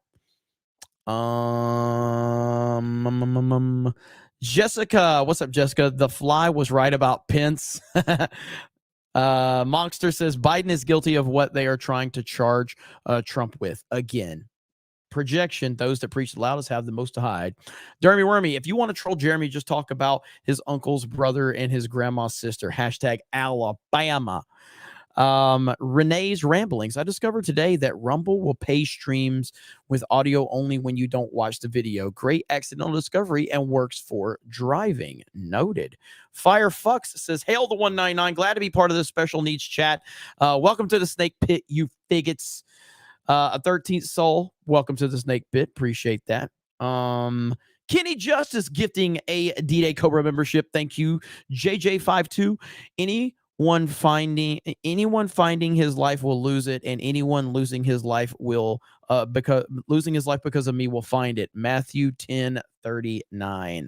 Jessica. What's up, Jessica? The Fly was right about Pence. Monster says Biden is guilty of what they are trying to charge Trump with. Again, projection. Those that preach the loudest have the most to hide. Jeremy Wormy, if you want to troll Jeremy, just talk about his uncle's brother and his grandma's sister. Hashtag Alabama. Renee's Ramblings. I discovered today that Rumble will pay streams with audio only when you don't watch the video. Great accidental discovery and works for driving. Noted. Firefucks says, hail the 199. Glad to be part of this special needs chat. Welcome to the Snake Pit, you faggots. A 13th soul. Welcome to the Snake Pit. Appreciate that. Kenny Justice gifting a D-Day Cobra membership. Thank you. JJ52. Anyone finding his life will lose it, and anyone losing his life will because of me will find it. Matthew 10:39.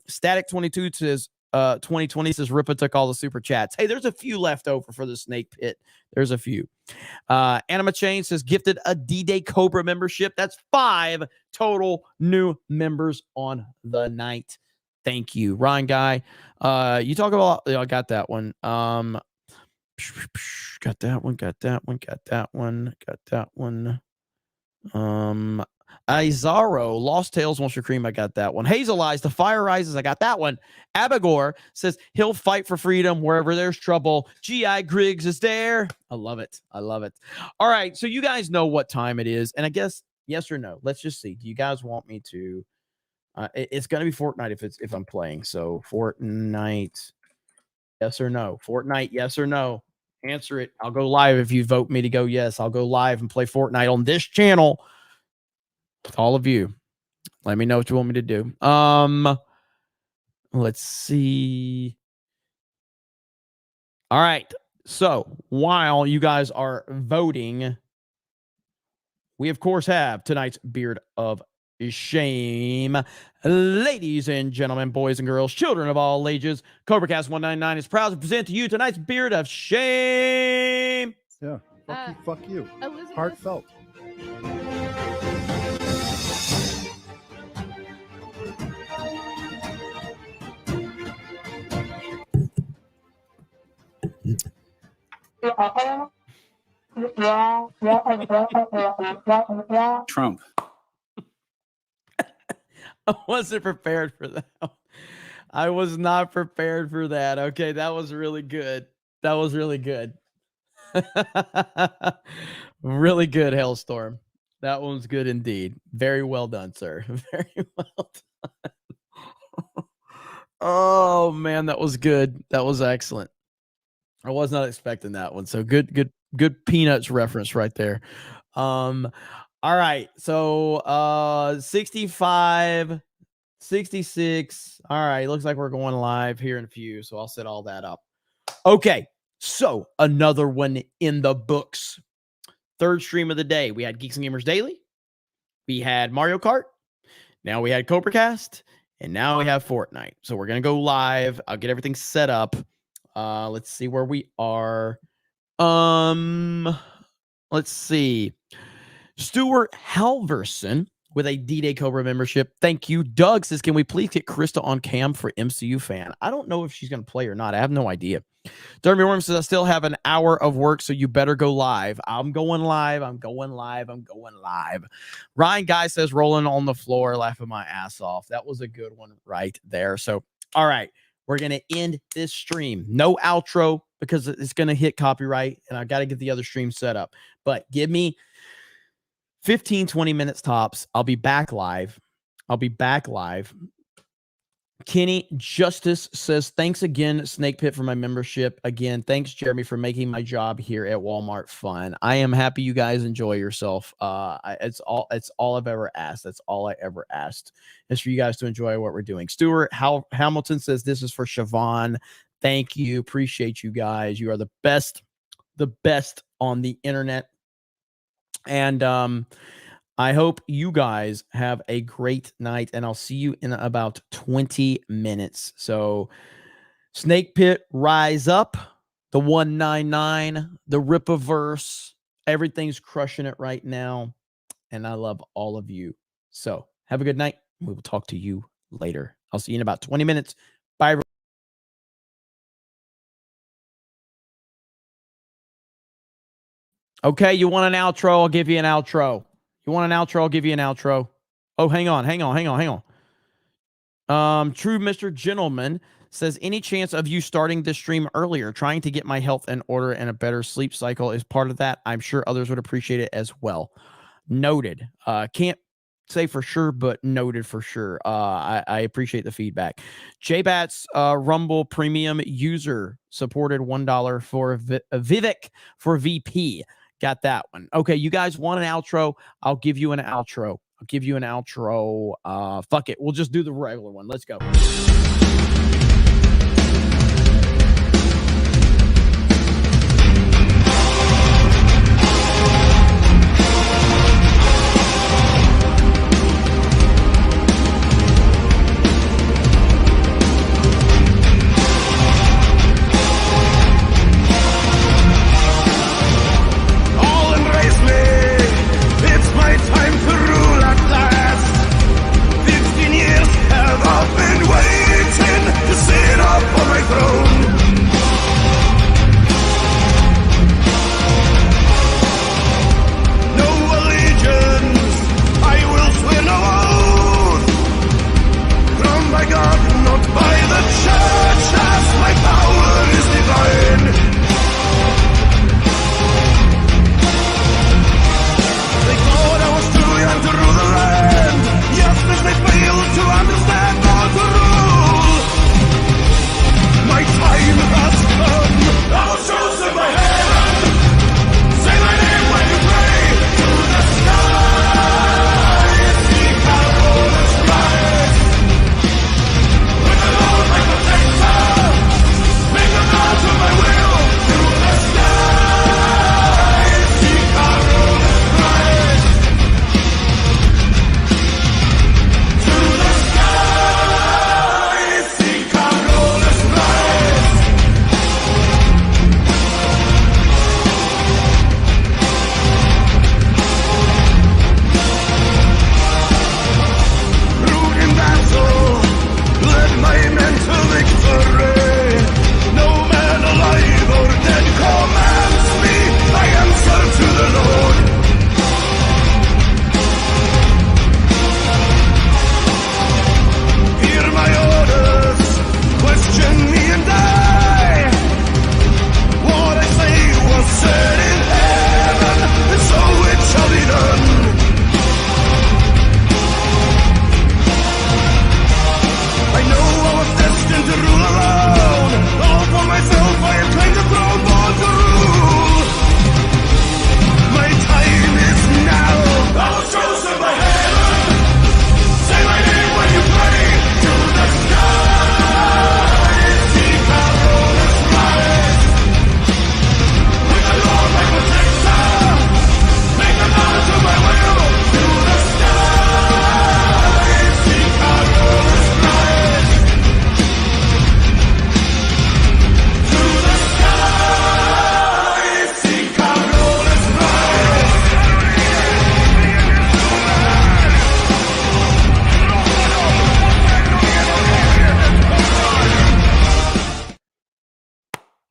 Static 22 says 2020 says Ripa took all the super chats. Hey, there's a few left over for the Snake Pit. There's a few. Anima Chain says gifted a D-Day Cobra membership. That's 5 total new members on the night. Thank you, Ryan Guy. You talk about. I got that one. Got that one. Got that one. Got that one. Got that one. Izaro, Lost Tales wants your cream. I got that one. Hazel Eyes, The Fire Rises. I got that one. Abigor says he'll fight for freedom wherever there's trouble. G.I. Griggs is there. I love it. I love it. All right. So you guys know what time it is. And I guess yes or no. Let's just see. Do you guys want me to? It's going to be Fortnite if I'm playing. So Fortnite, yes or no? Fortnite, yes or no? Answer it. I'll go live if you vote me to go yes. I'll go live and play Fortnite on this channel with all of you. Let me know what you want me to do. Let's see. All right. So while you guys are voting, we of course have tonight's Beard of Shame. Ladies and gentlemen, boys and girls, children of all ages, CobraCast 199 is proud to present to you tonight's Beard of Shame. Yeah. Fuck you. Heartfelt. Trump. I wasn't prepared for that. I was not prepared for that. Okay, that was really good. That was really good. Really good, Hailstorm. That one's good indeed. Very well done, sir. Very well done. Oh man, that was good. That was excellent. I was not expecting that one. So good Peanuts reference right there. All right. So 65, 66. All right. Looks like we're going live here in a few. So I'll set all that up. Okay. So another one in the books. Third stream of the day. We had Geeks and Gamers Daily. We had Mario Kart. Now we had CobraCast. And now we have Fortnite. So we're going to go live. I'll get everything set up. Let's see where we are. Let's see. Stuart Halverson with a D-Day Cobra membership. Thank you. Doug says, can we please get Krista on cam for MCU fan? I don't know if she's going to play or not. I have no idea. Jeremy Worm says, I still have an hour of work, so you better go live. I'm going live. I'm going live. I'm going live. Ryan Guy says, rolling on the floor, laughing my ass off. That was a good one right there. So, all right. We're going to end this stream. No outro because it's going to hit copyright, and I got to get the other stream set up. But give me 15, 20 minutes tops. I'll be back live. Kenny Justice says, thanks again, Snake Pit, for my membership. Again, thanks, Jeremy, for making my job here at Walmart fun. I am happy you guys enjoy yourself. It's all I've ever asked. That's all I ever asked, is for you guys to enjoy what we're doing. Stuart Hamilton says, this is for Siobhan. Thank you. Appreciate you guys. You are the best on the internet. And I hope you guys have a great night, and I'll see you in about 20 minutes. So, Snake Pit, rise up. The 199, the Ripaverse, everything's crushing it right now, and I love all of you. So, have a good night. We will talk to you later. I'll see you in about 20 minutes. Bye, everyone. Okay, you want an outro? I'll give you an outro. You want an outro? I'll give you an outro. Oh, hang on. True Mr. Gentleman says, any chance of you starting this stream earlier? Trying to get my health in order and a better sleep cycle is part of that. I'm sure others would appreciate it as well. Noted. Can't say for sure, but noted for sure. I appreciate the feedback. JBats Rumble Premium user supported $1 for Vivek for VP. Got that one. Okay, you guys want an outro? I'll give you an outro. Fuck it. We'll just do the regular one. Let's go.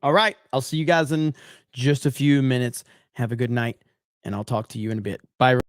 All right. I'll see you guys in just a few minutes. Have a good night, and I'll talk to you in a bit. Bye.